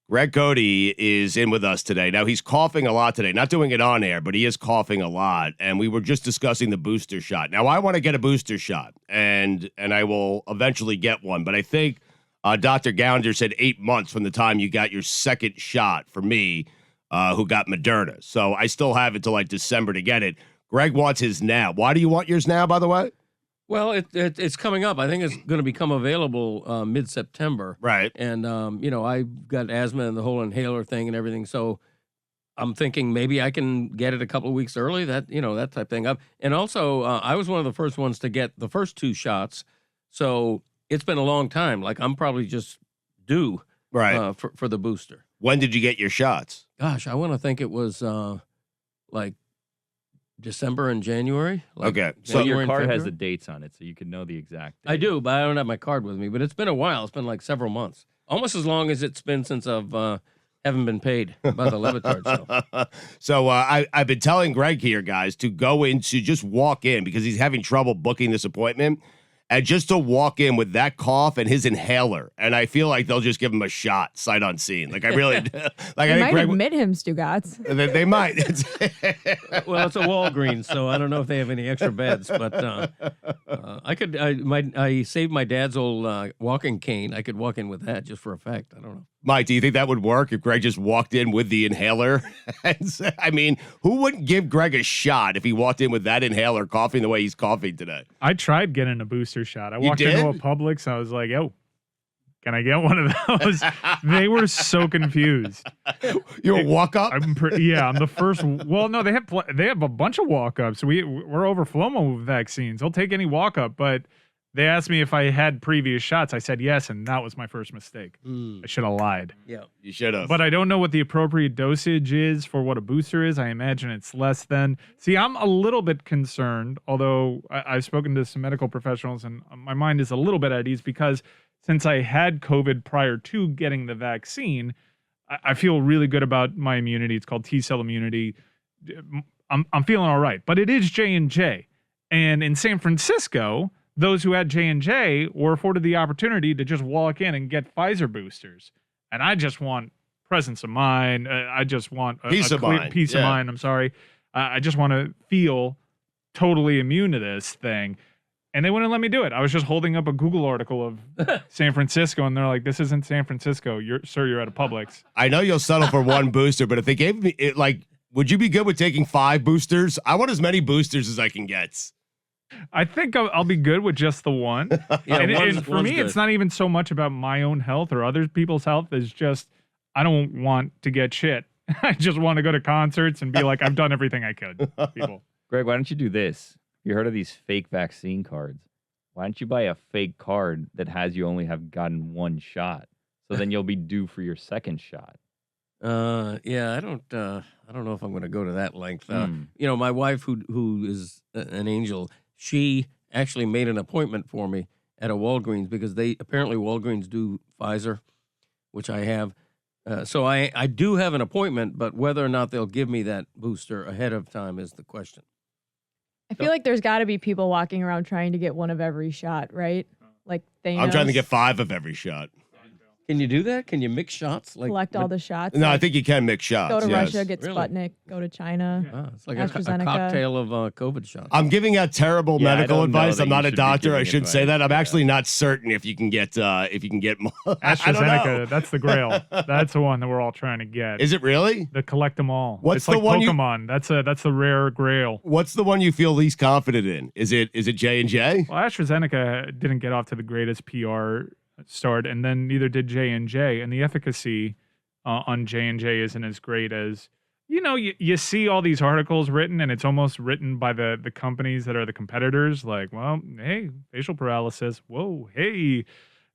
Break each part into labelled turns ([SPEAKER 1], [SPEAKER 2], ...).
[SPEAKER 1] Greg Cody is in with us today. Now, he's coughing a lot today. Not doing it on air, but he is coughing a lot. And we were just discussing the booster shot. Now, I want to get a booster shot, and I will eventually get one. But I think Dr. Gounder said 8 months from the time you got your second shot for me, who got Moderna. So I still have until like December to get it. Greg wants his now. Why do you want yours now, by the way?
[SPEAKER 2] Well, it's coming up. I think it's going to become available mid-September.
[SPEAKER 1] Right.
[SPEAKER 2] And, I've got asthma and the whole inhaler thing and everything. So I'm thinking maybe I can get it a couple of weeks early, that type of thing. And also, I was one of the first ones to get the first 2 shots. So it's been a long time. Like, I'm probably just due for the booster.
[SPEAKER 1] When did you get your shots?
[SPEAKER 2] Gosh, I want to think it was like December and January.
[SPEAKER 1] Okay.
[SPEAKER 3] So your card has the dates on it, so you can know the exact date.
[SPEAKER 2] I do, but I don't have my card with me. But it's been a while. It's been like several months. Almost as long as it's been since I've haven't been paid by the Levitard show.
[SPEAKER 1] So I've been telling Greg here, guys, to go into just walk in because he's having trouble booking this appointment. And just to walk in with that cough and his inhaler, and I feel like they'll just give him a shot, sight unseen. Like I really, like
[SPEAKER 4] they
[SPEAKER 1] I think
[SPEAKER 4] might
[SPEAKER 1] Greg,
[SPEAKER 4] admit him, Stugotz.
[SPEAKER 1] they might.
[SPEAKER 2] Well, it's a Walgreens, so I don't know if they have any extra beds, but I saved my dad's old walking cane. I could walk in with that just for effect. I don't know.
[SPEAKER 1] Mike, do you think that would work if Greg just walked in with the inhaler? I mean, who wouldn't give Greg a shot if he walked in with that inhaler coughing the way he's coughing today?
[SPEAKER 5] I tried getting a booster shot. I walked into a Publix. I was like, yo, can I get one of those? They were so confused.
[SPEAKER 1] You're a walk-up?
[SPEAKER 5] I'm the first. Well, no, they have a bunch of walk-ups. We're overflowing with vaccines. I'll take any walk-up, but they asked me if I had previous shots. I said yes, and that was my first mistake. I should have lied.
[SPEAKER 2] Yeah,
[SPEAKER 1] you should have.
[SPEAKER 5] But I don't know what the appropriate dosage is for what a booster is. I imagine it's less than. See, I'm a little bit concerned, although I've spoken to some medical professionals, and my mind is a little bit at ease because since I had COVID prior to getting the vaccine, I feel really good about my immunity. It's called T-cell immunity. I'm feeling all right. But it is J&J. And in San Francisco, those who had J&J were afforded the opportunity to just walk in and get Pfizer boosters. And I just want presence of mind. I just want
[SPEAKER 1] peace of mind.
[SPEAKER 5] I'm sorry. I just want to feel totally immune to this thing. And they wouldn't let me do it. I was just holding up a Google article of San Francisco, and they're like, this isn't San Francisco. You're at a Publix.
[SPEAKER 1] I know you'll settle for one booster, but if they gave me, would you be good with taking 5 boosters? I want as many boosters as I can get.
[SPEAKER 5] I think I'll be good with just the one. And for me, it's not even so much about my own health or other people's health. It's just, I don't want to get shit. I just want to go to concerts and be like, I've done everything I could. People.
[SPEAKER 3] Greg, why don't you do this? You heard of these fake vaccine cards? Why don't you buy a fake card that has you only have gotten 1 shot? So then you'll be due for your second shot.
[SPEAKER 2] I don't know if I'm going to go to that length. My wife, who is an angel, she actually made an appointment for me at a Walgreens because apparently Walgreens do Pfizer, which I have. So I do have an appointment, but whether or not they'll give me that booster ahead of time is the question.
[SPEAKER 4] I feel like there's got to be people walking around trying to get one of every shot, right? Like Thanos.
[SPEAKER 1] I'm trying to get 5 of every shot.
[SPEAKER 2] Can you do that? Can you mix shots?
[SPEAKER 4] Collect all the shots?
[SPEAKER 1] No, I think you can mix shots.
[SPEAKER 4] Go to Russia, get Sputnik, go to China.
[SPEAKER 2] It's like a cocktail of COVID shots.
[SPEAKER 1] I'm giving out terrible medical advice. I'm not a doctor. I shouldn't say that. I'm actually not certain if you can get more.
[SPEAKER 5] AstraZeneca, that's the grail. That's the one that we're all trying to get.
[SPEAKER 1] Is it really?
[SPEAKER 5] The collect them all.
[SPEAKER 1] What's
[SPEAKER 5] it's
[SPEAKER 1] the
[SPEAKER 5] like
[SPEAKER 1] one
[SPEAKER 5] Pokemon. That's the rare grail.
[SPEAKER 1] What's the one you feel least confident in? Is it J&J?
[SPEAKER 5] Well, AstraZeneca didn't get off to the greatest PR start, and then neither did J&J, and the efficacy on J&J isn't as great as you see all these articles written, and it's almost written by the companies that are the competitors, like, well, hey, facial paralysis, whoa, hey,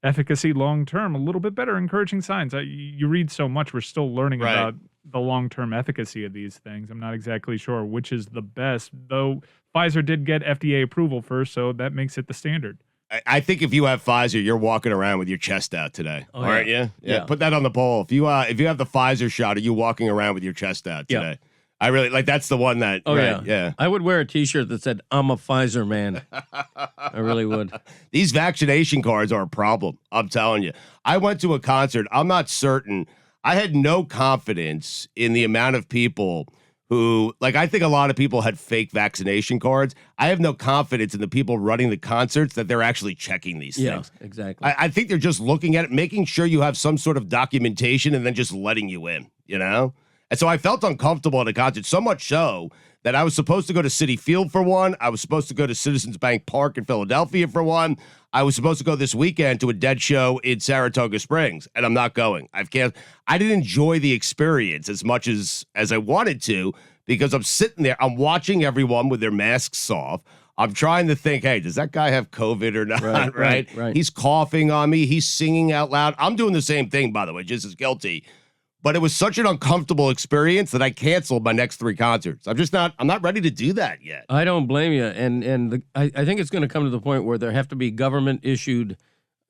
[SPEAKER 5] efficacy long term a little bit better, encouraging signs. You read so much, we're still learning about the long-term efficacy of these things. I'm not exactly sure which is the best, though Pfizer did get FDA approval first, so that makes it the standard.
[SPEAKER 1] I think if you have Pfizer, you're walking around with your chest out today.
[SPEAKER 2] Oh,
[SPEAKER 1] aren't you? Yeah. Put that on the poll. If you have the Pfizer shot, are you walking around with your chest out today?
[SPEAKER 2] Yeah.
[SPEAKER 1] I really like that's the one that.
[SPEAKER 2] Oh,
[SPEAKER 1] right,
[SPEAKER 2] yeah. I would wear a T-shirt that said, "I'm a Pfizer man." I really would.
[SPEAKER 1] These vaccination cards are a problem. I'm telling you. I went to a concert. I'm not certain. I had no confidence in the amount of people who, like, I think a lot of people had fake vaccination cards. I have no confidence in the people running the concerts that they're actually checking these things.
[SPEAKER 2] Yeah, exactly.
[SPEAKER 1] I think they're just looking at it, making sure you have some sort of documentation and then just letting you in, you know? And so I felt uncomfortable at a concert, so much so that I was supposed to go to Citi Field for one. I was supposed to go to Citizens Bank Park in Philadelphia for one. I was supposed to go this weekend to a Dead show in Saratoga Springs, and I'm not going. I didn't enjoy the experience as much as I wanted to because I'm sitting there. I'm watching everyone with their masks off. I'm trying to think, hey, does that guy have COVID or not, right? He's coughing on me. He's singing out loud. I'm doing the same thing, by the way, just as guilty. But it was such an uncomfortable experience that I canceled my next 3 concerts. I'm not ready to do that yet.
[SPEAKER 2] I don't blame you. I think it's going to come to the point where there have to be government-issued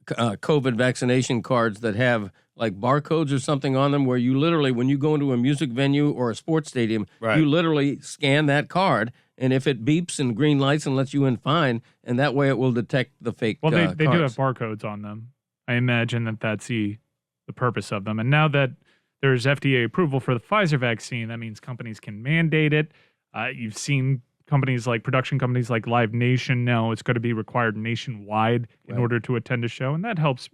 [SPEAKER 2] COVID vaccination cards that have like barcodes or something on them where you literally, when you go into a music venue or a sports stadium, you literally scan that card, and if it beeps and green lights and lets you in, fine, and that way it will detect the fake
[SPEAKER 5] Well, they do
[SPEAKER 2] cards.
[SPEAKER 5] have barcodes on them. I imagine that's the purpose of them. And now that there's FDA approval for the Pfizer vaccine, that means companies can mandate it. You've seen production companies like Live Nation now, it's going to be required nationwide in order to attend a show. And that helps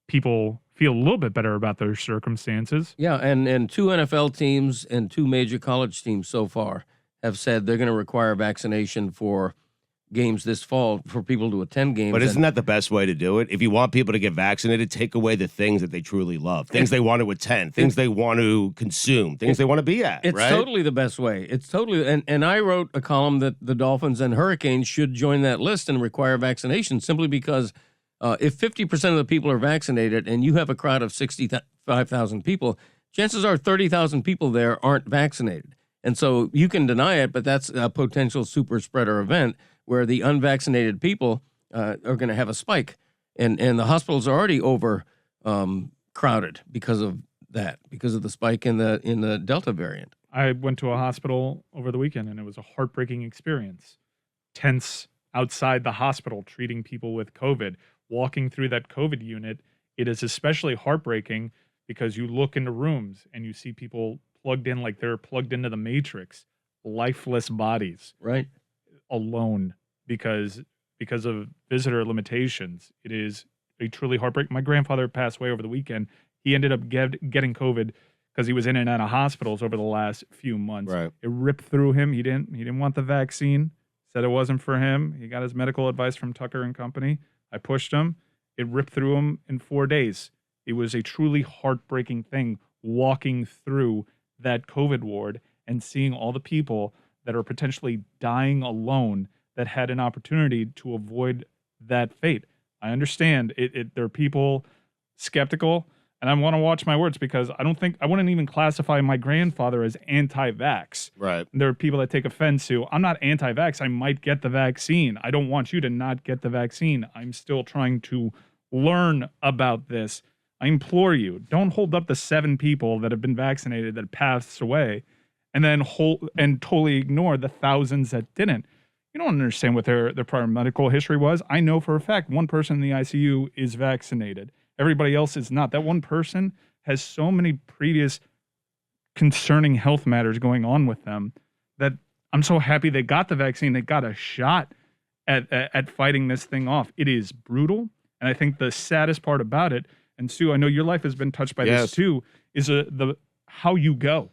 [SPEAKER 5] people feel a little bit better about their circumstances.
[SPEAKER 2] Yeah, and 2 NFL teams and 2 major college teams so far have said they're going to require vaccination for games this fall for people to attend games.
[SPEAKER 1] But isn't that the best way to do it? If you want people to get vaccinated, take away the things that they truly love, things they want to attend, things they want to consume, things they want to be at.
[SPEAKER 2] It's totally the best way. It's totally, and I wrote a column that the Dolphins and Hurricanes should join that list and require vaccination simply because if 50% of the people are vaccinated and you have a crowd of 65,000 people, chances are 30,000 people there aren't vaccinated. And so you can deny it, but that's a potential super spreader event where the unvaccinated people are going to have a spike. And the hospitals are already over crowded because of that, because of the spike in the Delta variant.
[SPEAKER 5] I went to a hospital over the weekend, and it was a heartbreaking experience. Tents outside the hospital treating people with COVID. Walking through that COVID unit, it is especially heartbreaking because you look into rooms and you see people plugged in like they're plugged into the Matrix, lifeless bodies.
[SPEAKER 2] Right.
[SPEAKER 5] Alone because of visitor limitations. It is a truly heartbreaking. My grandfather passed away over the weekend. He ended up getting COVID because he was in and out of hospitals over the last few months.
[SPEAKER 1] Right.
[SPEAKER 5] It ripped through him. He didn't want the vaccine. Said it wasn't for him. He got his medical advice from Tucker and Company. I pushed him. It ripped through him in 4 days. It was a truly heartbreaking thing walking through that COVID ward and seeing all the people that are potentially dying alone that had an opportunity to avoid that fate. I understand there are people skeptical, and I want to watch my words because I wouldn't even classify my grandfather as anti-vax.
[SPEAKER 1] Right.
[SPEAKER 5] There are people that take offense to, I'm not anti-vax, I might get the vaccine. I don't want you to not get the vaccine. I'm still trying to learn about this. I implore you, don't hold up the 7 people that have been vaccinated that passed away and then totally ignore the thousands that didn't. You don't understand what their prior medical history was. I know for a fact one person in the ICU is vaccinated. Everybody else is not. That one person has so many previous concerning health matters going on with them that I'm so happy they got the vaccine. They got a shot at fighting this thing off. It is brutal. And I think the saddest part about it, and Stu, I know your life has been touched by this too, is the how you go.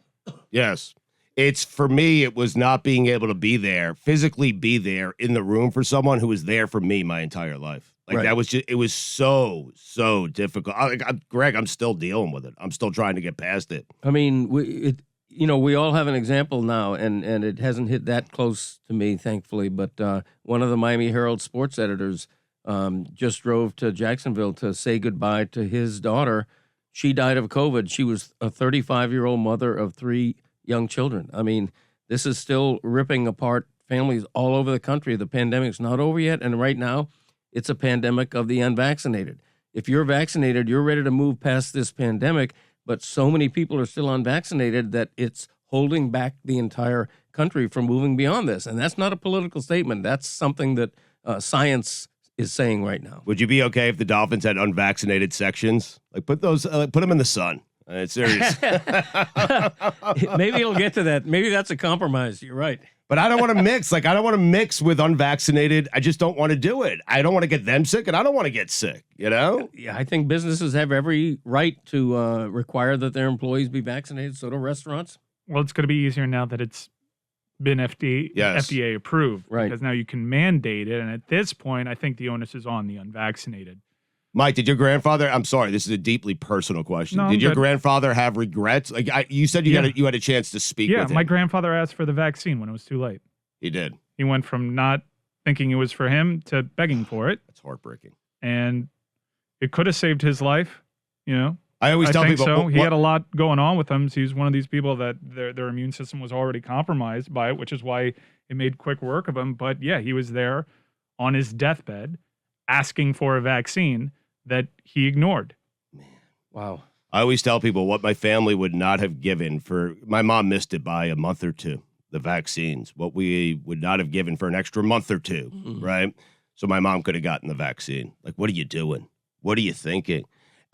[SPEAKER 1] Yes. It's, for me, it was not being able to be there, physically be there in the room for someone who was there for me my entire life. Like that was just, it was so difficult. Greg, I'm still dealing with it. I'm still trying to get past it.
[SPEAKER 2] I mean, we all have an example now, and it hasn't hit that close to me, thankfully, but one of the Miami Herald sports editors just drove to Jacksonville to say goodbye to his daughter. She died of COVID. She was a 35-year-old mother of 3 young children. I mean, this is still ripping apart families all over the country. The pandemic's not over yet, and right now, it's a pandemic of the unvaccinated. If you're vaccinated, you're ready to move past this pandemic, but so many people are still unvaccinated that it's holding back the entire country from moving beyond this. And that's not a political statement. That's something that science is saying right now.
[SPEAKER 1] Would you be okay if the Dolphins had unvaccinated sections? Like put them in the sun. It's serious.
[SPEAKER 2] Maybe it'll get to that. Maybe that's a compromise. You're right.
[SPEAKER 1] But I don't want to mix. Like, I don't want to mix with unvaccinated. I just don't want to do it. I don't want to get them sick, and I don't want to get sick, you know?
[SPEAKER 2] Yeah, I think businesses have every right to require that their employees be vaccinated. So do restaurants.
[SPEAKER 5] Well, it's going to be easier now that it's been FDA approved.
[SPEAKER 2] Right.
[SPEAKER 5] Because now you can mandate it. And at this point, I think the onus is on the unvaccinated.
[SPEAKER 1] Mike, did your grandfather? I'm sorry, this is a deeply personal question.
[SPEAKER 5] No,
[SPEAKER 1] did your
[SPEAKER 5] good.
[SPEAKER 1] grandfather have regrets? Like you said, you had a chance to speak.
[SPEAKER 5] Yeah,
[SPEAKER 1] with him.
[SPEAKER 5] my grandfather asked for the vaccine when it was too late.
[SPEAKER 1] He did.
[SPEAKER 5] He went from not thinking it was for him to begging for it,
[SPEAKER 1] That's heartbreaking.
[SPEAKER 5] and it could have saved his life. You know,
[SPEAKER 1] I always tell
[SPEAKER 5] think
[SPEAKER 1] people
[SPEAKER 5] so. He had a lot going on with him. So he's one of these people that their immune system was already compromised by it, which is why it made quick work of him. But yeah, he was there on his deathbed asking for a vaccine that he ignored.
[SPEAKER 2] Wow.
[SPEAKER 1] I always tell people what my family would not have given for. My mom missed it by a month or two. The vaccines, what we would not have given for an extra month or two, right? So my mom could have gotten the vaccine. Like, what are you doing? What are you thinking?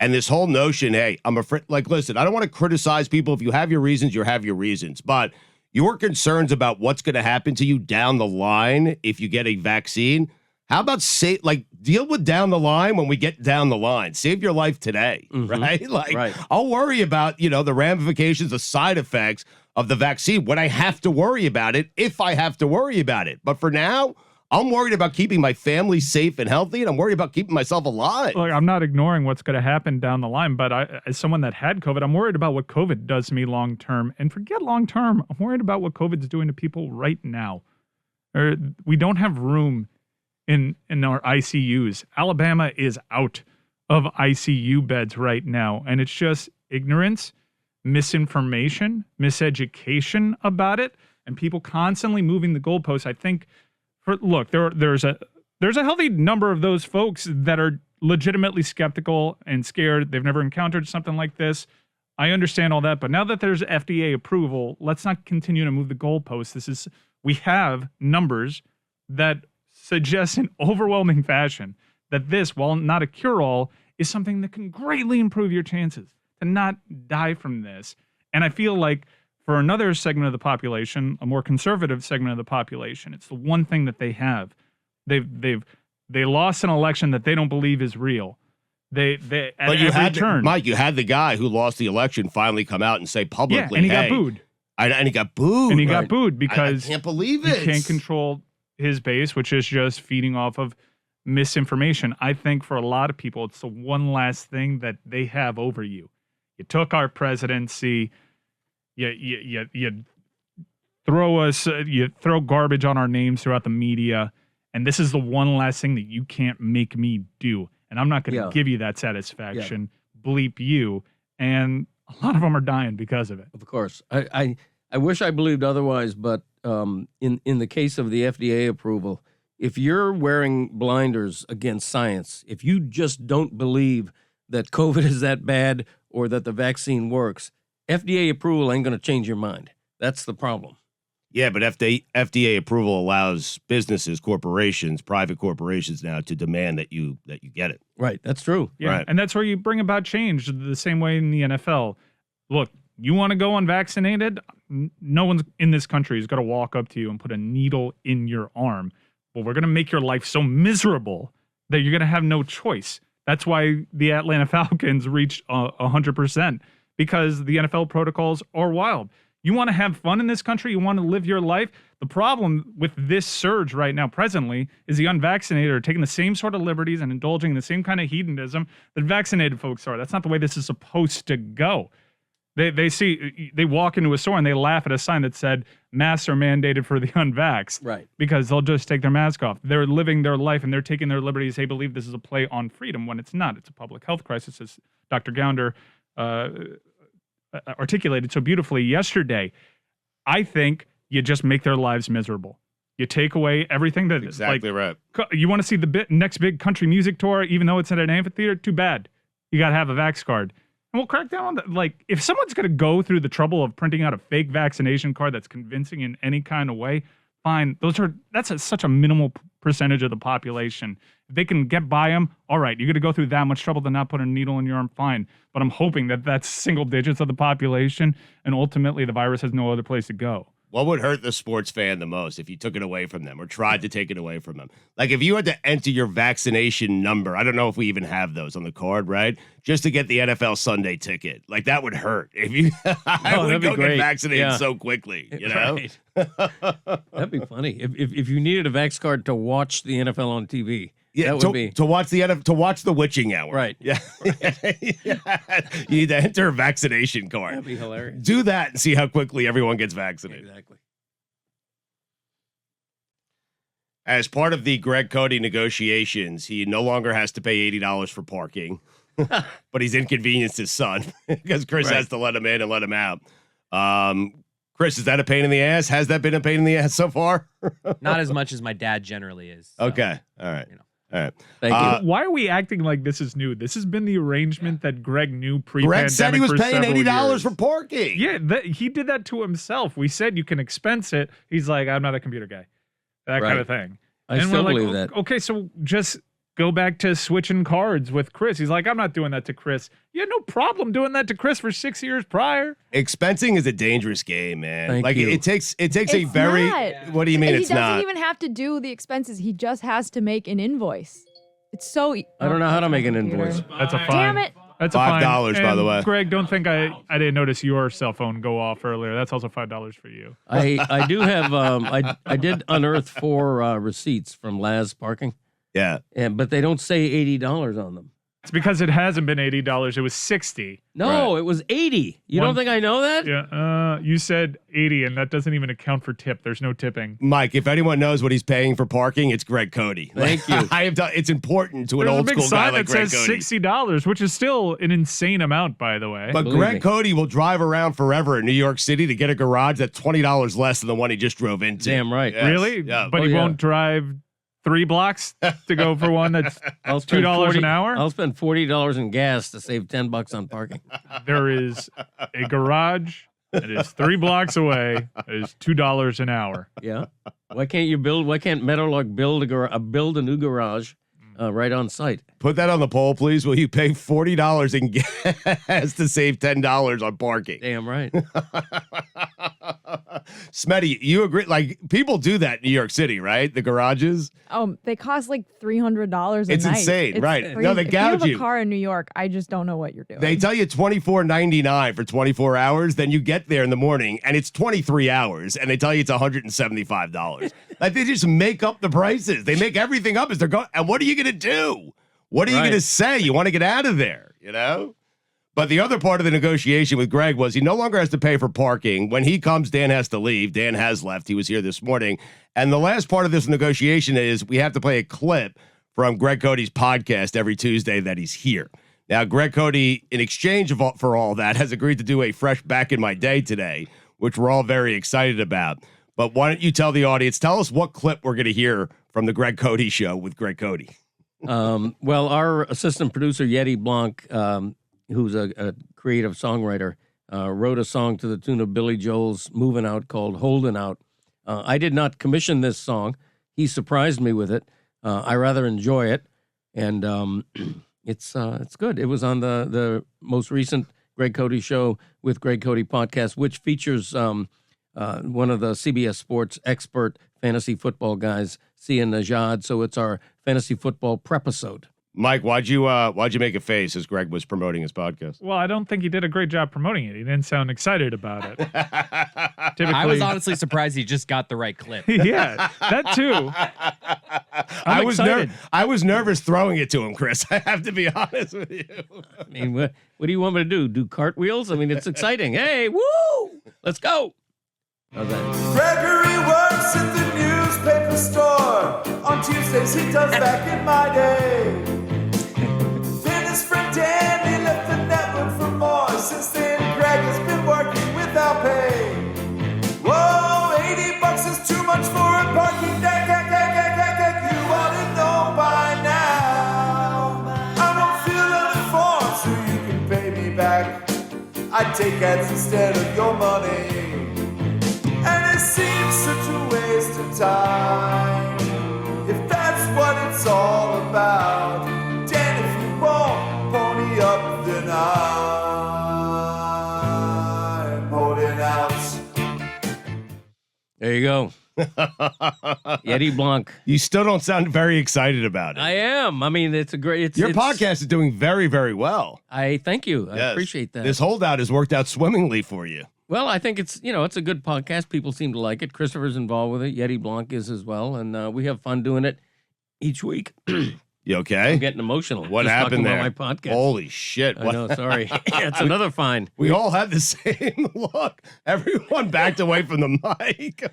[SPEAKER 1] And this whole notion, hey, I'm afraid, like, listen, I don't want to criticize people. If you have your reasons, you have your reasons. But your concerns about what's going to happen to you down the line if you get a vaccine, how about deal with down the line when we get down the line? Save your life today, right? Like,
[SPEAKER 2] Right.
[SPEAKER 1] I'll worry about, the ramifications, the side effects of the vaccine when I have to worry about it, if I have to worry about it. But for now, I'm worried about keeping my family safe and healthy, and I'm worried about keeping myself alive.
[SPEAKER 5] Look, I'm not ignoring what's going to happen down the line, but as someone that had COVID, I'm worried about what COVID does to me long term. And forget long term, I'm worried about what COVID's doing to people right now. We don't have room in our ICUs. Alabama is out of ICU beds right now, and it's just ignorance, misinformation, miseducation about it, and people constantly moving the goalposts. I think, there's a healthy number of those folks that are legitimately skeptical and scared. They've never encountered something like this. I understand all that, but now that there's FDA approval, let's not continue to move the goalposts. We have numbers that suggest in overwhelming fashion that this, while not a cure-all, is something that can greatly improve your chances to not die from this. And I feel like for another segment of the population, a more conservative segment of the population, it's the one thing that they have. They lost an election that they don't believe is real. Mike, you had the guy who lost the election finally come out and say publicly, and he got booed.
[SPEAKER 1] And he got booed.
[SPEAKER 5] And he got booed because
[SPEAKER 1] I can't believe it.
[SPEAKER 5] He can't control his base, which is just feeding off of misinformation. I think for a lot of people, it's the one last thing that they have over you. You took our presidency. You throw garbage on our names throughout the media, and this is the one last thing that you can't make me do. And I'm not going to give you that satisfaction. Yeah. Bleep you. And a lot of them are dying because of it.
[SPEAKER 2] Of course. I wish I believed otherwise, but in the case of the FDA approval, if you're wearing blinders against science, if you just don't believe that COVID is that bad or that the vaccine works, FDA approval ain't going to change your mind. That's the problem.
[SPEAKER 1] Yeah, but FDA approval allows businesses, corporations, private corporations now to demand that you get it.
[SPEAKER 2] Right, that's true.
[SPEAKER 5] Yeah,
[SPEAKER 1] right.
[SPEAKER 5] And that's where you bring about change the same way in the NFL. Look, you want to go unvaccinated? No one's in this country is going to walk up to you and put a needle in your arm. But we're going to make your life so miserable that you're going to have no choice. That's why the Atlanta Falcons reached 100%, because the NFL protocols are wild. You want to have fun in this country? You want to live your life? The problem with this surge right now, presently, is the unvaccinated are taking the same sort of liberties and indulging in the same kind of hedonism that vaccinated folks are. That's not the way this is supposed to go. They walk into a store and they laugh at a sign that said masks are mandated for the unvaxxed.
[SPEAKER 2] Right.
[SPEAKER 5] Because they'll just take their mask off. They're living their life and they're taking their liberties. They believe this is a play on freedom when it's not. It's a public health crisis, as Dr. Gounder articulated so beautifully yesterday. I think you just make their lives miserable. You take away everything that
[SPEAKER 1] exactly right.
[SPEAKER 5] You want to see the next big country music tour, even though it's at an amphitheater? Too bad. You got to have a vax card. And we'll crack down on that. Like, if someone's going to go through the trouble of printing out a fake vaccination card that's convincing in any kind of way, fine. That's such a minimal percentage of the population. If they can get by them, all right, you're going to go through that much trouble to not put a needle in your arm, fine. But I'm hoping that that's single digits of the population, and ultimately the virus has no other place to go.
[SPEAKER 1] What would hurt the sports fan the most if you took it away from them or tried to take it away from them? Like if you had to enter your vaccination number, I don't know if we even have those on the card, right? Just to get the NFL Sunday ticket. Like that would hurt. If you I would go get vaccinated so quickly, you know?
[SPEAKER 2] Right. That'd be funny. If you needed a Vax card to watch the NFL on TV.
[SPEAKER 1] Yeah,
[SPEAKER 2] that would be
[SPEAKER 1] to watch the watch the witching hour.
[SPEAKER 2] Right.
[SPEAKER 1] Yeah. Yeah. You need to enter a vaccination card.
[SPEAKER 2] That'd be hilarious.
[SPEAKER 1] Do that and see how quickly everyone gets vaccinated.
[SPEAKER 2] Exactly.
[SPEAKER 1] As part of the Greg Cody negotiations, he no longer has to pay $80 for parking, but he's inconvenienced his son because Chris has to let him in and let him out. Chris, is that a pain in the ass? Has that been a pain in the ass so far?
[SPEAKER 6] Not as much as my dad generally is. So,
[SPEAKER 1] okay. All right.
[SPEAKER 6] You know.
[SPEAKER 1] All right.
[SPEAKER 2] Thank you.
[SPEAKER 5] Why are we acting like this is new? This has been the arrangement that Greg knew pre-pandemic.
[SPEAKER 1] Greg said he was
[SPEAKER 5] for
[SPEAKER 1] paying
[SPEAKER 5] several
[SPEAKER 1] $80
[SPEAKER 5] years.
[SPEAKER 1] for parking.
[SPEAKER 5] Yeah, he did that to himself. We said you can expense it. He's like, I'm not a computer guy. That kind of thing.
[SPEAKER 2] I
[SPEAKER 5] and
[SPEAKER 2] still
[SPEAKER 5] we're like,
[SPEAKER 2] believe that.
[SPEAKER 5] Okay, so just go back to switching cards with Chris. He's like, I'm not doing that to Chris. You had no problem doing that to Chris for 6 years prior.
[SPEAKER 1] Expensing is a dangerous game, man.
[SPEAKER 2] Thank
[SPEAKER 1] like
[SPEAKER 2] you.
[SPEAKER 1] it takes a
[SPEAKER 4] It's
[SPEAKER 1] very
[SPEAKER 4] not.
[SPEAKER 1] What do you mean
[SPEAKER 4] He
[SPEAKER 1] it's
[SPEAKER 4] doesn't
[SPEAKER 1] not?
[SPEAKER 4] even have to do the expenses. He just has to make an invoice. It's so.
[SPEAKER 2] I don't know how to make an invoice.
[SPEAKER 5] That's a fine.
[SPEAKER 4] Damn it.
[SPEAKER 5] That's a fine.
[SPEAKER 1] $5, by the
[SPEAKER 5] And
[SPEAKER 1] way.
[SPEAKER 5] Greg, don't think I didn't notice your cell phone go off earlier. That's also $5 for you.
[SPEAKER 2] I do have I did unearth 4 receipts from Laz parking,
[SPEAKER 1] Yeah.
[SPEAKER 2] but they don't say $80 on them.
[SPEAKER 5] It's because it hasn't been $80. It was $60.
[SPEAKER 2] No, it was 80. You don't think I know that?
[SPEAKER 5] Yeah. You said 80, and that doesn't even account for tip. There's no tipping.
[SPEAKER 1] Mike, if anyone knows what he's paying for parking, it's Greg Cody.
[SPEAKER 2] Thank you.
[SPEAKER 1] I have done. It's important to an
[SPEAKER 5] There's
[SPEAKER 1] old
[SPEAKER 5] a big
[SPEAKER 1] school guy
[SPEAKER 5] sign
[SPEAKER 1] like
[SPEAKER 5] that
[SPEAKER 1] Greg
[SPEAKER 5] says
[SPEAKER 1] Cody.
[SPEAKER 5] $60, which is still an insane amount, by the way.
[SPEAKER 1] But
[SPEAKER 2] Believe
[SPEAKER 1] Greg
[SPEAKER 2] me.
[SPEAKER 1] Cody will drive around forever in New York City to get a garage that's $20 less than the one he just drove into.
[SPEAKER 2] Damn right.
[SPEAKER 1] Yes.
[SPEAKER 5] Really?
[SPEAKER 1] Yeah.
[SPEAKER 5] But
[SPEAKER 2] Oh,
[SPEAKER 5] he
[SPEAKER 2] yeah.
[SPEAKER 5] won't drive 3 blocks to go for one that's
[SPEAKER 2] I'll spend
[SPEAKER 5] $2 an hour?
[SPEAKER 2] I'll spend $40 in gas to save $10 on parking.
[SPEAKER 5] There is a garage that is 3 blocks away. That is $2 an hour.
[SPEAKER 2] Yeah. Why can't Meadowlark build a new garage right on site?
[SPEAKER 1] Put that on the poll, please. Will you pay $40 in gas to save $10 on parking?
[SPEAKER 2] Damn right.
[SPEAKER 1] Smetty, you agree? Like people do that in New York City, right? The garages.
[SPEAKER 4] They cost like $300 a
[SPEAKER 1] It's
[SPEAKER 4] night.
[SPEAKER 1] insane,
[SPEAKER 4] It's
[SPEAKER 1] right.
[SPEAKER 4] crazy.
[SPEAKER 1] No, they
[SPEAKER 4] If
[SPEAKER 1] gouge
[SPEAKER 4] you have
[SPEAKER 1] you.
[SPEAKER 4] a car in New York, I just don't know what you're doing.
[SPEAKER 1] They tell you $24.99 for 24 hours. Then you get there in the morning and it's 23 hours, and they tell you it's $175. Like they just make up the prices. They make everything up as they're going. And what are you going to do? What are you going to say? You want to get out of there, you know? But the other part of the negotiation with Greg was he no longer has to pay for parking. When he comes, Dan has to leave. Dan has left. He was here this morning. And the last part of this negotiation is we have to play a clip from Greg Cody's podcast every Tuesday that he's here. Now, Greg Cody, in exchange for all that, has agreed to do a fresh Back in My Day today, which we're all very excited about. But why don't you tell the audience, tell us what clip we're going to hear from the Greg Cody show with Greg Cody.
[SPEAKER 2] Well, our assistant producer, Yeti Blanc, who's a creative songwriter, wrote a song to the tune of Billy Joel's Moving Out called Holding Out. I did not commission this song. He surprised me with it. I rather enjoy it. And it's good. It was on the most recent Greg Cody show with Greg Cody podcast, which features one of the CBS Sports expert fantasy football guys, Sia Najad. So it's our fantasy football prepisode.
[SPEAKER 1] Mike, why'd you make a face as Greg was promoting his podcast?
[SPEAKER 5] Well, I don't think he did a great job promoting it. He didn't sound excited about it. Typically,
[SPEAKER 6] I was honestly surprised he just got the right clip.
[SPEAKER 5] Yeah, that too.
[SPEAKER 1] I
[SPEAKER 2] excited.
[SPEAKER 1] was nervous throwing it to him, Chris. I have to be honest with you.
[SPEAKER 2] I mean, what do you want me to do? Do cartwheels? I mean, it's exciting. Hey, woo! Let's go. How's that?
[SPEAKER 7] Gregory works at the newspaper store. On Tuesdays he does Back in My Day. Then his friend Danny left the network for more. Since then Greg has been working without pay. Whoa, $80 is too much for a parking deck. You ought to know by now. I won't fill out a form so you can pay me back. I take ads instead of your money. And it seems such a waste of time. If about. Dan, if you won't pony up, then I'm holding out.
[SPEAKER 2] There you go. Yeti Blanc.
[SPEAKER 1] You still don't sound very excited about it.
[SPEAKER 2] I am. I mean, it's a great.
[SPEAKER 1] Your podcast is doing very, very well.
[SPEAKER 2] I thank you. I
[SPEAKER 1] Yes.
[SPEAKER 2] appreciate that.
[SPEAKER 1] This holdout has worked out swimmingly for you.
[SPEAKER 2] Well, I think it's it's a good podcast. People seem to like it. Christopher's involved with it. Yeti Blanc is as well, and we have fun doing it each week.
[SPEAKER 1] You okay?
[SPEAKER 2] I'm getting emotional.
[SPEAKER 1] What
[SPEAKER 2] just
[SPEAKER 1] happened
[SPEAKER 2] talking
[SPEAKER 1] there?
[SPEAKER 2] about my podcast.
[SPEAKER 1] Holy shit.
[SPEAKER 2] I know. Sorry. It's another fine.
[SPEAKER 1] We all had the same look. Everyone backed away from the mic.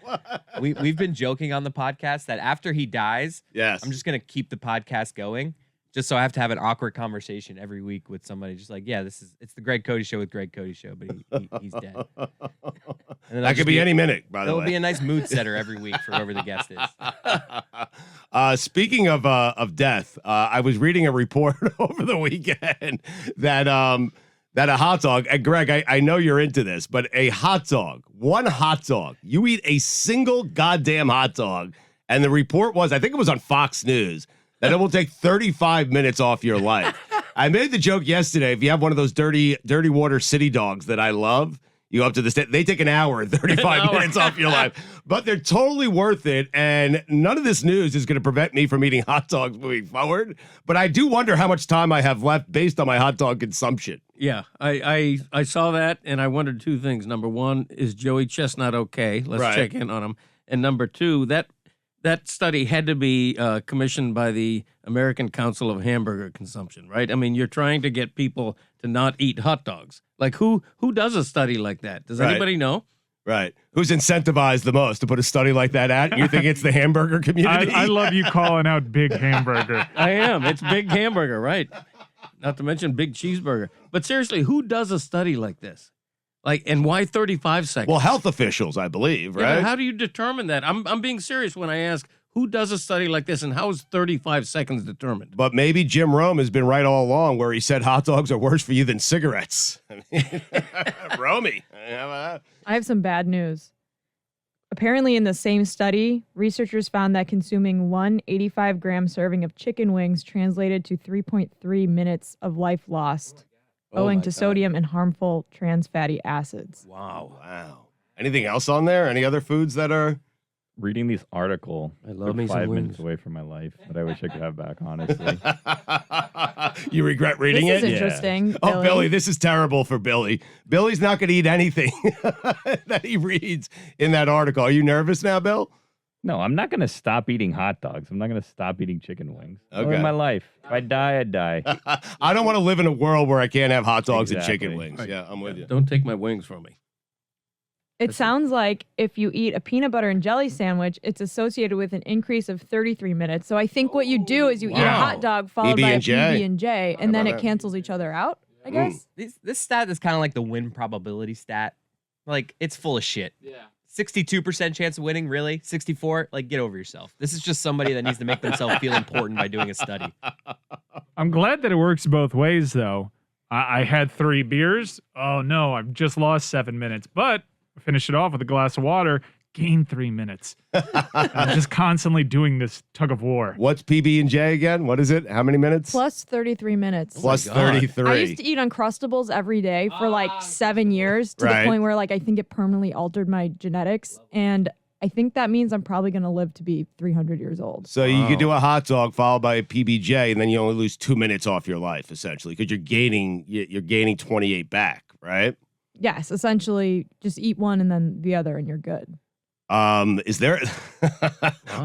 [SPEAKER 6] We've been joking on the podcast that after he dies,
[SPEAKER 1] Yes.
[SPEAKER 6] I'm just gonna keep the podcast going, just so I have to have an awkward conversation every week with somebody. Just like, yeah, it's the Greg Cody show with Greg Cody show, but he's dead. And then
[SPEAKER 1] That could be any minute, by the
[SPEAKER 6] It'll
[SPEAKER 1] way.
[SPEAKER 6] be a nice mood setter every week for whoever the guest is.
[SPEAKER 1] Speaking of death, I was reading a report over the weekend that a hot dog, and Greg, I know you're into this, but a hot dog, one hot dog, you eat a single goddamn hot dog, and the report was, I think it was on Fox News, that it will take 35 minutes off your life. I made the joke yesterday, if you have one of those dirty water city dogs that I love, you go up to the state, they take an hour and 35 minutes off your life, but they're totally worth it. And none of this news is going to prevent me from eating hot dogs moving forward. But I do wonder how much time I have left based on my hot dog consumption.
[SPEAKER 2] Yeah, I saw that, and I wondered two things. Number one, is Joey Chestnut okay? Let's
[SPEAKER 1] Right.
[SPEAKER 2] check in on him. And number two, that study had to be commissioned by the American Council of Hamburger Consumption, right? I mean, you're trying to get people to not eat hot dogs. Like, who does a study like that? Does
[SPEAKER 1] Right.
[SPEAKER 2] anybody know?
[SPEAKER 1] Right. Who's incentivized the most to put a study like that at? You think it's the hamburger community?
[SPEAKER 5] I love you calling out Big Hamburger.
[SPEAKER 2] I am. It's Big Hamburger, right? Not to mention Big Cheeseburger. But seriously, who does a study like this? Like, and why 35 seconds?
[SPEAKER 1] Well, health officials, I believe,
[SPEAKER 2] Yeah,
[SPEAKER 1] right?
[SPEAKER 2] but how do you determine that? I'm being serious when I ask who does a study like this, and how is 35 seconds determined?
[SPEAKER 1] But maybe Jim Rome has been right all along where he said hot dogs are worse for you than cigarettes. I mean, Romey.
[SPEAKER 4] I have some bad news. Apparently, in the same study, researchers found that consuming one 85-gram serving of chicken wings translated to 3.3 minutes of life lost, owing to sodium and harmful trans fatty acids.
[SPEAKER 2] Wow.
[SPEAKER 1] Wow. Anything else on there? Any other foods that are?
[SPEAKER 3] Reading this article
[SPEAKER 2] I love
[SPEAKER 3] took
[SPEAKER 2] me some
[SPEAKER 3] 5 minutes
[SPEAKER 2] wings.
[SPEAKER 3] away from my life that I wish I could have back, honestly.
[SPEAKER 1] You regret reading
[SPEAKER 4] This is
[SPEAKER 1] it?
[SPEAKER 4] interesting.
[SPEAKER 1] Oh, Billy, this is terrible for Billy. Billy's not going to eat anything that he reads in that article. Are you nervous now, Bill?
[SPEAKER 3] No, I'm not going to stop eating hot dogs. I'm not going to stop eating chicken wings.
[SPEAKER 1] Okay.
[SPEAKER 3] In my life. If I die, I die.
[SPEAKER 1] I don't want to live in a world where I can't have hot dogs and chicken
[SPEAKER 3] Exactly.
[SPEAKER 1] wings. Yeah, I'm with you.
[SPEAKER 2] Don't take my wings from me.
[SPEAKER 4] It sounds like if you eat a peanut butter and jelly sandwich, it's associated with an increase of 33 minutes. So I think what you do is you eat a
[SPEAKER 1] Wow.
[SPEAKER 4] hot dog followed by a
[SPEAKER 1] PB&J.
[SPEAKER 4] PB&J, and then
[SPEAKER 1] about
[SPEAKER 4] it
[SPEAKER 1] that?
[SPEAKER 4] cancels each other out, I guess.
[SPEAKER 6] This stat is kind of like the win probability stat. Like, it's full of shit. Yeah. 62% chance of winning, really? 64? Like, get over yourself. This is just somebody that needs to make themselves feel important by doing a study.
[SPEAKER 5] I'm glad that it works both ways, though. I had 3 beers. Oh, no, I've just lost 7 minutes. But finish it off with a glass of water, gain 3 minutes. I'm just constantly doing this tug of war.
[SPEAKER 1] What's PB&J again? What is it? How many minutes?
[SPEAKER 4] Plus 33 minutes.
[SPEAKER 1] Plus
[SPEAKER 2] God.
[SPEAKER 1] 33.
[SPEAKER 4] I used to eat Uncrustables every day for like 7 years to
[SPEAKER 1] Right.
[SPEAKER 4] the point where like I think it permanently altered my genetics. And I think that means I'm probably going to live to be 300 years old.
[SPEAKER 1] So you could do a hot dog followed by a PBJ, and then you only lose 2 minutes off your life, essentially, because you're gaining 28 back, right?
[SPEAKER 4] Yes, essentially just eat one and then the other and you're good.
[SPEAKER 1] Is there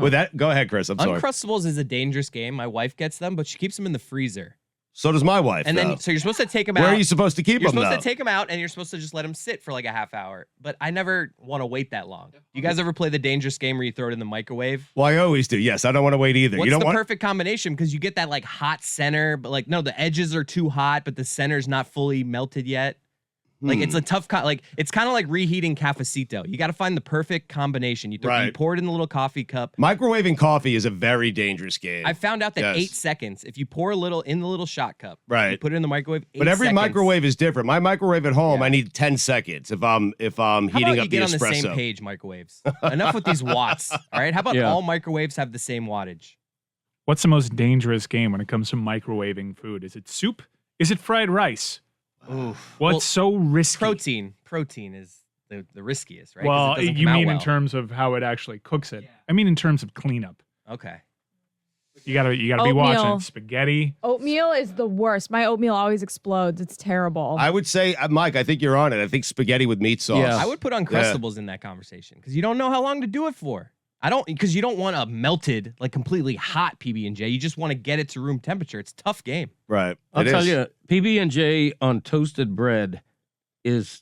[SPEAKER 1] with that? Go ahead, Chris. I'm sorry.
[SPEAKER 6] Uncrustables is a dangerous game. My wife gets them, but she keeps them in the freezer.
[SPEAKER 1] So does my wife.
[SPEAKER 6] And
[SPEAKER 1] though.
[SPEAKER 6] then, so you're supposed to take them
[SPEAKER 1] Where
[SPEAKER 6] out.
[SPEAKER 1] are you supposed to keep
[SPEAKER 6] You're
[SPEAKER 1] them?
[SPEAKER 6] supposed
[SPEAKER 1] Though?
[SPEAKER 6] to take them out, and you're supposed to just let them sit for like a half hour. But I never want to wait that long. You guys ever play the dangerous game where you throw it in the microwave?
[SPEAKER 1] Well, I always do. Yes, I don't want to wait either.
[SPEAKER 6] What's
[SPEAKER 1] you don't
[SPEAKER 6] the
[SPEAKER 1] want.
[SPEAKER 6] perfect combination? Because you get that like hot center, but like no, the edges are too hot, but the center's not fully melted yet. Like it's a tough, like it's kind of like reheating cafecito. You got to find the perfect combination. You
[SPEAKER 1] Right.
[SPEAKER 6] pour it in the little coffee cup.
[SPEAKER 1] Microwaving coffee is a very dangerous game.
[SPEAKER 6] I found out that
[SPEAKER 1] Yes.
[SPEAKER 6] 8 seconds. If you pour a little in the little shot cup,
[SPEAKER 1] Right.
[SPEAKER 6] you put it in the microwave. 8
[SPEAKER 1] but every
[SPEAKER 6] seconds.
[SPEAKER 1] microwave is different. My microwave at home,
[SPEAKER 6] Yeah.
[SPEAKER 1] I need 10 seconds if I'm
[SPEAKER 6] How
[SPEAKER 1] heating
[SPEAKER 6] about you
[SPEAKER 1] up the
[SPEAKER 6] get on the
[SPEAKER 1] espresso.
[SPEAKER 6] same page, microwaves? Enough with these watts. All right. How about
[SPEAKER 2] Yeah.
[SPEAKER 6] all microwaves have the same wattage?
[SPEAKER 5] What's the most dangerous game when it comes to microwaving food? Is it soup? Is it fried rice?
[SPEAKER 6] Oof.
[SPEAKER 5] What's so risky?
[SPEAKER 6] Protein is the riskiest, right? 'Cause
[SPEAKER 5] Well,
[SPEAKER 6] it doesn't
[SPEAKER 5] you
[SPEAKER 6] come out
[SPEAKER 5] mean in
[SPEAKER 6] well.
[SPEAKER 5] terms of how it actually cooks it. I mean in terms of cleanup.
[SPEAKER 6] Okay.
[SPEAKER 5] You gotta be
[SPEAKER 4] Oatmeal.
[SPEAKER 5] watching spaghetti.
[SPEAKER 4] Oatmeal is the worst. My oatmeal always explodes. It's terrible.
[SPEAKER 1] I would say, Mike, I think you're on it. I think spaghetti with meat sauce.
[SPEAKER 2] Yeah.
[SPEAKER 6] I would put Uncrustables in that conversation because you don't know how long to do it for. Because you don't want a melted, like completely hot PB&J. You just want to get it to room temperature. It's a tough game.
[SPEAKER 1] Right.
[SPEAKER 2] I'll
[SPEAKER 1] It
[SPEAKER 2] tell
[SPEAKER 1] is.
[SPEAKER 2] you, PB&J on toasted bread is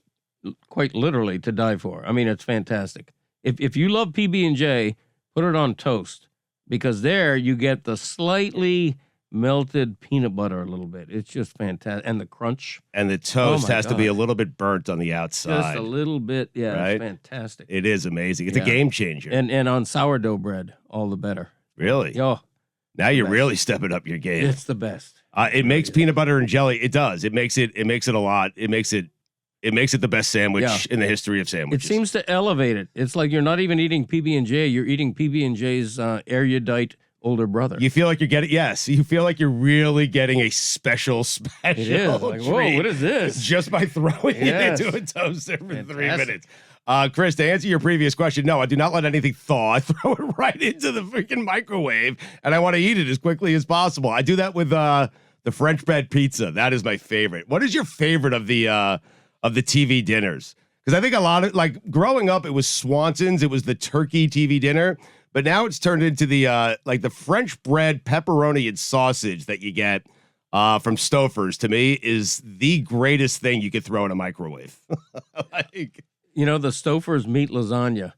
[SPEAKER 2] quite literally to die for. I mean, it's fantastic. If you love PB&J, put it on toast because there you get the slightly melted peanut butter a little bit. It's just fantastic. And the crunch,
[SPEAKER 1] And the toast
[SPEAKER 2] my
[SPEAKER 1] has to be a
[SPEAKER 2] God.
[SPEAKER 1] little bit burnt on the outside.
[SPEAKER 2] just a little bit. Yeah,
[SPEAKER 1] Right?
[SPEAKER 2] it's fantastic.
[SPEAKER 1] It is amazing. It's a
[SPEAKER 2] Yeah.
[SPEAKER 1] game changer.
[SPEAKER 2] And on sourdough bread, all the better.
[SPEAKER 1] Really?
[SPEAKER 2] Oh,
[SPEAKER 1] Now you're
[SPEAKER 2] best.
[SPEAKER 1] really stepping up your game.
[SPEAKER 2] it's the best.
[SPEAKER 1] It makes peanut butter and jelly. It does. It makes it a lot. It makes it the best sandwich
[SPEAKER 2] Yeah.
[SPEAKER 1] in the history of
[SPEAKER 2] It
[SPEAKER 1] sandwiches.
[SPEAKER 2] seems to elevate it. It's like you're not even eating PB&J. You're eating PB&J's erudite older brother.
[SPEAKER 1] You feel like you're getting, yes, you feel like you're really getting a special
[SPEAKER 2] It is. Like, whoa,
[SPEAKER 1] treat
[SPEAKER 2] what is this?
[SPEAKER 1] just by throwing
[SPEAKER 2] Yes.
[SPEAKER 1] it into a toaster for 3
[SPEAKER 2] Fantastic.
[SPEAKER 1] minutes. Chris, to answer your previous question, no, I do not let anything thaw. I throw it right into the freaking microwave, and I want to eat it as quickly as possible. I do that with the French bread pizza. That is my favorite. What is your favorite of the TV dinners? Because I think a lot of, like, growing up, it was Swanson's. It was the turkey TV dinner. But now it's turned into the like the French bread, pepperoni, and sausage that you get from Stouffer's. To me, is the greatest thing you could throw in a microwave. Like,
[SPEAKER 2] You know, the Stouffer's meat lasagna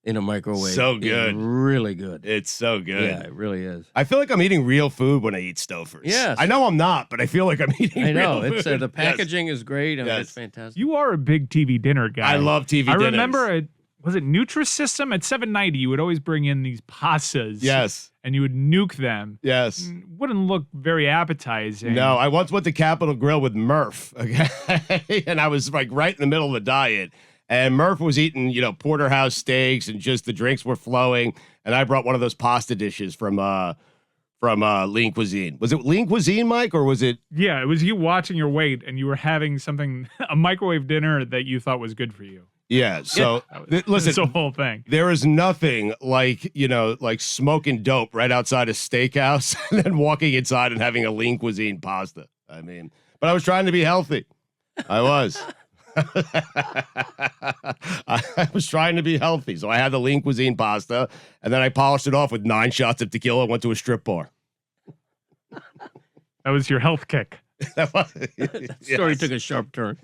[SPEAKER 2] in a microwave.
[SPEAKER 1] So
[SPEAKER 2] is
[SPEAKER 1] good.
[SPEAKER 2] really good.
[SPEAKER 1] it's so good.
[SPEAKER 2] Yeah, it really is.
[SPEAKER 1] I feel like I'm eating real food when I eat Stouffer's.
[SPEAKER 2] Yes.
[SPEAKER 1] I know I'm not, but I feel like I'm eating.
[SPEAKER 2] I know.
[SPEAKER 1] real
[SPEAKER 2] It's
[SPEAKER 1] food.
[SPEAKER 2] the packaging is great. I mean,
[SPEAKER 1] Yes.
[SPEAKER 2] it's fantastic.
[SPEAKER 5] You are a big TV dinner guy.
[SPEAKER 1] I love TV
[SPEAKER 5] I
[SPEAKER 1] dinners.
[SPEAKER 5] remember was it Nutrisystem at 790? You would always bring in these pastas.
[SPEAKER 1] Yes.
[SPEAKER 5] And you would nuke them.
[SPEAKER 1] Yes.
[SPEAKER 5] Wouldn't look very appetizing.
[SPEAKER 1] No, I once went to Capitol Grill with Murph, okay? And I was like right in the middle of the diet. And Murph was eating, porterhouse steaks and just the drinks were flowing. And I brought one of those pasta dishes from Lean Cuisine. Was it Lean Cuisine, Mike, or was it?
[SPEAKER 5] Yeah, it was you watching your weight and you were having something, a microwave dinner that you thought was good for you.
[SPEAKER 1] Yeah. So
[SPEAKER 5] That's
[SPEAKER 1] listen,
[SPEAKER 5] the whole thing.
[SPEAKER 1] there is nothing like, like smoking dope right outside a steakhouse and then walking inside and having a Lean Cuisine pasta. I mean, but I was trying to be healthy. I was. I was trying to be healthy. So I had the Lean Cuisine pasta and then I polished it off with 9 shots of tequila and went to a strip bar.
[SPEAKER 5] That was your health kick.
[SPEAKER 2] Story
[SPEAKER 1] Yes.
[SPEAKER 2] took a sharp turn.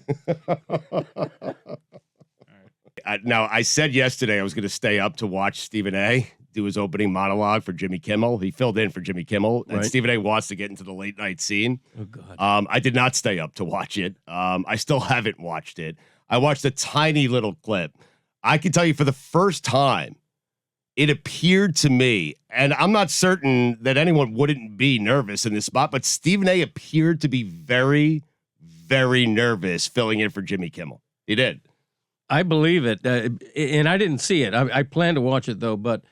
[SPEAKER 1] Now, I said yesterday I was going to stay up to watch Stephen A. do his opening monologue for Jimmy Kimmel. He filled in for Jimmy Kimmel, and
[SPEAKER 2] Right.
[SPEAKER 1] Stephen A. wants to get into the late night scene.
[SPEAKER 2] Oh, God.
[SPEAKER 1] I did not stay up to watch it. I still haven't watched it. I watched a tiny little clip. I can tell you for the first time, it appeared to me, and I'm not certain that anyone wouldn't be nervous in this spot, but Stephen A. appeared to be very, very nervous filling in for Jimmy Kimmel. He did.
[SPEAKER 2] I believe it, and I didn't see it. I plan to watch it though. But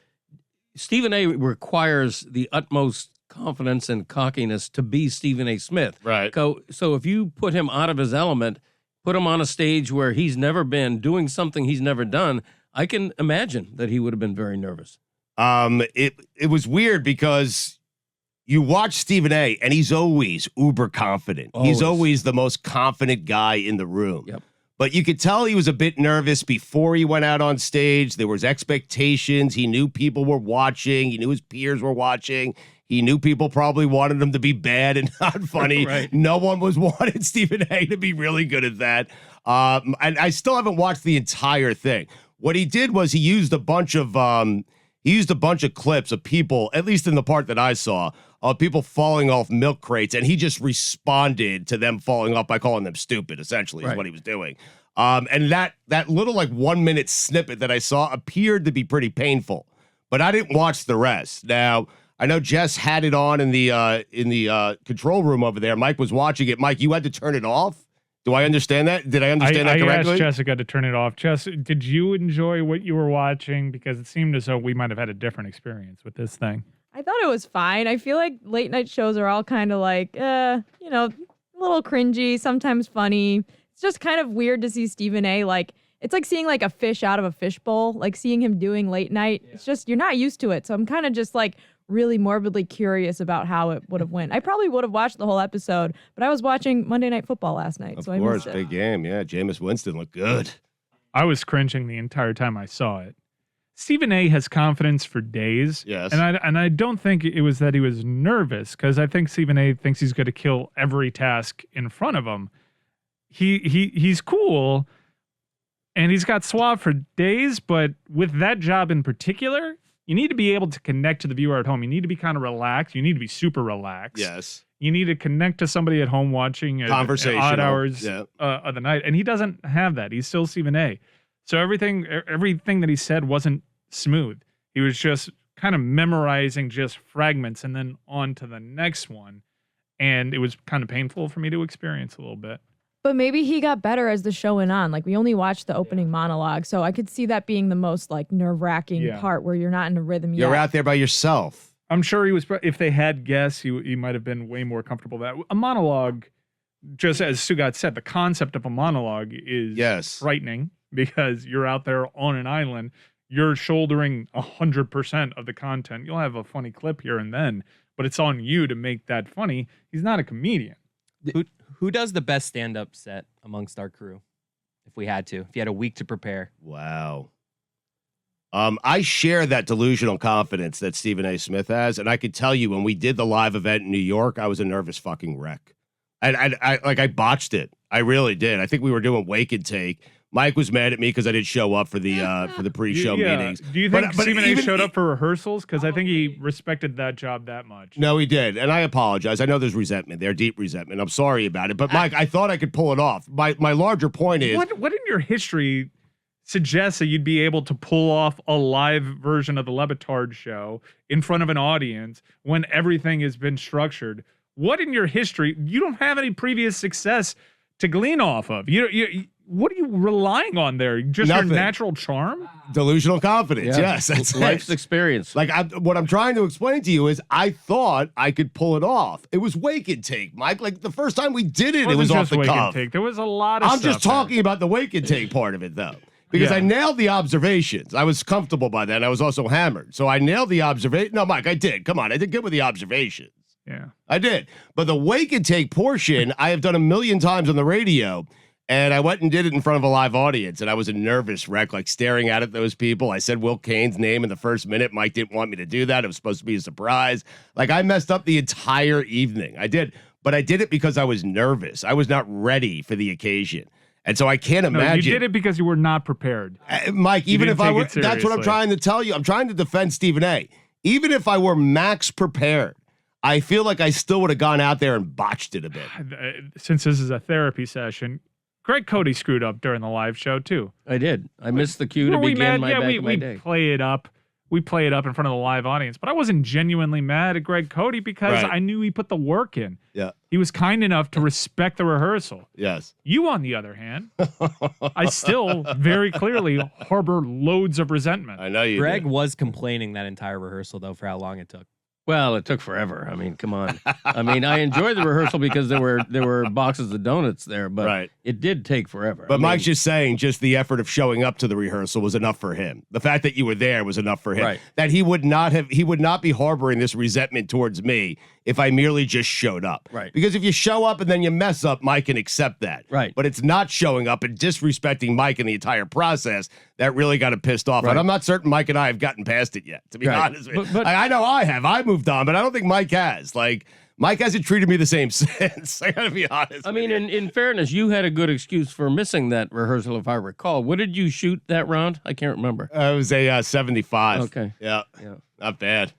[SPEAKER 2] Stephen A. requires the utmost confidence and cockiness to be Stephen A. Smith.
[SPEAKER 1] Right.
[SPEAKER 2] So if you put him out of his element, put him on a stage where he's never been, doing something he's never done, I can imagine that he would have been very nervous.
[SPEAKER 1] It was weird because you watch Stephen A. and he's always uber confident. He's
[SPEAKER 2] Always.
[SPEAKER 1] always the most confident guy in the room.
[SPEAKER 2] Yep.
[SPEAKER 1] But you could tell he was a bit nervous before he went out on stage. There was expectations. He knew people were watching. He knew his peers were watching. He knew people probably wanted him to be bad and not funny.
[SPEAKER 2] Right.
[SPEAKER 1] No one was wanted Stephen A. to be really good at that. And I still haven't watched the entire thing. What he did was he used a bunch of clips of people, at least in the part that I saw, of people falling off milk crates, and he just responded to them falling off by calling them stupid, essentially, is
[SPEAKER 2] Right.
[SPEAKER 1] what he was doing. And that little 1 minute snippet that I saw appeared to be pretty painful, but I didn't watch the rest. Now, I know Jess had it on in the control room over there. Mike was watching it. Mike, you had to turn it off? Do I understand that? Did I understand that correctly?
[SPEAKER 5] I asked Jessica to turn it off. Jess, did you enjoy what you were watching? Because it seemed as though we might have had a different experience with this thing.
[SPEAKER 4] I thought it was fine. I feel like late night shows are all kind of like, a little cringy, sometimes funny. It's just kind of weird to see Stephen A. like, it's like seeing like a fish out of a fishbowl, like seeing him doing late night. Yeah. It's just, you're not used to it. So I'm kind of just like really morbidly curious about how it would have went. I probably would have watched the whole episode, but I was watching Monday Night Football last night.
[SPEAKER 1] Of
[SPEAKER 4] course,
[SPEAKER 1] I missed
[SPEAKER 4] it.
[SPEAKER 1] Big game. Yeah, Jameis Winston looked good.
[SPEAKER 5] I was cringing the entire time I saw it. Stephen A. has confidence for days.
[SPEAKER 1] Yes.
[SPEAKER 5] And I don't think it was that he was nervous, because I think Stephen A. thinks he's going to kill every task in front of him. He's cool, and he's got suave for days, but with that job in particular, you need to be able to connect to the viewer at home. You need to be kind of relaxed. You need to be super relaxed.
[SPEAKER 1] Yes.
[SPEAKER 5] You need to connect to somebody at home watching at odd hours of the night. And he doesn't have that. He's still Stephen A. So everything that he said wasn't smooth. He was just kind of memorizing just fragments and then on to the next one. And it was kind of painful for me to experience a little bit.
[SPEAKER 4] But maybe he got better as the show went on. Like, we only watched the opening monologue, so I could see that being the most like nerve-wracking part where you're not in a rhythm yet.
[SPEAKER 1] You're out there by yourself.
[SPEAKER 5] I'm sure he was. If they had guests, he might have been way more comfortable with that. A monologue, just as Stugotz said, the concept of a monologue is frightening because you're out there on an island. You're shouldering 100% of the content. You'll have a funny clip here and then, but it's on you to make that funny. He's not a comedian.
[SPEAKER 6] Who does the best stand-up set amongst our crew? If we had to, if you had a week to prepare.
[SPEAKER 1] Wow. I share that delusional confidence that Stephen A. Smith has, and I could tell you when we did the live event in New York, I was a nervous fucking wreck. I botched it. I really did. I think we were doing wake and take. Mike was mad at me because I didn't show up for the pre-show meetings.
[SPEAKER 5] Do you think Stephen A. showed up for rehearsals? Because I think he respected that job that much.
[SPEAKER 1] No, he did, and I apologize. I know there's resentment there, deep resentment. I'm sorry about it, but Mike, I thought I could pull it off. My larger point is,
[SPEAKER 5] what in your history suggests that you'd be able to pull off a live version of the Batard show in front of an audience when everything has been structured? What in your history? You don't have any previous success to glean off of. What are you relying on there? Just
[SPEAKER 1] Nothing.
[SPEAKER 5] Your natural charm?
[SPEAKER 1] Delusional confidence.
[SPEAKER 2] Yeah.
[SPEAKER 1] Yes, that's
[SPEAKER 2] life's
[SPEAKER 1] it.
[SPEAKER 2] experience.
[SPEAKER 1] Like what I'm trying to explain to you is, I thought I could pull it off. It was wake and take, Mike. Like the first time we did it, it was off the
[SPEAKER 5] wake and
[SPEAKER 1] cuff.
[SPEAKER 5] take. There was a lot of
[SPEAKER 1] I'm
[SPEAKER 5] stuff
[SPEAKER 1] just talking about the wake and take part of it, though, because I nailed the observations. I was comfortable by that. I was also hammered, so I nailed the observation. No, Mike, I did. Come on, I did good with the observations.
[SPEAKER 5] Yeah,
[SPEAKER 1] I did. But the wake and take portion, I have done a million times on the radio. And I went and did it in front of a live audience, and I was a nervous wreck, like staring at those people. I said Will Cain's name in the first minute. Mike didn't want me to do that. It was supposed to be a surprise. Like, I messed up the entire evening. I did. But I did it because I was nervous. I was not ready for the occasion. And so I can't imagine.
[SPEAKER 5] You did it because you were not prepared.
[SPEAKER 1] Mike, even if I were, that's what I'm trying to tell you. I'm trying to defend Stephen A. Even if I were max prepared, I feel like I still would have gone out there and botched it a bit.
[SPEAKER 5] Since this is a therapy session, Greg Cody screwed up during the live show too.
[SPEAKER 2] I did. I missed the cue to begin my day.
[SPEAKER 5] Play it up. We play it up in front of the live audience, but I wasn't genuinely mad at Greg Cody because I knew he put the work in.
[SPEAKER 1] Yeah.
[SPEAKER 5] He was kind enough to respect the rehearsal.
[SPEAKER 1] Yes.
[SPEAKER 5] You, on the other hand, I still very clearly harbor loads of resentment.
[SPEAKER 1] I know you
[SPEAKER 6] Greg
[SPEAKER 1] did.
[SPEAKER 6] was complaining that entire rehearsal, though, for how long it took.
[SPEAKER 2] Well, it took forever. I mean, come on. I mean, I enjoyed the rehearsal because there were boxes of donuts there, but it did take forever.
[SPEAKER 1] But Mike's just saying, just the effort of showing up to the rehearsal was enough for him. The fact that you were there was enough for him.
[SPEAKER 2] Right.
[SPEAKER 1] That he would not be harboring this resentment towards me if I merely just showed up.
[SPEAKER 2] Right.
[SPEAKER 1] Because if you show up and then you mess up, Mike can accept that.
[SPEAKER 2] Right.
[SPEAKER 1] But it's not showing up and disrespecting Mike in the entire process that really got him pissed off.
[SPEAKER 2] Right.
[SPEAKER 1] And I'm not certain Mike and I have gotten past it yet, to be honest with you.
[SPEAKER 5] But
[SPEAKER 1] I know I have. I moved on, but I don't think Mike has. Like, Mike hasn't treated me the same since. I gotta be honest.
[SPEAKER 2] I mean, in fairness, you had a good excuse for missing that rehearsal, if I recall. What did you shoot that round? I can't remember.
[SPEAKER 1] It was a 75.
[SPEAKER 2] Okay.
[SPEAKER 1] Yeah. Not bad.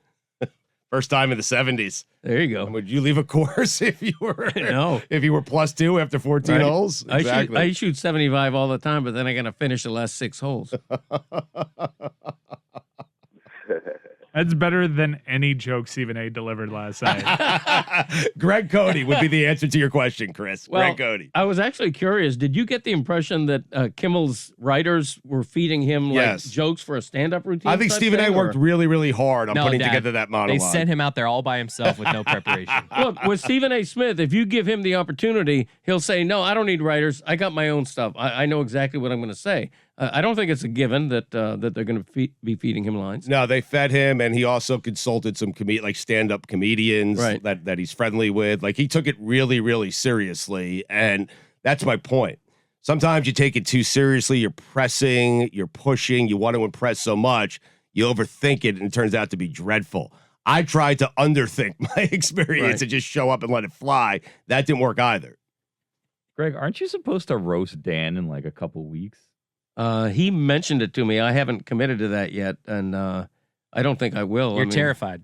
[SPEAKER 1] First time in the 70s.
[SPEAKER 2] There you go.
[SPEAKER 1] Would you leave a course if you were
[SPEAKER 2] No.
[SPEAKER 1] if you were +2 after 14 holes? Exactly.
[SPEAKER 2] I shoot 75 all the time, but then I got to finish the last 6 holes.
[SPEAKER 5] That's better than any joke Stephen A. delivered last night.
[SPEAKER 1] Greg Cody would be the answer to your question, Chris.
[SPEAKER 2] Well,
[SPEAKER 1] Greg Cody.
[SPEAKER 2] I was actually curious. Did you get the impression that Kimmel's writers were feeding him
[SPEAKER 1] Yes.
[SPEAKER 2] jokes for a stand-up routine?
[SPEAKER 1] I think
[SPEAKER 2] type
[SPEAKER 1] Stephen A.
[SPEAKER 2] thing,
[SPEAKER 1] worked
[SPEAKER 2] or-
[SPEAKER 1] really, really hard on
[SPEAKER 6] No,
[SPEAKER 1] putting
[SPEAKER 6] Dad,
[SPEAKER 1] together that
[SPEAKER 6] They
[SPEAKER 1] monologue.
[SPEAKER 6] sent him out there all by himself with no preparation.
[SPEAKER 2] Look, with Stephen A. Smith, if you give him the opportunity, he'll say, "No, I don't need writers. I got my own stuff. I know exactly what I'm going to say." I don't think it's a given that that they're going to be feeding him lines.
[SPEAKER 1] No, they fed him, and he also consulted some like stand-up comedians
[SPEAKER 2] Right.
[SPEAKER 1] that he's friendly with. Like, he took it really, really seriously, and that's my point. Sometimes you take it too seriously. You're pressing, you're pushing, you want to impress so much, you overthink it, and it turns out to be dreadful. I tried to underthink my experience
[SPEAKER 2] Right.
[SPEAKER 1] and just show up and let it fly. That didn't work either.
[SPEAKER 3] Greg, aren't you supposed to roast Dan in like a couple weeks?
[SPEAKER 2] He mentioned it to me. I haven't committed to that yet, and I don't think I will.
[SPEAKER 6] You're terrified.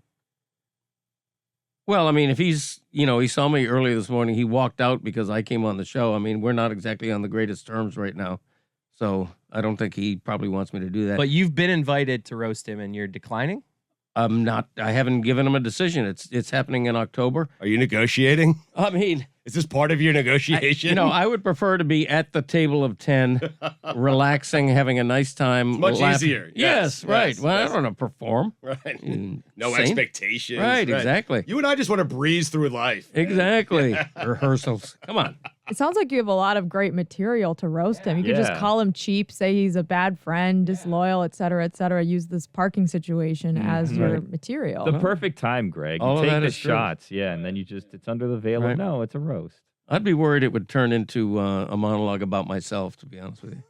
[SPEAKER 2] Well, I mean, if he's, he saw me earlier this morning. He walked out because I came on the show. I mean, we're not exactly on the greatest terms right now. So I don't think he probably wants me to do that.
[SPEAKER 6] But you've been invited to roast him and you're declining?
[SPEAKER 2] I'm not, I haven't given him a decision. It's happening in October.
[SPEAKER 1] Are you negotiating?
[SPEAKER 2] I mean,
[SPEAKER 1] Is this part of your negotiation?
[SPEAKER 2] I would prefer to be at the table of 10, relaxing, having a nice time.
[SPEAKER 1] It's much
[SPEAKER 2] laughing.
[SPEAKER 1] easier.
[SPEAKER 2] Yes,
[SPEAKER 1] Yes,
[SPEAKER 2] right.
[SPEAKER 1] yes,
[SPEAKER 2] well,
[SPEAKER 1] yes.
[SPEAKER 2] I don't want to perform.
[SPEAKER 1] Right.
[SPEAKER 2] Mm,
[SPEAKER 1] No
[SPEAKER 2] sane.
[SPEAKER 1] expectations.
[SPEAKER 2] Right, exactly.
[SPEAKER 1] You and I just want to breeze through life. man.
[SPEAKER 2] Exactly. Rehearsals. Come on.
[SPEAKER 4] It sounds like you have a lot of great material to roast him. You could just
[SPEAKER 3] Yeah.
[SPEAKER 4] call him cheap, say he's a bad friend, disloyal, et cetera, use this parking situation as your material.
[SPEAKER 3] The perfect time, Greg.
[SPEAKER 2] All
[SPEAKER 3] You
[SPEAKER 2] of
[SPEAKER 3] take
[SPEAKER 2] that
[SPEAKER 3] the
[SPEAKER 2] is true.
[SPEAKER 3] shots, yeah, and then it's under the veil
[SPEAKER 2] Right.
[SPEAKER 3] of no, it's a roast.
[SPEAKER 2] I'd be worried it would turn into a monologue about myself, to be honest with you.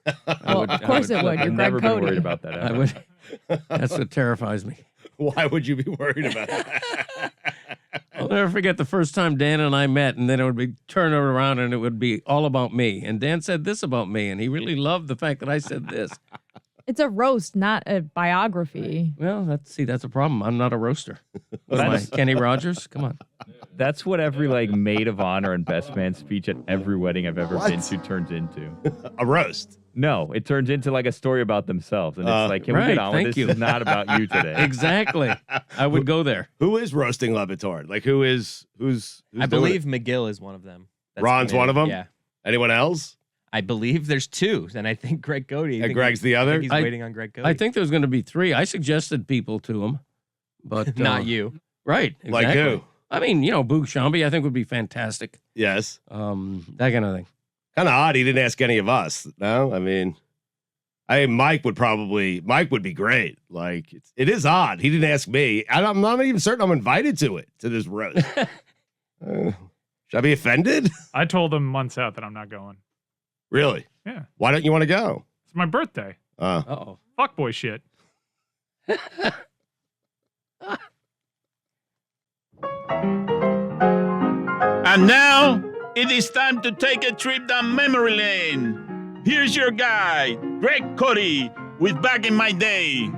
[SPEAKER 4] Well, of course it would. You're
[SPEAKER 3] I've
[SPEAKER 4] Greg
[SPEAKER 3] never been
[SPEAKER 4] Cody.
[SPEAKER 3] worried about that
[SPEAKER 2] I
[SPEAKER 3] ever.
[SPEAKER 2] would. That's what terrifies me.
[SPEAKER 1] Why would you be worried about that?
[SPEAKER 2] I'll never forget the first time Dan and I met, and then it would be turn it around and it would be all about me. And Dan said this about me, and he really loved the fact that I said this.
[SPEAKER 4] It's a roast, not a biography.
[SPEAKER 2] Well, that's a problem. I'm not a roaster. What am I, Kenny Rogers? Come on.
[SPEAKER 3] That's what every like maid of honor and best man speech at every wedding I've ever been to turns into.
[SPEAKER 1] A roast.
[SPEAKER 3] No, it turns into like a story about themselves, and it's like, can we
[SPEAKER 2] right,
[SPEAKER 3] get on with
[SPEAKER 2] thank
[SPEAKER 3] this?
[SPEAKER 2] you.
[SPEAKER 3] This is not about you today.
[SPEAKER 2] Exactly. I would go there.
[SPEAKER 1] Who is roasting Le Batard? Like, who's
[SPEAKER 6] I
[SPEAKER 1] doing
[SPEAKER 6] believe
[SPEAKER 1] it?
[SPEAKER 6] McGill is one of them. That's
[SPEAKER 1] Ron's
[SPEAKER 6] committed.
[SPEAKER 1] one of them?
[SPEAKER 6] Yeah.
[SPEAKER 1] Anyone else?
[SPEAKER 6] I believe there's two, and I think Greg Cody. I
[SPEAKER 1] And
[SPEAKER 6] think
[SPEAKER 1] Greg's the
[SPEAKER 6] I
[SPEAKER 1] other?
[SPEAKER 6] think he's
[SPEAKER 2] I-
[SPEAKER 6] waiting on Greg Cody.
[SPEAKER 2] I think there's going to be 3. I suggested people to him, but
[SPEAKER 6] not you.
[SPEAKER 2] Right. Exactly.
[SPEAKER 1] Like who?
[SPEAKER 2] I mean, Boog Shambi, I think would be fantastic.
[SPEAKER 1] Yes.
[SPEAKER 2] That kind of thing.
[SPEAKER 1] Kind of odd he didn't ask any of us. No? I mean, Mike would be great. Like, it is odd. He didn't ask me. I'm not even certain I'm invited to this roast. Should I be offended?
[SPEAKER 5] I told him months out that I'm not going.
[SPEAKER 1] Really?
[SPEAKER 5] Yeah.
[SPEAKER 1] Why don't you want to go?
[SPEAKER 5] It's my birthday.
[SPEAKER 2] Uh-oh.
[SPEAKER 5] Fuckboy shit.
[SPEAKER 8] And now, it is time to take a trip down memory lane. Here's your guide, Greg Cody, with Back in My Day.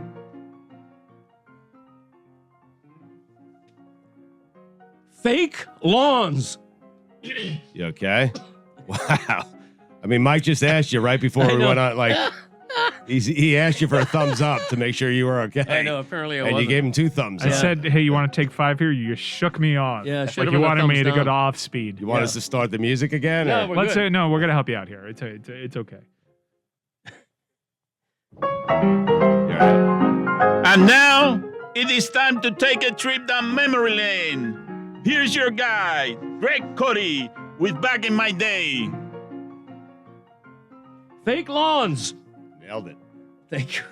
[SPEAKER 2] Fake lawns.
[SPEAKER 1] You okay? Wow. I mean, Mike just asked you right before
[SPEAKER 2] I
[SPEAKER 1] we
[SPEAKER 2] know.
[SPEAKER 1] went on. Like, he asked you for a thumbs up to make sure you were okay.
[SPEAKER 2] I know, apparently I
[SPEAKER 1] And you
[SPEAKER 2] wasn't.
[SPEAKER 1] gave him 2 thumbs
[SPEAKER 5] I
[SPEAKER 1] up.
[SPEAKER 5] said, hey, you want to take 5 here? You shook me off.
[SPEAKER 2] Yeah,
[SPEAKER 5] like
[SPEAKER 2] should've
[SPEAKER 5] you
[SPEAKER 2] been a
[SPEAKER 5] wanted me
[SPEAKER 2] thumbs
[SPEAKER 5] to go
[SPEAKER 2] down.
[SPEAKER 5] to off speed.
[SPEAKER 1] You want us to start the music again?
[SPEAKER 2] No,
[SPEAKER 1] or-
[SPEAKER 2] we're
[SPEAKER 5] Let's
[SPEAKER 2] good.
[SPEAKER 5] say no. We're gonna help you out here. It's okay.
[SPEAKER 1] You all right?
[SPEAKER 8] And now, it is time to take a trip down memory lane. Here's your guide, Greg Cody, with Back in My Day.
[SPEAKER 2] Fake lawns.
[SPEAKER 1] Nailed it.
[SPEAKER 2] Thank you.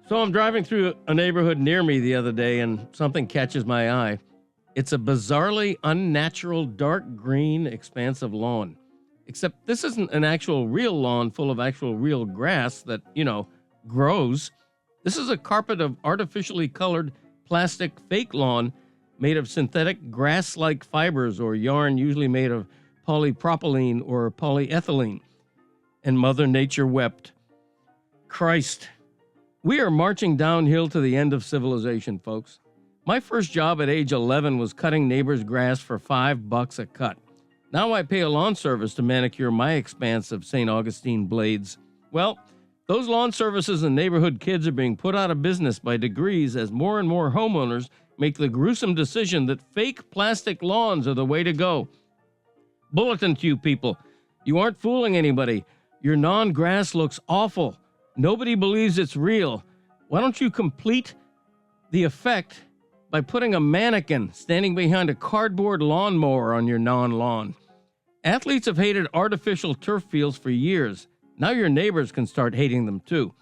[SPEAKER 2] So I'm driving through a neighborhood near me the other day, and something catches my eye. It's a bizarrely unnatural dark green expansive lawn. Except this isn't an actual real lawn full of actual real grass that, grows. This is a carpet of artificially colored plastic fake lawn made of synthetic grass-like fibers or yarn usually made of polypropylene or polyethylene. And Mother Nature wept. Christ. We are marching downhill to the end of civilization, folks. My first job at age 11 was cutting neighbors' grass for $5 a cut. Now I pay a lawn service to manicure my expanse of St. Augustine blades. Well, Those lawn services and neighborhood kids are being put out of business by degrees as more and more homeowners make the gruesome decision that fake plastic lawns are the way to go. Bulletin to you people. You aren't fooling anybody. Your non-grass looks awful. Nobody believes it's real. Why don't you complete the effect by putting a mannequin standing behind a cardboard lawnmower on your non-lawn? Athletes have hated artificial turf fields for years. Now your neighbors can start hating them too.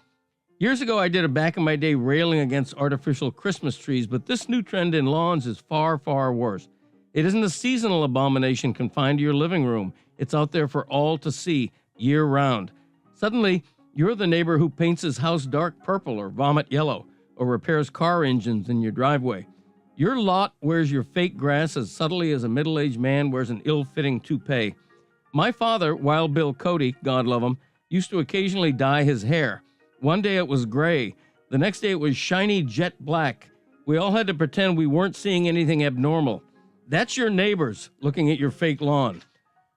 [SPEAKER 2] Years ago, I did a back in my day railing against artificial Christmas trees, but this new trend in lawns is far, far worse. It isn't a seasonal abomination confined to your living room. It's out there for all to see, year-round. Suddenly, you're the neighbor who paints his house dark purple or vomit yellow, or repairs car engines in your driveway. Your lot wears your fake grass as subtly as a middle-aged man wears an ill-fitting toupee. My father, Wild Bill Cody, God love him, used to occasionally dye his hair. One day it was gray. The next day it was shiny jet black. We all had to pretend we weren't seeing anything abnormal. That's your neighbors looking at your fake lawn.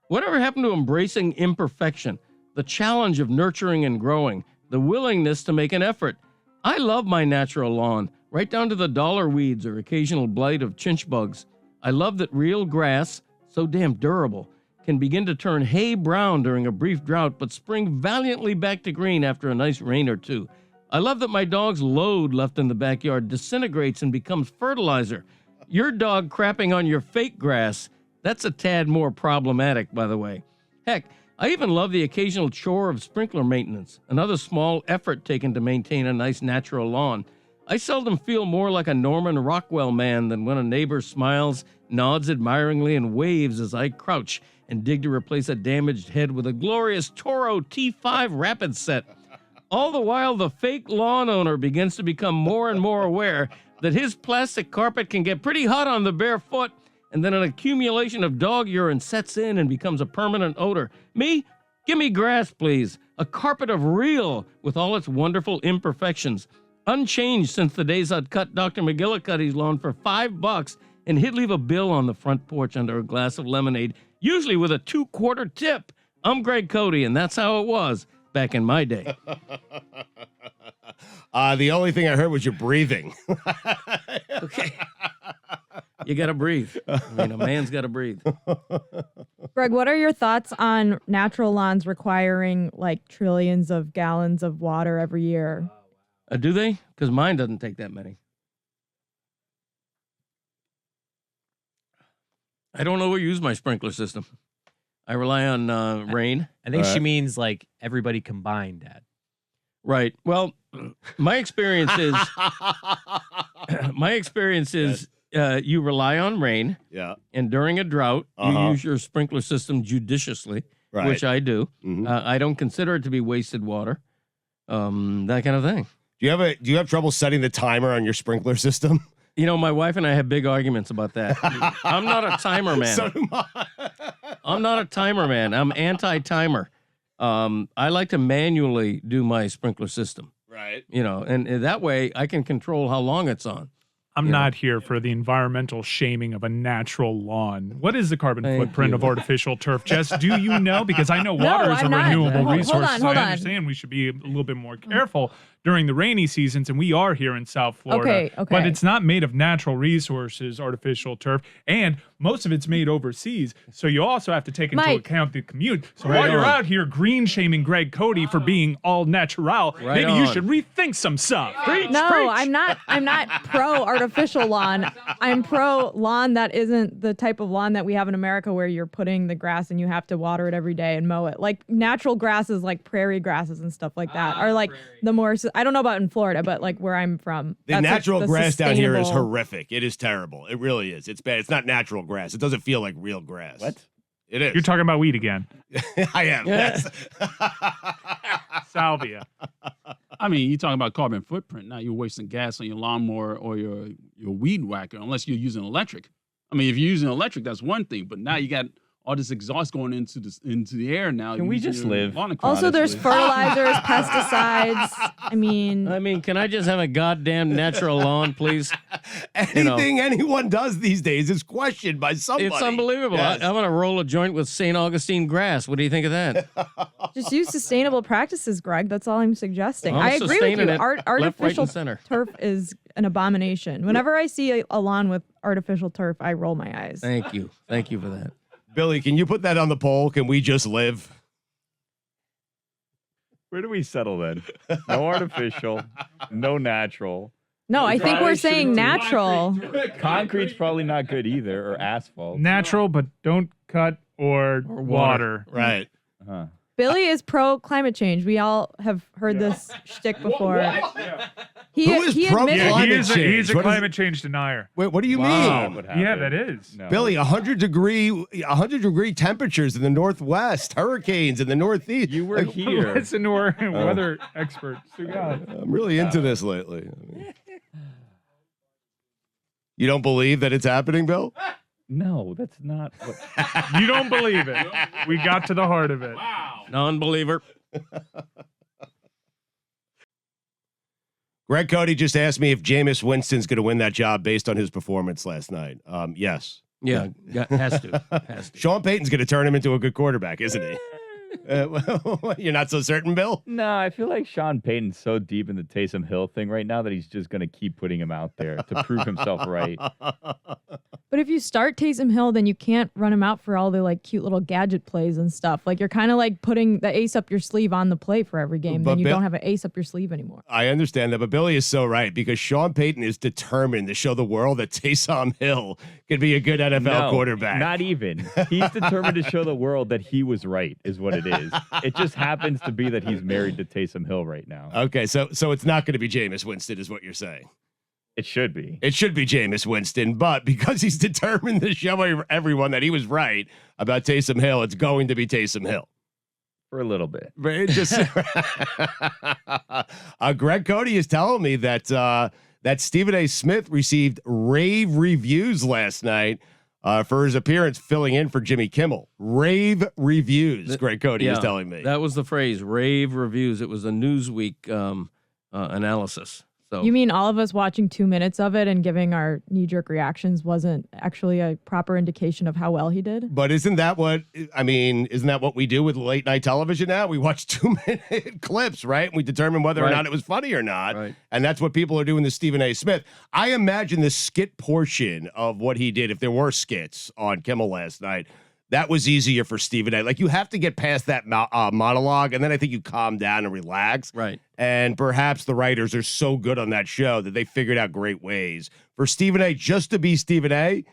[SPEAKER 2] Whatever happened to embracing imperfection, the challenge of nurturing and growing, the willingness to make an effort? I love my natural lawn, right down to the dollar weeds or occasional blight of chinch bugs. I love that real grass, so damn durable, can begin to turn hay brown during a brief drought, but spring valiantly back to green after a nice rain or two. I love that my dog's load left in the backyard disintegrates and becomes fertilizer. Your dog crapping on your fake grass, that's a tad more problematic, by the way. Heck, I even love the occasional chore of sprinkler maintenance, another small effort taken to maintain a nice natural lawn. I seldom feel more like a Norman Rockwell man than when a neighbor smiles, nods admiringly, and waves as I crouch and dig to replace a damaged head with a glorious Toro T5 Rapid set. All the while, the fake lawn owner begins to become more and more aware that his plastic carpet can get pretty hot on the bare foot, and then an accumulation of dog urine sets in and becomes a permanent odor. Me? Give me grass, please. A carpet of real with all its wonderful imperfections. Unchanged since the days I'd cut Dr. McGillicuddy's lawn for $5 and he'd leave a bill on the front porch under a glass of lemonade, usually with a 2-quarter tip. I'm Greg Cody, and that's how it was back in my day.
[SPEAKER 1] The only thing I heard was your breathing.
[SPEAKER 2] Okay. You got to breathe. I mean, a man's got to breathe.
[SPEAKER 4] Greg, what are your thoughts on natural lawns requiring like trillions of gallons of water every year?
[SPEAKER 2] Do they? Because mine doesn't take that many. I don't overuse my sprinkler system. I rely on rain.
[SPEAKER 6] I think she means like everybody combined, Dad.
[SPEAKER 2] Right. Well, my experience is you rely on rain.
[SPEAKER 1] Yeah.
[SPEAKER 2] And during a drought, you use your sprinkler system judiciously,
[SPEAKER 1] Right.
[SPEAKER 2] which I do.
[SPEAKER 1] Mhm.
[SPEAKER 2] I don't consider it to be wasted water. That kind of thing.
[SPEAKER 1] Do you have trouble setting the timer on your sprinkler system?
[SPEAKER 2] You know, my wife and I have big arguments about that. I'm not a timer man.
[SPEAKER 1] So do I.
[SPEAKER 2] I'm not a timer man. I'm anti-timer. I like to manually do my sprinkler system.
[SPEAKER 1] Right.
[SPEAKER 2] You know, and that way I can control how long it's on.
[SPEAKER 5] I'm not here for the environmental shaming of a natural lawn. What is the carbon
[SPEAKER 2] Thank
[SPEAKER 5] footprint
[SPEAKER 2] you.
[SPEAKER 5] of artificial turf? Jess, do you know? Because I know water is a
[SPEAKER 4] I'm not.
[SPEAKER 5] renewable
[SPEAKER 4] Hold
[SPEAKER 5] resource.
[SPEAKER 4] on,
[SPEAKER 5] so
[SPEAKER 4] hold
[SPEAKER 5] I
[SPEAKER 4] on.
[SPEAKER 5] understand we should be a little bit more careful during the rainy seasons, and we are here in South Florida.
[SPEAKER 4] Okay.
[SPEAKER 5] But it's not made of natural resources, artificial turf, and most of it's made overseas. So you also have to take into
[SPEAKER 4] Mike.
[SPEAKER 5] account the commute. So
[SPEAKER 2] Right
[SPEAKER 5] while you're
[SPEAKER 2] on.
[SPEAKER 5] out here green shaming Greg Cody for being all natural,
[SPEAKER 2] Right
[SPEAKER 5] maybe you
[SPEAKER 2] on.
[SPEAKER 5] should rethink some stuff.
[SPEAKER 4] No, I'm not pro artificial lawn. I'm pro lawn that isn't the type of lawn that we have in America where you're putting the grass and you have to water it every day and mow it. Like natural grasses like prairie grasses and stuff like that are like the more, I don't know about in Florida, but like where I'm from.
[SPEAKER 1] The
[SPEAKER 4] that's, like,
[SPEAKER 1] natural
[SPEAKER 4] the
[SPEAKER 1] grass down here is
[SPEAKER 4] sustainable-
[SPEAKER 1] horrific. It is terrible. It really is. It's bad. It's not natural grass. It doesn't feel like real grass.
[SPEAKER 3] What?
[SPEAKER 1] It is.
[SPEAKER 5] You're talking about weed again.
[SPEAKER 1] I am.
[SPEAKER 2] Yeah.
[SPEAKER 1] Yes.
[SPEAKER 5] Salvia.
[SPEAKER 9] I mean, you're talking about carbon footprint. Now you're wasting gas on your lawnmower or your weed whacker, unless you're using electric. I mean, if you're using electric, that's one thing. But now you got all this exhaust going into the air now.
[SPEAKER 3] Can we
[SPEAKER 9] using
[SPEAKER 3] just
[SPEAKER 9] your
[SPEAKER 3] live?
[SPEAKER 9] lawn equipment.
[SPEAKER 4] Also, there's
[SPEAKER 3] Honestly.
[SPEAKER 4] fertilizers, pesticides. I mean,
[SPEAKER 2] can I just have a goddamn natural lawn, please?
[SPEAKER 1] Anything anyone does these days is questioned by somebody.
[SPEAKER 2] It's unbelievable.
[SPEAKER 1] Yes.
[SPEAKER 2] I'm going to roll a joint with St. Augustine grass. What do you think of that?
[SPEAKER 4] just use sustainable practices, Greg. That's all I'm suggesting.
[SPEAKER 2] I'm
[SPEAKER 4] I agree with
[SPEAKER 2] sustaining
[SPEAKER 4] you.
[SPEAKER 2] it left, right,
[SPEAKER 4] Artificial
[SPEAKER 2] and center.
[SPEAKER 4] turf is an abomination. Whenever I see a lawn with artificial turf, I roll my eyes.
[SPEAKER 2] Thank you. Thank you for that.
[SPEAKER 1] Billy, can you put that on the poll? Can we just live?
[SPEAKER 3] Where do we settle then? No artificial, no natural.
[SPEAKER 4] No, I think we're
[SPEAKER 3] Probably
[SPEAKER 4] saying
[SPEAKER 3] shouldn't do
[SPEAKER 4] natural.
[SPEAKER 3] Concrete's probably not good either, or asphalt.
[SPEAKER 5] Natural, but don't cut or water.
[SPEAKER 1] Right.
[SPEAKER 3] Huh.
[SPEAKER 4] Billy is pro climate change. We all have heard this shtick before. He
[SPEAKER 1] Who is pro
[SPEAKER 4] admitted
[SPEAKER 5] Yeah,
[SPEAKER 1] Climate
[SPEAKER 5] he's a
[SPEAKER 1] change. What is
[SPEAKER 5] climate change denier.
[SPEAKER 1] Wait, what do you
[SPEAKER 3] Wow,
[SPEAKER 1] mean?
[SPEAKER 3] what
[SPEAKER 5] Yeah,
[SPEAKER 3] happened?
[SPEAKER 5] that is.
[SPEAKER 3] No.
[SPEAKER 1] Billy, 100-degree temperatures in the Northwest, hurricanes in the Northeast.
[SPEAKER 3] You were here.
[SPEAKER 5] Listen to our weather expert. Stugotz.
[SPEAKER 1] I'm really into this lately. You don't believe that it's happening, Bill?
[SPEAKER 3] No, that's not what.
[SPEAKER 5] You don't believe it. We got to the heart of it.
[SPEAKER 2] Non-believer.
[SPEAKER 1] Greg Cody just asked me if Jameis Winston's going to win that job based on his performance last night. Yes.
[SPEAKER 2] Yeah, has to.
[SPEAKER 1] Sean Payton's going to turn him into a good quarterback, isn't he? You're not so certain, Bill?
[SPEAKER 3] No, I feel like Sean Payton's so deep in the Taysom Hill thing right now that he's just going to keep putting him out there to prove himself right.
[SPEAKER 4] But if you start Taysom Hill, then you can't run him out for all the like cute little gadget plays and stuff. Like you're kind of like putting the ace up your sleeve on the play for every game.
[SPEAKER 1] But
[SPEAKER 4] Then you
[SPEAKER 1] Bill-
[SPEAKER 4] don't have an ace up your sleeve anymore.
[SPEAKER 1] I understand that, but Billy is so right because Sean Payton is determined to show the world that Taysom Hill can be a good NFL
[SPEAKER 3] No,
[SPEAKER 1] quarterback.
[SPEAKER 3] Not even. He's determined to show the world that he was right, is what it is. It just happens to be that he's married to Taysom Hill right now.
[SPEAKER 1] Okay, so it's not going to be Jameis Winston, is what you're saying.
[SPEAKER 3] It should be.
[SPEAKER 1] It should be Jameis Winston, but because he's determined to show everyone that he was right about Taysom Hill, it's going to be Taysom Hill.
[SPEAKER 3] For a little bit.
[SPEAKER 1] But it just Greg Cody is telling me that that Stephen A. Smith received rave reviews last night for his appearance filling in for Jimmy Kimmel. Rave reviews, Greg Cody is telling me.
[SPEAKER 2] That was the phrase, rave reviews. It was a Newsweek analysis. So
[SPEAKER 4] You mean all of us watching 2 minutes of it and giving our knee-jerk reactions wasn't actually a proper indication of how well he did?
[SPEAKER 1] But isn't that what we do with late night television now? We watch 2-minute clips, right? And we determine whether or not it was funny or not.
[SPEAKER 2] Right.
[SPEAKER 1] And that's what people are doing to Stephen A. Smith. I imagine the skit portion of what he did, if there were skits on Kimmel last night, that was easier for Stephen A. Like, you have to get past that monologue, and then I think you calm down and relax.
[SPEAKER 2] Right.
[SPEAKER 1] And perhaps the writers are so good on that show that they figured out great ways for Stephen A. just to be Stephen A.,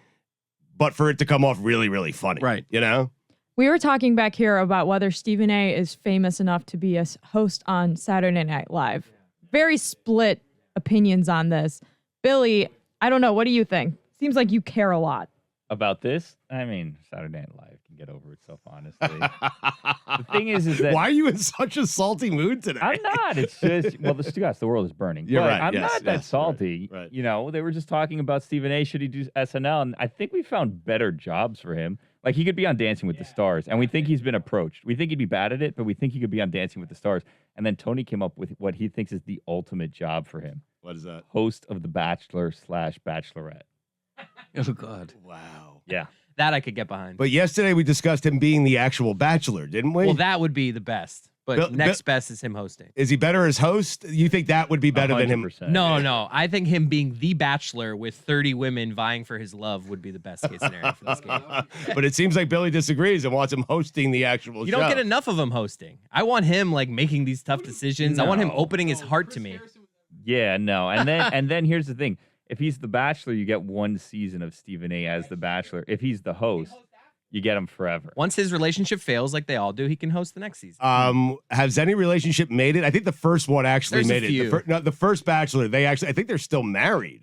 [SPEAKER 1] but for it to come off really, really funny.
[SPEAKER 2] Right.
[SPEAKER 1] You know?
[SPEAKER 4] We were talking back here about whether Stephen A. is famous enough to be a host on Saturday Night Live. Very split opinions on this. Billy, I don't know. What do you think? Seems like you care a lot.
[SPEAKER 3] About this, I mean, Saturday Night Live can get over itself, honestly. The thing is that
[SPEAKER 1] Why are you in such a salty mood today?
[SPEAKER 3] I'm not. It's just, well, the Stugotz, the world is burning.
[SPEAKER 1] You're
[SPEAKER 3] But
[SPEAKER 1] right.
[SPEAKER 3] I'm
[SPEAKER 1] Yes,
[SPEAKER 3] not that
[SPEAKER 1] yes,
[SPEAKER 3] salty.
[SPEAKER 1] right.
[SPEAKER 3] You know, they were just talking about Stephen A. Should he do SNL? And I think we found better jobs for him. Like, he could be on Dancing with the Stars, and we think he's been approached. We think he'd be bad at it, but we think he could be on Dancing with the Stars. And then Tony came up with what he thinks is the ultimate job for him.
[SPEAKER 1] What is that?
[SPEAKER 3] Host of The Bachelor/Bachelorette.
[SPEAKER 2] Oh, God.
[SPEAKER 1] Wow.
[SPEAKER 3] Yeah.
[SPEAKER 6] That I could get behind.
[SPEAKER 1] But yesterday we discussed him being the actual bachelor, didn't we?
[SPEAKER 6] Well, that would be the best. But
[SPEAKER 1] Bill-
[SPEAKER 6] next best is him hosting.
[SPEAKER 1] Is he better as host? You think that would be better than him?
[SPEAKER 3] 100%.
[SPEAKER 6] No. I think him being the bachelor with 30 women vying for his love would be the best case scenario for this game.
[SPEAKER 1] But it seems like Billy disagrees and wants him hosting the actual
[SPEAKER 6] You
[SPEAKER 1] show.
[SPEAKER 6] don't get enough of him hosting. I want him like making these tough decisions. I want him
[SPEAKER 3] No.
[SPEAKER 6] opening his heart to me.
[SPEAKER 3] Yeah, no. And then here's the thing. If he's the bachelor, you get one season of Stephen A. as the bachelor. If he's the host, you get him forever.
[SPEAKER 6] Once his relationship fails, like they all do, he can host the next season.
[SPEAKER 1] Has any relationship made it? I think the first one actually
[SPEAKER 6] There's a
[SPEAKER 1] made it.
[SPEAKER 6] few.
[SPEAKER 1] The first bachelor, I think they're still married.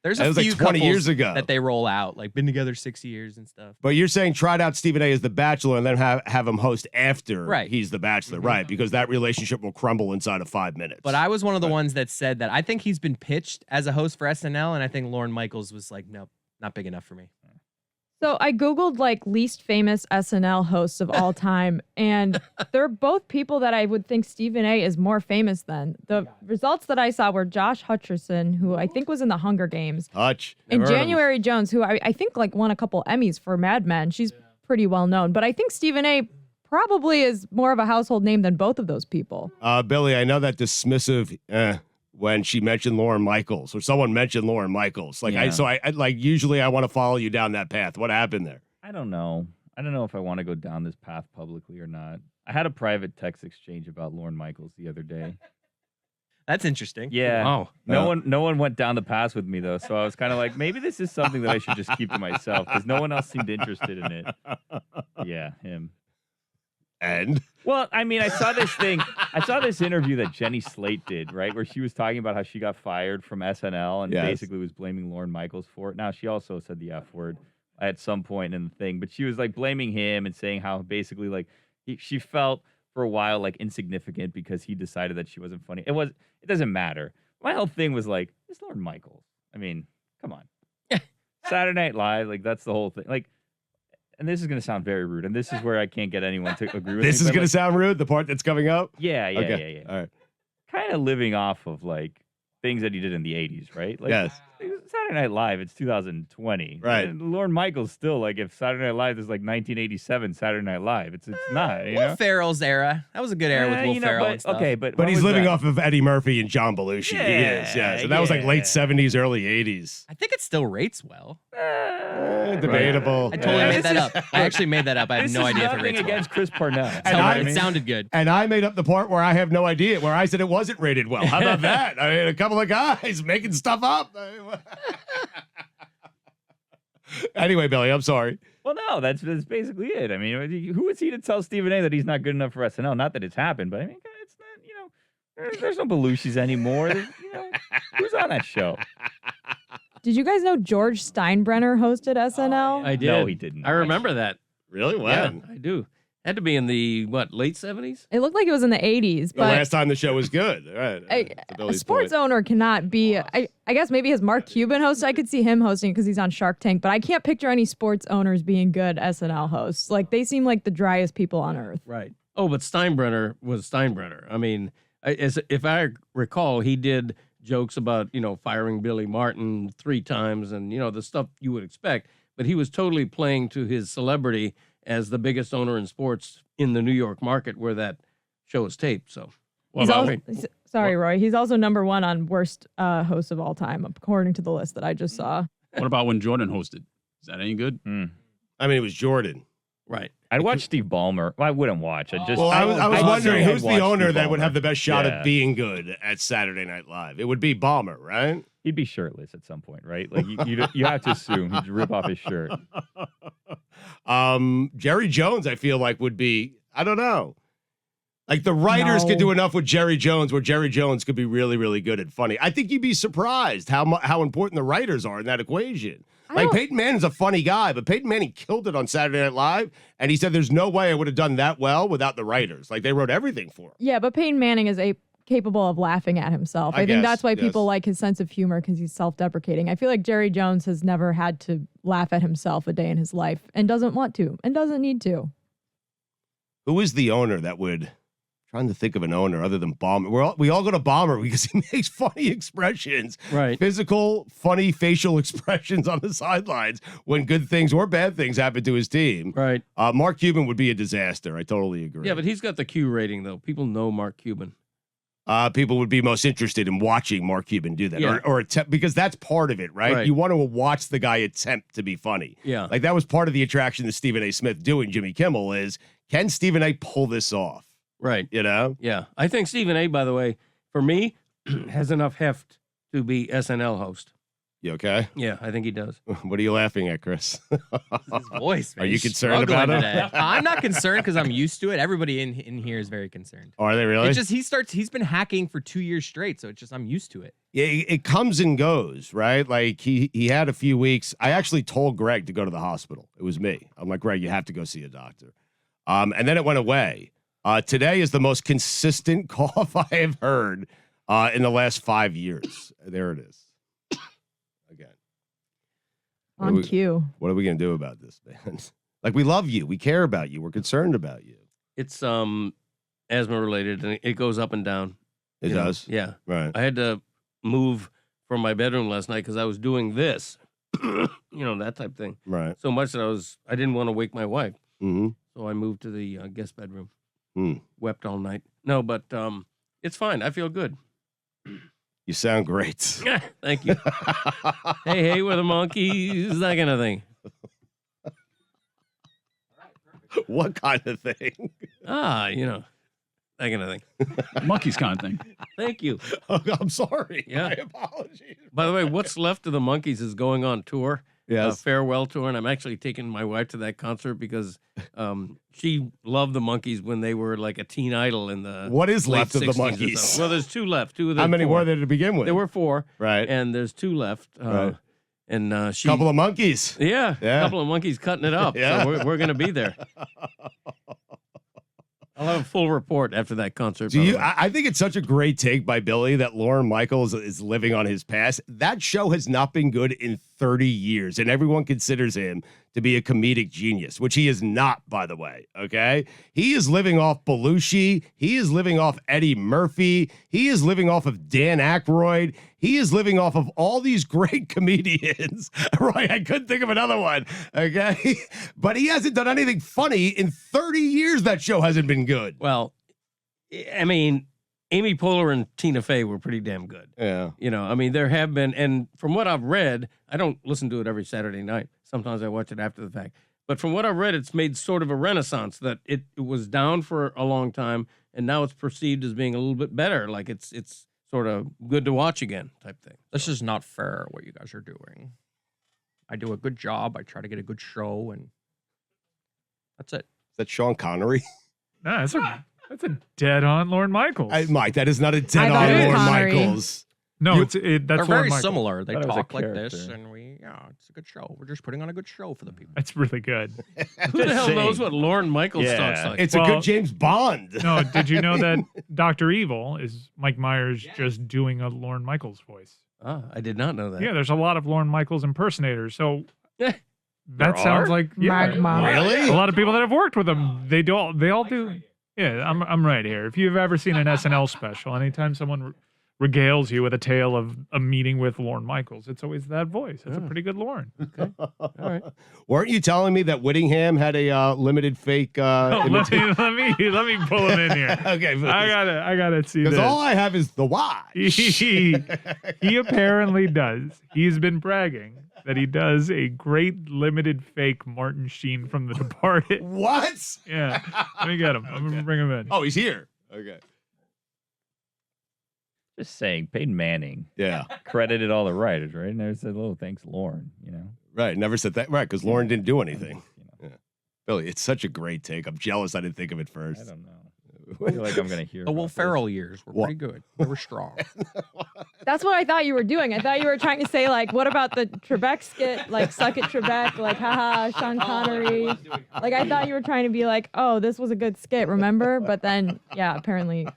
[SPEAKER 6] There's
[SPEAKER 1] that
[SPEAKER 6] a
[SPEAKER 1] was like
[SPEAKER 6] few
[SPEAKER 1] 20 years
[SPEAKER 6] couples
[SPEAKER 1] ago.
[SPEAKER 6] that they roll out, like been together 6 years and stuff.
[SPEAKER 1] But you're saying tried out Stephen A. as the bachelor and then have him host after
[SPEAKER 6] Right.
[SPEAKER 1] he's the bachelor, right? Because that relationship will crumble inside of 5 minutes.
[SPEAKER 6] But I was one of the ones that said that I think he's been pitched as a host for SNL, and I think Lorne Michaels was like, nope, not big enough for me.
[SPEAKER 4] So I Googled like least famous SNL hosts of all time, and they're both people that I would think Stephen A is more famous than. The results that I saw were Josh Hutcherson, who I think was in the Hunger Games,
[SPEAKER 1] Hutch.
[SPEAKER 4] and
[SPEAKER 1] Never heard of him.
[SPEAKER 4] January Jones, who I think like won a couple Emmys for Mad Men. She's pretty well known, but I think Stephen A probably is more of a household name than both of those people.
[SPEAKER 1] Billy, I know that dismissive when she mentioned Lauren Michaels or someone mentioned Lauren Michaels. Like
[SPEAKER 3] Yeah.
[SPEAKER 1] I like usually I want to follow you down that path. What happened there?
[SPEAKER 3] I don't know. I don't know if I want to go down this path publicly or not. I had a private text exchange about Lauren Michaels the other day.
[SPEAKER 6] That's interesting.
[SPEAKER 3] Yeah.
[SPEAKER 2] Wow.
[SPEAKER 3] No one went down the path with me though, so I was kind of like, maybe this is something that I should just keep to myself because no one else seemed interested in it. Yeah, him.
[SPEAKER 1] And
[SPEAKER 3] Well, I mean, I saw this interview that Jenny Slate did, right, where she was talking about how she got fired from SNL and
[SPEAKER 1] Yes.
[SPEAKER 3] basically was blaming Lauren Michaels for it. Now, she also said the F word at some point in the thing, but she was like blaming him and saying how basically like she felt for a while like insignificant because he decided that she wasn't funny. It doesn't matter. My whole thing was like, it's Lauren Michaels. I mean, come on. Saturday Night Live, like that's the whole thing. Like, and this is going to sound very rude, and this is where I can't get anyone to agree with me.
[SPEAKER 1] this is
[SPEAKER 3] but,
[SPEAKER 1] going
[SPEAKER 3] like,
[SPEAKER 1] to sound rude, the part that's coming up?
[SPEAKER 3] yeah.
[SPEAKER 1] Okay. All right.
[SPEAKER 3] Kind of living off of like things that he did in the 80s, right? Like
[SPEAKER 1] Yes.
[SPEAKER 3] Saturday Night Live, it's 2020.
[SPEAKER 1] Right.
[SPEAKER 3] And Lauren Michaels still like if Saturday Night Live is like 1987 Saturday Night Live, it's not, you
[SPEAKER 6] Will
[SPEAKER 3] know.
[SPEAKER 6] Ferrell's era. That was a good era with Will
[SPEAKER 3] You know,
[SPEAKER 6] Ferrell
[SPEAKER 3] but,
[SPEAKER 6] and stuff.
[SPEAKER 3] okay, but
[SPEAKER 1] But
[SPEAKER 3] when
[SPEAKER 1] he's
[SPEAKER 3] was
[SPEAKER 1] living
[SPEAKER 3] that?
[SPEAKER 1] off of Eddie Murphy and John Belushi. He is, yes. And that was like late 70s, early 80s.
[SPEAKER 6] I think it still rates well.
[SPEAKER 1] Debatable.
[SPEAKER 6] I totally
[SPEAKER 3] Yeah.
[SPEAKER 6] made that up. I actually made that up. I have
[SPEAKER 3] This
[SPEAKER 6] no
[SPEAKER 3] is
[SPEAKER 6] idea if it
[SPEAKER 3] nothing
[SPEAKER 6] rates well.
[SPEAKER 3] against Chris Parnell.
[SPEAKER 1] And
[SPEAKER 6] Tell me,
[SPEAKER 1] I-
[SPEAKER 6] it sounded good.
[SPEAKER 1] And I made up the part where I have no idea, where I said it wasn't rated well. How about that? I mean, a couple of guys making stuff up. Anyway, Billy, I'm sorry.
[SPEAKER 3] Well, no, that's basically it. I mean, who is he to tell Stephen A that he's not good enough for SNL? Not that it's happened, but I mean, it's not. You know, there's no Belushis anymore. You know, who's on that show?
[SPEAKER 4] Did you guys know George Steinbrenner hosted SNL?
[SPEAKER 2] I did.
[SPEAKER 3] No, he didn't.
[SPEAKER 2] I remember that.
[SPEAKER 1] Really?
[SPEAKER 2] Yeah,
[SPEAKER 1] When?
[SPEAKER 2] I do. Had to be in the late 70s?
[SPEAKER 4] It looked like it was in the 80s,
[SPEAKER 1] The
[SPEAKER 4] but
[SPEAKER 1] last time the show was good. Right.
[SPEAKER 4] a
[SPEAKER 1] Billy's
[SPEAKER 4] sports
[SPEAKER 1] point.
[SPEAKER 4] owner cannot be. I guess maybe his Mark Cuban host. I could see him hosting because he's on Shark Tank, but I can't picture any sports owners being good SNL hosts. Like they seem like the driest people on earth.
[SPEAKER 2] Right. Oh, but Steinbrenner was Steinbrenner. I mean, if I recall, he did jokes about, firing Billy Martin 3 times and, the stuff you would expect. But he was totally playing to his celebrity as the biggest owner in sports in the New York market where that show is taped. So,
[SPEAKER 4] He's sorry, Roy. He's also #1 on worst hosts of all time, according to the list that I just saw.
[SPEAKER 9] What about when Jordan hosted? Is that any good?
[SPEAKER 1] I mean, it was Jordan.
[SPEAKER 2] right.
[SPEAKER 3] I'd watch Steve Ballmer. Well, I wouldn't watch. I just.
[SPEAKER 1] Well, I was
[SPEAKER 3] I'd
[SPEAKER 1] wondering
[SPEAKER 3] say I'd
[SPEAKER 1] who's the
[SPEAKER 3] watch
[SPEAKER 1] owner
[SPEAKER 3] Steve
[SPEAKER 1] that would
[SPEAKER 3] Ballmer.
[SPEAKER 1] have the best shot
[SPEAKER 3] Yeah.
[SPEAKER 1] at being good at Saturday Night Live. It would be Balmer, right?
[SPEAKER 3] He'd be shirtless at some point, right? Like you have to assume he'd rip off his shirt.
[SPEAKER 1] Jerry Jones, I feel like would be. I don't know. Like the writers
[SPEAKER 4] No.
[SPEAKER 1] could do enough with Jerry Jones, where Jerry Jones could be really, really good and funny. I think you'd be surprised how important the writers are in that equation. Like Peyton Manning's a funny guy, but Peyton Manning killed it on Saturday Night Live, and he said there's no way I would have done that well without the writers. Like they wrote everything for him.
[SPEAKER 4] Yeah, but Peyton Manning is capable of laughing at himself.
[SPEAKER 1] I
[SPEAKER 4] I think
[SPEAKER 1] guess,
[SPEAKER 4] that's why
[SPEAKER 1] yes.
[SPEAKER 4] people like his sense of humor because he's self-deprecating. I feel like Jerry Jones has never had to laugh at himself a day in his life and doesn't want to and doesn't need to.
[SPEAKER 1] Who is the owner that would? Trying to think of an owner other than Balmer. We all go to Balmer because he makes funny expressions,
[SPEAKER 2] Right.
[SPEAKER 1] physical, funny facial expressions on the sidelines when good things or bad things happen to his team.
[SPEAKER 2] Right.
[SPEAKER 1] Mark Cuban would be a disaster. I totally agree.
[SPEAKER 2] Yeah, but he's got the Q rating, though. People know Mark Cuban.
[SPEAKER 1] People would be most interested in watching Mark Cuban do that,
[SPEAKER 2] Yeah.
[SPEAKER 1] or attempt, because that's part of it, right?
[SPEAKER 2] Right.
[SPEAKER 1] You want to watch the guy attempt to be funny.
[SPEAKER 2] Yeah.
[SPEAKER 1] Like that was part of the attraction to Stephen A. Smith doing Jimmy Kimmel is, can Stephen A. pull this off?
[SPEAKER 2] Right.
[SPEAKER 1] You know?
[SPEAKER 2] Yeah. I think Stephen A., by the way, for me, has enough heft to be SNL host.
[SPEAKER 1] You okay?
[SPEAKER 2] Yeah, I think he does.
[SPEAKER 1] What are you laughing at, Chris?
[SPEAKER 6] His voice, man.
[SPEAKER 1] Are you
[SPEAKER 6] He's
[SPEAKER 1] concerned
[SPEAKER 6] struggling
[SPEAKER 1] about him?
[SPEAKER 6] today. I'm not concerned because I'm used to it. Everybody in here is very concerned.
[SPEAKER 1] Are they really?
[SPEAKER 6] It's just he's been hacking for 2 years straight, so it's just I'm used to it.
[SPEAKER 1] Yeah, it comes and goes, right? Like he had a few weeks. I actually told Greg to go to the hospital. It was me. I'm like, Greg, you have to go see a doctor. And then it went away. Today is the most consistent cough I have heard in the last 5 years. There it is. Again.
[SPEAKER 4] On cue.
[SPEAKER 1] What are we going to do about this, man? Like, we love you. We care about you. We're concerned about you.
[SPEAKER 2] It's asthma related, and it goes up and down.
[SPEAKER 1] It
[SPEAKER 2] You know?
[SPEAKER 1] does?
[SPEAKER 2] Yeah.
[SPEAKER 1] Right.
[SPEAKER 2] I had to move from my bedroom last night because I was doing this, that type of thing.
[SPEAKER 1] Right.
[SPEAKER 2] So much that I didn't want to wake my wife.
[SPEAKER 1] Mm-hmm.
[SPEAKER 2] So I moved to the guest bedroom.
[SPEAKER 1] Mm.
[SPEAKER 2] Wept all night. No, but it's fine. I feel good.
[SPEAKER 1] You sound great.
[SPEAKER 2] Thank you. Hey, we're the monkeys, that kind of thing.
[SPEAKER 1] What kind of thing?
[SPEAKER 2] That kind of thing.
[SPEAKER 9] Monkeys kind of thing.
[SPEAKER 2] Thank you.
[SPEAKER 1] Oh, I'm sorry.
[SPEAKER 2] Yeah.
[SPEAKER 1] My apologies.
[SPEAKER 2] By the way, what's left of the Monkeys is going on tour.
[SPEAKER 1] Yes.
[SPEAKER 2] Farewell tour, and I'm actually taking my wife to that concert because she loved the Monkeys when they were like a teen idol in the
[SPEAKER 1] What is
[SPEAKER 2] late
[SPEAKER 1] left of the
[SPEAKER 2] 60s or so.
[SPEAKER 1] Monkeys?
[SPEAKER 2] Well, there's two left. Two of the
[SPEAKER 1] How many
[SPEAKER 2] four.
[SPEAKER 1] were there to begin with?
[SPEAKER 2] There were four,
[SPEAKER 1] Right.
[SPEAKER 2] and there's two left.
[SPEAKER 1] Right.
[SPEAKER 2] And she,
[SPEAKER 1] Couple of monkeys.
[SPEAKER 2] yeah,
[SPEAKER 1] Yeah.
[SPEAKER 2] a couple of monkeys cutting it up.
[SPEAKER 1] Yeah.
[SPEAKER 2] So we're going to be there. I'll have a full report after that concert.
[SPEAKER 1] Do
[SPEAKER 2] by the
[SPEAKER 1] you?
[SPEAKER 2] way.
[SPEAKER 1] I think it's such a great take by Billy that Lorne Michaels is living on his past. That show has not been good in 30 years, and everyone considers him to be a comedic genius, which he is not, by the way. Okay, he is living off Belushi. He is living off Eddie Murphy. He is living off of Dan Aykroyd. He is living off of all these great comedians. Right? I couldn't think of another one. Okay, but he hasn't done anything funny in 30 years. That show hasn't been good.
[SPEAKER 2] Well, I mean, Amy Poehler and Tina Fey were pretty damn good.
[SPEAKER 1] Yeah.
[SPEAKER 2] There have been, and from what I've read, I don't listen to it every Saturday night. Sometimes I watch it after the fact. But from what I've read, it's made sort of a renaissance that it was down for a long time, and now it's perceived as being a little bit better. Like it's sort of good to watch again type thing.
[SPEAKER 6] This is not fair what you guys are doing. I do a good job. I try to get a good show, and that's it.
[SPEAKER 1] Is that Sean Connery?
[SPEAKER 5] No, that's a dead-on Lorne Michaels.
[SPEAKER 1] Mike, that is not a
[SPEAKER 4] I
[SPEAKER 1] dead
[SPEAKER 4] thought
[SPEAKER 1] on
[SPEAKER 4] it was
[SPEAKER 1] Lorne
[SPEAKER 4] Connery.
[SPEAKER 1] Michaels.
[SPEAKER 5] no,
[SPEAKER 1] you-
[SPEAKER 5] that's
[SPEAKER 6] They're
[SPEAKER 5] Lorne
[SPEAKER 6] very
[SPEAKER 5] Michaels.
[SPEAKER 6] similar. They
[SPEAKER 3] Thought it was a
[SPEAKER 6] talk like this,
[SPEAKER 3] character.
[SPEAKER 6] and it's a good show. We're just putting on a good show for the people.
[SPEAKER 5] That's really good.
[SPEAKER 2] Who the hell
[SPEAKER 3] saying.
[SPEAKER 2] knows what Lorne Michaels
[SPEAKER 3] Yeah.
[SPEAKER 2] talks like?
[SPEAKER 1] It's a
[SPEAKER 5] Well-
[SPEAKER 1] good James Bond.
[SPEAKER 5] No, did you know that Dr. Evil is Mike Myers just doing a Lorne Michaels voice?
[SPEAKER 2] I did not know that.
[SPEAKER 5] Yeah, there's a lot of Lorne Michaels impersonators. So
[SPEAKER 2] Eh,
[SPEAKER 5] that sounds
[SPEAKER 3] are?
[SPEAKER 5] like yeah,
[SPEAKER 4] Magma.
[SPEAKER 1] Really?
[SPEAKER 5] a lot of people that have worked with him. They all do. Yeah, I'm right here. If you've ever seen an SNL special, anytime someone regales you with a tale of a meeting with Lorne Michaels, it's always that voice. It's a pretty good Lorne.
[SPEAKER 2] All right.
[SPEAKER 1] Weren't you telling me that Whittingham had a limited fake
[SPEAKER 5] let me pull him in here.
[SPEAKER 1] Okay,
[SPEAKER 5] I gotta see
[SPEAKER 1] because
[SPEAKER 5] this.
[SPEAKER 1] all I have is the watch.
[SPEAKER 5] he apparently does. He's been bragging that he does a great limited fake Martin Sheen from The Departed.
[SPEAKER 1] What?
[SPEAKER 5] Yeah, let me get him. I'm gonna bring him in.
[SPEAKER 1] Oh, he's here. Okay.
[SPEAKER 3] Just saying, Peyton Manning
[SPEAKER 1] Yeah.
[SPEAKER 3] credited all the writers, right? And there's said, "Oh, thanks, Lorne."
[SPEAKER 1] Right. Never said that. Right, because Lauren didn't do anything.
[SPEAKER 3] You know,
[SPEAKER 1] Billy, it's such a great take. I'm jealous I didn't think of it
[SPEAKER 3] I
[SPEAKER 1] first.
[SPEAKER 3] don't know. I feel like I'm gonna hear.
[SPEAKER 6] The Will
[SPEAKER 3] about this.
[SPEAKER 6] Ferrell years were
[SPEAKER 1] What?
[SPEAKER 6] pretty good. They were strong.
[SPEAKER 4] That's what I thought you were doing. I thought you were trying to say, like, what about the Trebek skit? Like, suck it, Trebek. Like, haha, Sean Connery. Like, I thought you were trying to be like, oh, this was a good skit, remember? But then, yeah, apparently,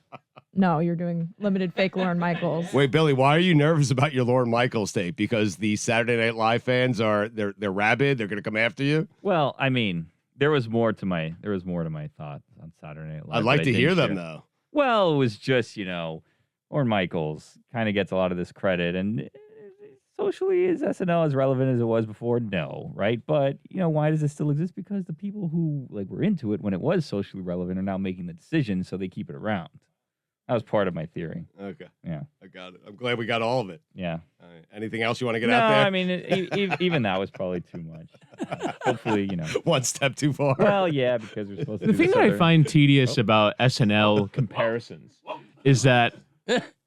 [SPEAKER 4] no, you're doing limited fake Lorne Michaels.
[SPEAKER 1] Wait, Billy, why are you nervous about your Lorne Michaels tape? Because the Saturday Night Live fans they're rabid. They're going to come after you.
[SPEAKER 3] Well, I mean, there was more to my thoughts on Saturday Night Live.
[SPEAKER 1] I'd like
[SPEAKER 3] that
[SPEAKER 1] to
[SPEAKER 3] I
[SPEAKER 1] hear
[SPEAKER 3] didn't
[SPEAKER 1] them
[SPEAKER 3] share.
[SPEAKER 1] though.
[SPEAKER 3] Well, it was just, Lorne Michaels kind of gets a lot of this credit. And socially, is SNL as relevant as it was before? No, right? But, why does it still exist? Because the people who were into it when it was socially relevant are now making the decision, so they keep it around. That was part of my theory.
[SPEAKER 1] Okay,
[SPEAKER 3] Yeah.
[SPEAKER 1] I got it. I'm glad we got all of it.
[SPEAKER 3] Yeah.
[SPEAKER 1] All right. Anything else you want to get
[SPEAKER 3] No,
[SPEAKER 1] out there?
[SPEAKER 3] I mean, even that was probably too much. Hopefully,
[SPEAKER 1] One step too far.
[SPEAKER 3] Well, yeah, because we're supposed to
[SPEAKER 10] The
[SPEAKER 3] do
[SPEAKER 10] thing
[SPEAKER 3] this
[SPEAKER 10] that I
[SPEAKER 3] other-
[SPEAKER 10] find tedious about SNL comparisons is that,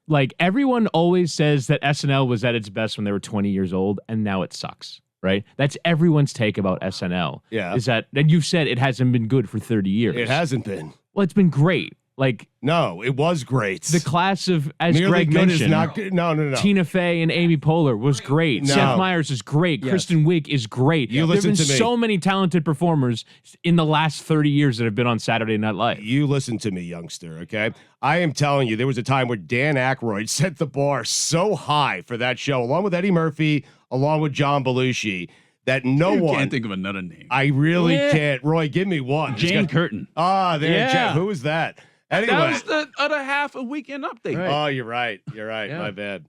[SPEAKER 10] like, everyone always says that SNL was at its best when they were 20 years old, and now it sucks, right? That's everyone's take about SNL.
[SPEAKER 1] Yeah.
[SPEAKER 10] Is that, and you've said it hasn't been good for 30 years.
[SPEAKER 1] It hasn't been.
[SPEAKER 10] Well, it's been great. Like,
[SPEAKER 1] No, it was great.
[SPEAKER 10] the class of, as
[SPEAKER 1] Nearly
[SPEAKER 10] Greg
[SPEAKER 1] good is
[SPEAKER 10] mentioned,
[SPEAKER 1] not good. No.
[SPEAKER 10] Tina Fey and Amy Poehler was great.
[SPEAKER 1] No.
[SPEAKER 10] Seth Meyers is great.
[SPEAKER 2] Yes.
[SPEAKER 10] Kristen Wiig is great.
[SPEAKER 1] You
[SPEAKER 10] There have
[SPEAKER 1] listen
[SPEAKER 10] been
[SPEAKER 1] to me.
[SPEAKER 10] so many talented performers in the last 30 years that have been on Saturday Night Live.
[SPEAKER 1] You listen to me, youngster, okay? I am telling you, there was a time where Dan Aykroyd set the bar so high for that show, along with Eddie Murphy, along with John Belushi, that no
[SPEAKER 9] You
[SPEAKER 1] one.
[SPEAKER 9] can't think of another name.
[SPEAKER 1] I really can't. Roy, give me one.
[SPEAKER 9] Jane Curtin.
[SPEAKER 1] Ah, there.
[SPEAKER 2] Yeah.
[SPEAKER 1] Who is that? Anyway.
[SPEAKER 9] That was the other half of Weekend Update.
[SPEAKER 2] Right.
[SPEAKER 1] Oh, you're right. You're right.
[SPEAKER 2] Yeah.
[SPEAKER 1] My bad.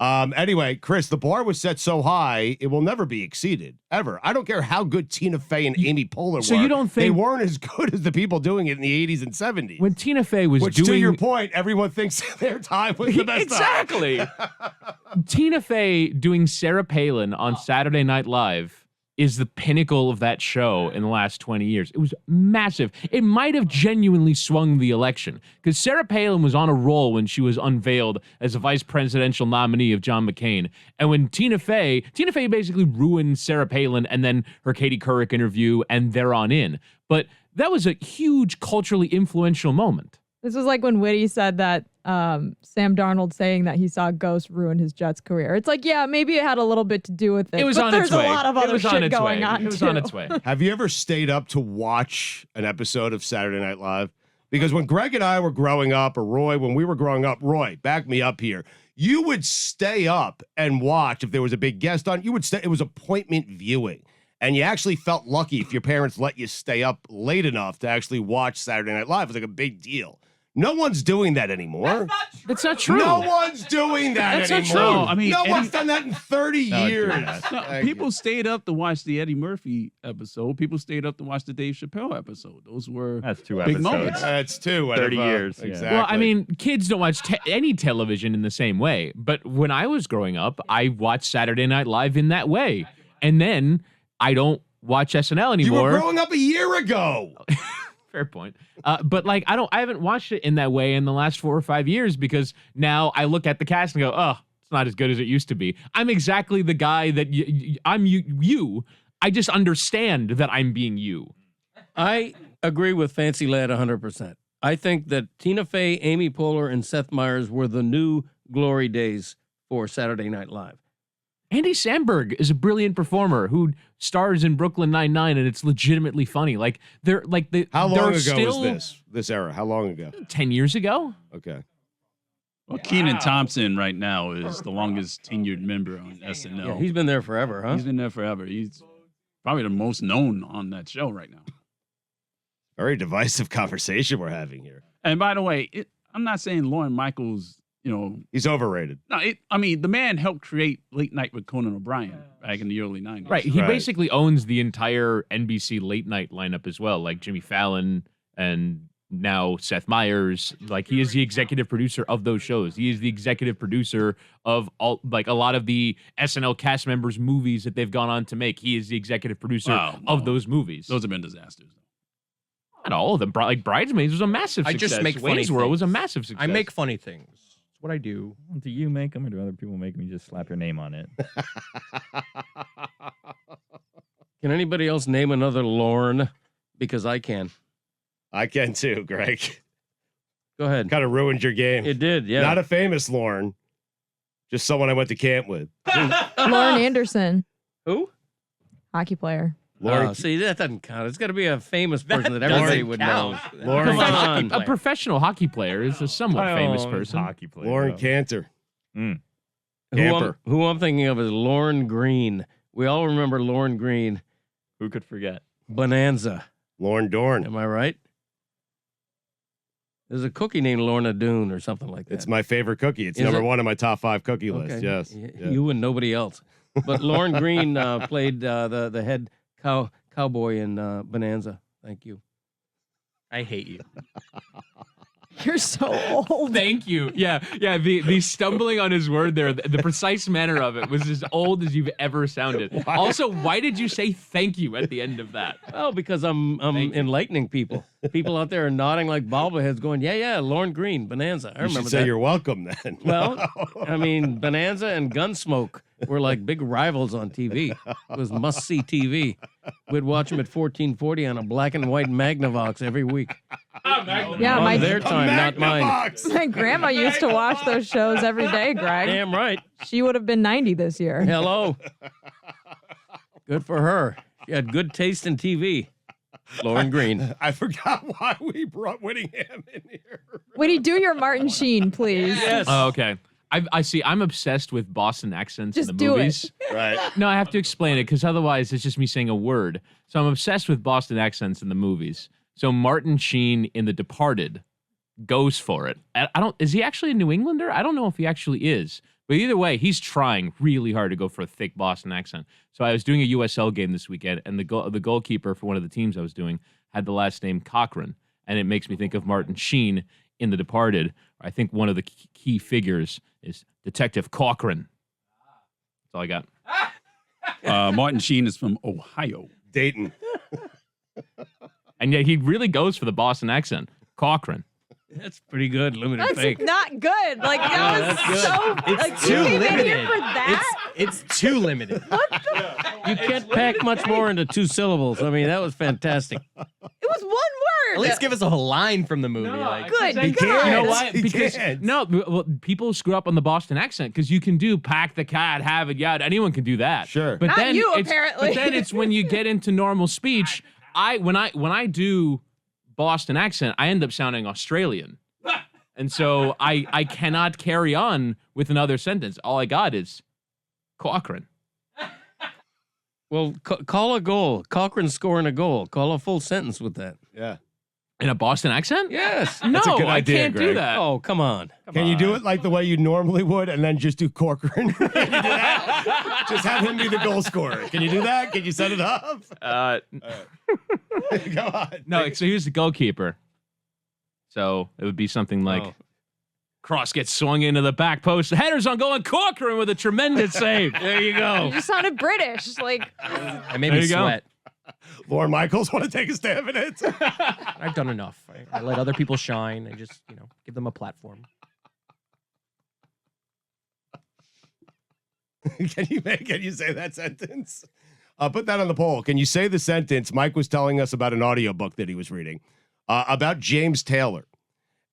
[SPEAKER 1] Anyway, Chris, the bar was set so high, it will never be exceeded, ever. I don't care how good Tina Fey and Amy Poehler
[SPEAKER 10] So
[SPEAKER 1] were.
[SPEAKER 10] you don't
[SPEAKER 1] they
[SPEAKER 10] think-
[SPEAKER 1] weren't as good as the people doing it in the 80s and 70s.
[SPEAKER 10] When Tina Fey was
[SPEAKER 1] Which,
[SPEAKER 10] doing
[SPEAKER 1] to your point, everyone thinks their time was the best
[SPEAKER 10] exactly. Tina Fey doing Sarah Palin on Saturday Night Live is the pinnacle of that show in the last 20 years. It was massive. It might have genuinely swung the election because Sarah Palin was on a roll when she was unveiled as a vice presidential nominee of John McCain. And when Tina Fey basically ruined Sarah Palin and then her Katie Couric interview and they're on in. But that was a huge culturally influential moment.
[SPEAKER 4] This was like when Whitty said that Sam Darnold saying that he saw Ghost ruin his Jets career. It's like, yeah, maybe it had a little bit to do with it.
[SPEAKER 10] It was
[SPEAKER 4] but
[SPEAKER 10] on
[SPEAKER 4] there's
[SPEAKER 10] its way.
[SPEAKER 4] a lot of
[SPEAKER 10] It
[SPEAKER 4] other
[SPEAKER 10] was on
[SPEAKER 4] shit
[SPEAKER 10] its
[SPEAKER 4] going
[SPEAKER 10] way.
[SPEAKER 4] on.
[SPEAKER 10] It was
[SPEAKER 4] too.
[SPEAKER 10] on its way.
[SPEAKER 1] Have you ever stayed up to watch an episode of Saturday Night Live? Because when Greg and I were growing up, or Roy, when we were growing up, Roy, back me up here, you would stay up and watch if there was a big guest on. You would stay. It was appointment viewing. And you actually felt lucky if your parents let you stay up late enough to actually watch Saturday Night Live. It was like a big deal. No one's doing that anymore.
[SPEAKER 10] That's not true.
[SPEAKER 1] No one's doing that
[SPEAKER 10] That's not
[SPEAKER 1] anymore.
[SPEAKER 10] true.
[SPEAKER 9] I mean,
[SPEAKER 1] no
[SPEAKER 9] Eddie-
[SPEAKER 1] one's done that in 30
[SPEAKER 3] No,
[SPEAKER 1] years.
[SPEAKER 3] do that.
[SPEAKER 9] No,
[SPEAKER 1] Thank
[SPEAKER 9] people
[SPEAKER 1] you.
[SPEAKER 9] stayed up to watch the Eddie Murphy episode. People stayed up to watch the Dave Chappelle episode. Those were
[SPEAKER 3] That's 2
[SPEAKER 9] big
[SPEAKER 3] episodes.
[SPEAKER 9] moments.
[SPEAKER 1] That's two.
[SPEAKER 3] 30 years, yeah.
[SPEAKER 1] Exactly.
[SPEAKER 10] Well, I mean, kids don't watch any television in the same way. But when I was growing up, I watched Saturday Night Live in that way. And then I don't watch SNL
[SPEAKER 1] you
[SPEAKER 10] anymore.
[SPEAKER 1] were growing up a year ago.
[SPEAKER 10] Fair point. But like, I haven't watched it in that way in the last 4 or 5 years because now I look at the cast and go, oh, it's not as good as it used to be. I'm exactly the guy that I'm you. I just understand that I'm being you.
[SPEAKER 2] I agree with Fancy Lad 100%. I think that Tina Fey, Amy Poehler, and Seth Meyers were the new glory days for Saturday Night Live.
[SPEAKER 10] Andy Samberg is a brilliant performer who stars in Brooklyn Nine-Nine, and it's legitimately funny. Like they're like the
[SPEAKER 1] How long
[SPEAKER 10] they're
[SPEAKER 1] ago
[SPEAKER 10] still
[SPEAKER 1] was this era? How long ago?
[SPEAKER 10] 10 years ago.
[SPEAKER 1] Okay.
[SPEAKER 9] Well, Kenan Thompson right now is the longest tenured member on SNL.
[SPEAKER 2] Yeah, he's been there forever, huh?
[SPEAKER 9] He's been there forever. He's probably the most known on that show right now.
[SPEAKER 1] Very divisive conversation we're having here.
[SPEAKER 9] And by the way, I'm not saying Lorne Michaels,
[SPEAKER 1] He's overrated.
[SPEAKER 9] no, I mean, the man helped create Late Night with Conan O'Brien back in the early 90s.
[SPEAKER 10] Right. He
[SPEAKER 1] Right.
[SPEAKER 10] basically owns the entire NBC late night lineup as well, like Jimmy Fallon and now Seth Meyers. Like he is the executive producer of those shows. He is the executive producer of all, like a lot of the SNL cast members' movies that they've gone on to make. He is the executive producer
[SPEAKER 9] Wow,
[SPEAKER 10] of
[SPEAKER 9] no.
[SPEAKER 10] those movies.
[SPEAKER 9] Those have been disasters.
[SPEAKER 10] Not all of them. Like Bridesmaids was a massive
[SPEAKER 6] I
[SPEAKER 10] success.
[SPEAKER 6] just make funny
[SPEAKER 10] Wayne's World
[SPEAKER 6] things.
[SPEAKER 10] was a massive success.
[SPEAKER 6] I make funny things. It's what I do.
[SPEAKER 3] Do you make them or do other people make them? You just slap your name on it.
[SPEAKER 2] Can anybody else name another Lorne? Because I can.
[SPEAKER 1] I can too, Greg.
[SPEAKER 2] Go ahead.
[SPEAKER 1] Kind of ruined your game.
[SPEAKER 2] It did, yeah.
[SPEAKER 1] Not a famous Lorne, just someone I went to camp with.
[SPEAKER 4] Lauren Anderson,
[SPEAKER 2] Who?
[SPEAKER 4] hockey player.
[SPEAKER 1] Lauren,
[SPEAKER 2] See, that doesn't count. It's got to be a famous person that everybody would know.
[SPEAKER 1] Lauren,
[SPEAKER 2] Come on.
[SPEAKER 10] A professional hockey player is a somewhat famous
[SPEAKER 3] Oh,
[SPEAKER 10] person.
[SPEAKER 3] Hockey player.
[SPEAKER 1] Lauren
[SPEAKER 3] though.
[SPEAKER 1] Cantor.
[SPEAKER 2] Who I'm thinking of is Lauren Green. We all remember Lauren Green.
[SPEAKER 3] Who could forget?
[SPEAKER 2] Bonanza.
[SPEAKER 1] Lauren Dorn.
[SPEAKER 2] Am I right? There's a cookie named Lorna Doone or something like that.
[SPEAKER 1] It's my favorite cookie. It's
[SPEAKER 2] Is
[SPEAKER 1] number
[SPEAKER 2] it?
[SPEAKER 1] one on my top 5 cookie list.
[SPEAKER 2] Okay.
[SPEAKER 1] Yes. Yeah.
[SPEAKER 2] You and nobody else. But Lauren Green played the head cowboy in Bonanza. Thank you.
[SPEAKER 6] I hate you.
[SPEAKER 4] You're so old.
[SPEAKER 10] Thank you. Yeah. The stumbling on his word there, the precise manner of it was as old as you've ever sounded. Also, why did you say thank you at the end of that?
[SPEAKER 2] Oh, because I'm enlightening people. People out there are nodding like bobbleheads going, yeah, Lauren Green, Bonanza. I
[SPEAKER 1] You should
[SPEAKER 2] remember
[SPEAKER 1] say
[SPEAKER 2] that.
[SPEAKER 1] you're welcome then.
[SPEAKER 2] Well, I mean, Bonanza and Gunsmoke were like big rivals on TV. It was must-see TV. We'd watch them at 1440 on a black and white Magnavox every week.
[SPEAKER 4] Yeah,
[SPEAKER 2] on
[SPEAKER 4] my
[SPEAKER 2] their time, not mine.
[SPEAKER 1] Magnavox.
[SPEAKER 4] my grandma used to watch those shows every day, Greg.
[SPEAKER 2] Damn right.
[SPEAKER 4] She would have been 90 this year.
[SPEAKER 2] Hello. Good for her. She had good taste in TV. Lauren Green.
[SPEAKER 1] I forgot why we brought Whittingham in here.
[SPEAKER 4] Whitty, do your Martin Sheen, please.
[SPEAKER 2] Yes.
[SPEAKER 10] Oh, okay. I see. I'm obsessed with Boston accents
[SPEAKER 4] Just
[SPEAKER 10] in the
[SPEAKER 4] do it.
[SPEAKER 10] movies.
[SPEAKER 1] Right.
[SPEAKER 10] No, I have to explain it because otherwise it's just me saying a word. So I'm obsessed with Boston accents in the movies. So Martin Sheen in The Departed goes for it. I don't. Is he actually a New Englander? I don't know if he actually is. But either way, he's trying really hard to go for a thick Boston accent. So I was doing a USL game this weekend, and the goalkeeper for one of the teams I was doing had the last name Cochran, and it makes me think of Martin Sheen in The Departed. I think one of the key figures is Detective Cochran. That's all I got.
[SPEAKER 9] Martin Sheen is from Ohio.
[SPEAKER 1] Dayton.
[SPEAKER 10] And yet he really goes for the Boston accent. Cochran.
[SPEAKER 2] That's pretty good. Limited
[SPEAKER 4] That's
[SPEAKER 2] fake.
[SPEAKER 4] not good. Like that was so.
[SPEAKER 6] It's
[SPEAKER 4] like
[SPEAKER 6] too
[SPEAKER 4] you came in
[SPEAKER 6] limited.
[SPEAKER 4] here for that.
[SPEAKER 6] It's too limited.
[SPEAKER 2] You can't pack much more into 2 syllables. I mean, that was fantastic.
[SPEAKER 4] It was one word.
[SPEAKER 6] At least give us a whole line from the movie.
[SPEAKER 4] Good
[SPEAKER 1] He
[SPEAKER 4] God.
[SPEAKER 1] can't.
[SPEAKER 10] You know why?
[SPEAKER 1] He
[SPEAKER 10] Because
[SPEAKER 1] can't.
[SPEAKER 10] no, well, people screw up on the Boston accent because you can do pack the cat, have it, yada. Anyone can do that.
[SPEAKER 1] Sure.
[SPEAKER 10] but
[SPEAKER 4] Not
[SPEAKER 10] then
[SPEAKER 4] you,
[SPEAKER 10] it's,
[SPEAKER 4] apparently.
[SPEAKER 10] But then it's when you get into normal speech. When I do Boston accent, I end up sounding Australian, and so I cannot carry on with another sentence. All I got is Cochran.
[SPEAKER 2] Well, call a goal. Cochran scoring a goal. Call a full sentence with that.
[SPEAKER 1] Yeah.
[SPEAKER 10] In a Boston accent?
[SPEAKER 2] Yes.
[SPEAKER 10] No,
[SPEAKER 1] a good
[SPEAKER 10] I
[SPEAKER 1] idea,
[SPEAKER 10] can't do
[SPEAKER 1] Greg.
[SPEAKER 10] that.
[SPEAKER 2] Oh, come on.
[SPEAKER 1] Can you do it like the way you normally would and then just do Corcoran? Can you do that? Just have him be the goal scorer. Can you do that? Can you set it up? Go on.
[SPEAKER 10] No, so here's the goalkeeper. So it would be something like
[SPEAKER 2] Oh.
[SPEAKER 10] cross gets swung into the back post. The header's on goal and Corcoran with a tremendous save. There you
[SPEAKER 4] You
[SPEAKER 10] go.
[SPEAKER 4] just sounded British. Like
[SPEAKER 6] It made
[SPEAKER 10] There
[SPEAKER 6] me
[SPEAKER 10] you go.
[SPEAKER 6] sweat.
[SPEAKER 1] Lorne Michaels want to take a stab at it?
[SPEAKER 6] I've done enough. I let other people shine. I just, give them a platform.
[SPEAKER 1] Can you say that sentence? Put that on the poll. Can you say the sentence? Mike was telling us about an audiobook that he was reading about James Taylor.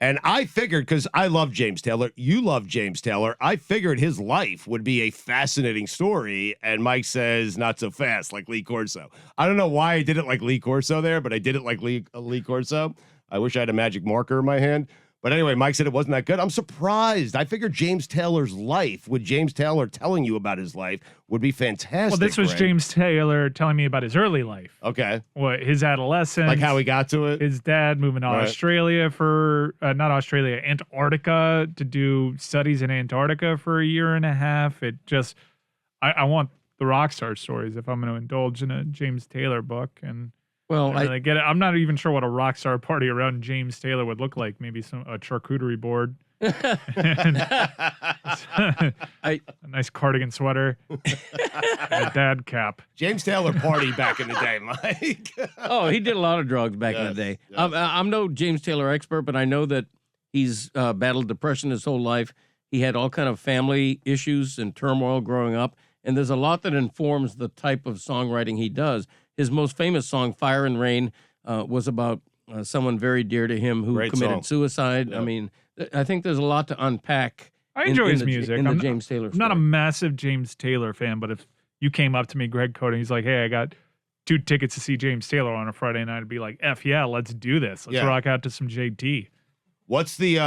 [SPEAKER 1] And I figured, because I love James Taylor, you love James Taylor, I figured his life would be a fascinating story. And Mike says, not so fast, like Lee Corso. I don't know why I did it like Lee Corso there, but I did it like Lee Corso. I wish I had a magic marker in my hand. But anyway, Mike said it wasn't that good. I'm surprised. I figured James Taylor's life, with James Taylor telling you about his life, would be fantastic.
[SPEAKER 5] Well, this was
[SPEAKER 1] Greg.
[SPEAKER 5] James Taylor telling me about his early life.
[SPEAKER 1] Okay.
[SPEAKER 5] What his adolescence,
[SPEAKER 1] Like how he got to it.
[SPEAKER 5] his dad moving to
[SPEAKER 1] Right.
[SPEAKER 5] Australia for not Australia, Antarctica to do studies in Antarctica for a year and a half. It just, I want the rock star stories if I'm going to indulge in a James Taylor book. And
[SPEAKER 2] Well,
[SPEAKER 5] I get it. I'm not even sure what a rock star party around James Taylor would look like. Maybe a charcuterie board. And a nice cardigan sweater, and a dad cap.
[SPEAKER 1] James Taylor party back in the day, Mike.
[SPEAKER 2] Oh, he did a lot of drugs back in the day.
[SPEAKER 1] yes.
[SPEAKER 2] I'm no James Taylor expert, but I know that he's battled depression his whole life. He had all kind of family issues and turmoil growing up, and there's a lot that informs the type of songwriting he does. His most famous song, "Fire and Rain," was about someone very dear to him who
[SPEAKER 1] Great
[SPEAKER 2] committed
[SPEAKER 1] song.
[SPEAKER 2] suicide.
[SPEAKER 1] Yep.
[SPEAKER 2] I mean, I think there's a lot to unpack.
[SPEAKER 5] I enjoy his
[SPEAKER 2] the,
[SPEAKER 5] music.
[SPEAKER 2] in the
[SPEAKER 5] I'm
[SPEAKER 2] James Taylor.
[SPEAKER 5] I'm not a
[SPEAKER 2] story.
[SPEAKER 5] massive James Taylor fan, but if you came up to me, Greg Cote, and he's like, "Hey, I got 2 tickets to see James Taylor on a Friday night," I'd be like, "F yeah, let's do this. Let's
[SPEAKER 1] Yeah.
[SPEAKER 5] rock out to some JT."
[SPEAKER 1] What's the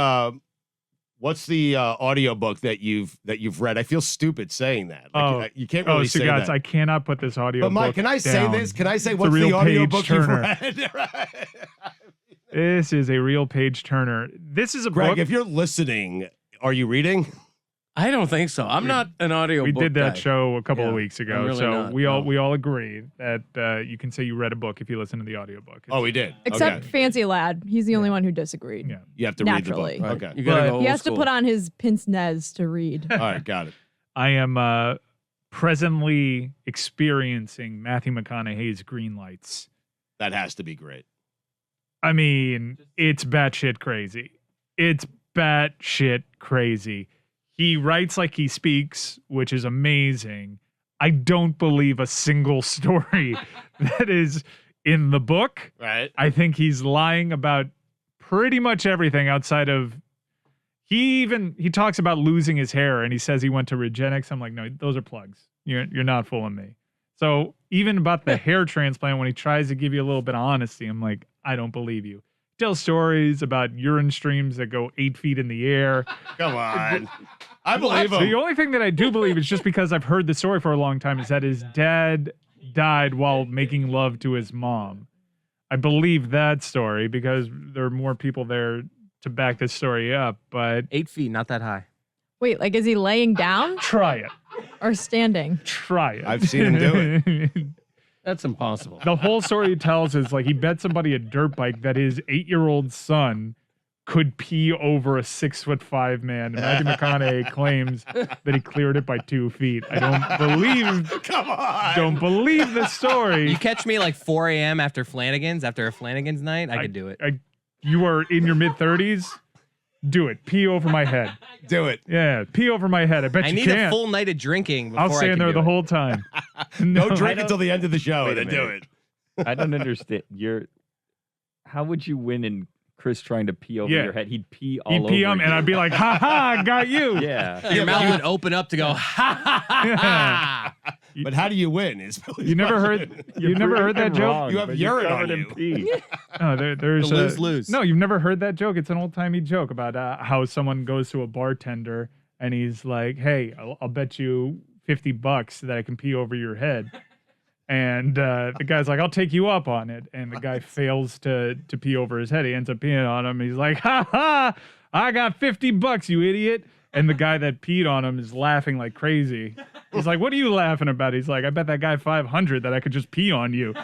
[SPEAKER 1] audiobook that you've read? I feel stupid saying that. Like, you can't really say
[SPEAKER 5] Stugotz,
[SPEAKER 1] that.
[SPEAKER 5] I cannot put this audio.
[SPEAKER 1] But Mike,
[SPEAKER 5] book
[SPEAKER 1] can I say
[SPEAKER 5] down.
[SPEAKER 1] this? Can I say
[SPEAKER 5] It's a
[SPEAKER 1] what's the
[SPEAKER 5] real
[SPEAKER 1] audiobook you've
[SPEAKER 5] page-turner.
[SPEAKER 1] read? Right.
[SPEAKER 5] This is a real page turner. This is a
[SPEAKER 1] Greg,
[SPEAKER 5] book.
[SPEAKER 1] if you're listening, are you reading?
[SPEAKER 2] I don't think so. I'm not an audio.
[SPEAKER 5] We did that
[SPEAKER 2] guy.
[SPEAKER 5] show a couple of
[SPEAKER 2] Yeah,
[SPEAKER 5] weeks
[SPEAKER 2] I'm
[SPEAKER 5] ago,
[SPEAKER 2] really
[SPEAKER 5] so
[SPEAKER 2] not,
[SPEAKER 5] we
[SPEAKER 2] no.
[SPEAKER 5] all agree that you can say you read a book if you listen to the audiobook.
[SPEAKER 1] Oh, we did.
[SPEAKER 4] except
[SPEAKER 1] Okay.
[SPEAKER 4] Fancy Lad. He's the only one who disagreed.
[SPEAKER 5] Yeah.
[SPEAKER 1] You have to
[SPEAKER 4] Naturally.
[SPEAKER 1] read the
[SPEAKER 2] Right.
[SPEAKER 1] book. Okay.
[SPEAKER 2] You gotta
[SPEAKER 5] But-
[SPEAKER 2] go.
[SPEAKER 4] He
[SPEAKER 2] old
[SPEAKER 4] has to
[SPEAKER 2] school.
[SPEAKER 4] put on his pince nez to read.
[SPEAKER 1] All right, got it.
[SPEAKER 5] I am presently experiencing Matthew McConaughey's green lights.
[SPEAKER 1] That has to be great.
[SPEAKER 5] I mean, it's batshit crazy. It's batshit crazy. He writes like he speaks, which is amazing. I don't believe a single story that is in the book.
[SPEAKER 1] Right.
[SPEAKER 5] I think he's lying about pretty much everything outside of he talks about losing his hair and he says he went to Regenix. I'm like, no, those are plugs. You're not fooling me. So even about the hair transplant, when he tries to give you a little bit of honesty, I'm like, I don't believe you. tell stories about urine streams that go 8 feet in the air.
[SPEAKER 1] Come on. I believe
[SPEAKER 5] The
[SPEAKER 1] him.
[SPEAKER 5] only thing that I do believe is just because I've heard the story for a long time is that his dad died while making love to his mom. I believe that story because there are more people there to back this story up, but
[SPEAKER 6] 8 feet, not that high.
[SPEAKER 4] Wait, like is he laying down
[SPEAKER 5] try it.
[SPEAKER 4] or standing?
[SPEAKER 5] Try it.
[SPEAKER 1] I've seen him do
[SPEAKER 5] it.
[SPEAKER 2] That's impossible.
[SPEAKER 5] The whole story he tells is like he bet somebody a dirt bike that his 8-year-old son could pee over a 6'5" man. And Matthew McConaughey claims that he cleared it by 2 feet. I don't believe the story.
[SPEAKER 6] You catch me like 4 a.m. after a Flanagan's night, I could do it.
[SPEAKER 5] You are in your mid-30s. Do it. Pee over my head.
[SPEAKER 1] Do it.
[SPEAKER 5] Yeah, pee over my head. I bet
[SPEAKER 6] I
[SPEAKER 5] you
[SPEAKER 6] need
[SPEAKER 5] can't.
[SPEAKER 6] a full night of drinking before
[SPEAKER 5] I'll
[SPEAKER 6] I
[SPEAKER 5] stand
[SPEAKER 6] can
[SPEAKER 5] there
[SPEAKER 6] do
[SPEAKER 5] the
[SPEAKER 6] it.
[SPEAKER 5] whole time.
[SPEAKER 1] No drink until the end of the show.
[SPEAKER 3] Wait a
[SPEAKER 1] Then do
[SPEAKER 3] minute.
[SPEAKER 1] it.
[SPEAKER 3] I don't understand. How would you win in Chris trying to pee over
[SPEAKER 5] Yeah.
[SPEAKER 3] your head? He'd pee all
[SPEAKER 5] He'd
[SPEAKER 3] over
[SPEAKER 5] pee on
[SPEAKER 3] you.
[SPEAKER 5] me, and I'd be like, "Ha ha, I got you."
[SPEAKER 3] Yeah.
[SPEAKER 6] Your mouth would open up to go, ha ha ha ha.
[SPEAKER 1] But how do you win?
[SPEAKER 5] You never heard? You never heard that joke?
[SPEAKER 3] Wrong,
[SPEAKER 1] You have
[SPEAKER 3] but you're
[SPEAKER 1] urine
[SPEAKER 3] covered
[SPEAKER 1] on
[SPEAKER 3] in pee.
[SPEAKER 5] No, there's
[SPEAKER 6] The lose-lose.
[SPEAKER 5] No, you've never heard that joke. It's an old-timey joke about how someone goes to a bartender and he's like, "Hey, I'll bet you $50 that I can pee over your head." And the guy's like, "I'll take you up on it." And the guy fails to pee over his head. He ends up peeing on him. He's like, "Ha ha! I got $50, you idiot!" And the guy that peed on him is laughing like crazy. He's like, "What are you laughing about?" He's like, "I bet that guy 500 that I could just pee on you."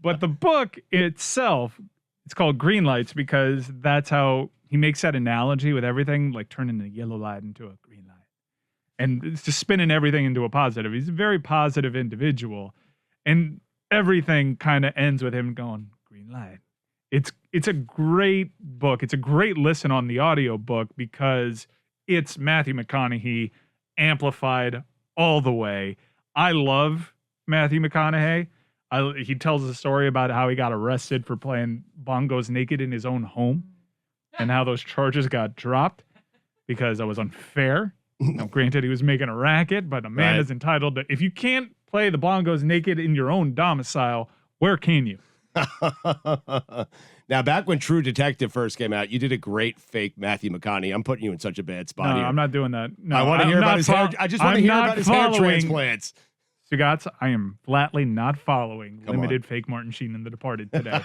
[SPEAKER 5] But the book itself, it's called Green Lights because that's how he makes that analogy with everything, like turning a yellow light into a green light. And it's just spinning everything into a positive. He's a very positive individual. And everything kind of ends with him going, green light. It's a great book. It's a great listen on the audio book because it's Matthew McConaughey amplified all the way. I love Matthew McConaughey. He tells a story about how he got arrested for playing bongos naked in his own home and how those charges got dropped because that was unfair. Now, granted, he was making a racket, but a man is entitled to, if you can't play the bongos naked in your own domicile, where can you?
[SPEAKER 1] Now, back when True Detective first came out, you did a great fake Matthew McConaughey. I'm putting you in such a bad spot
[SPEAKER 5] No,
[SPEAKER 1] here.
[SPEAKER 5] I'm not doing that. No,
[SPEAKER 1] I want to hear about his hair. I just want to hear about his hair transplants.
[SPEAKER 5] Stugotz, I am flatly not following limited fake Martin Sheen in The Departed today.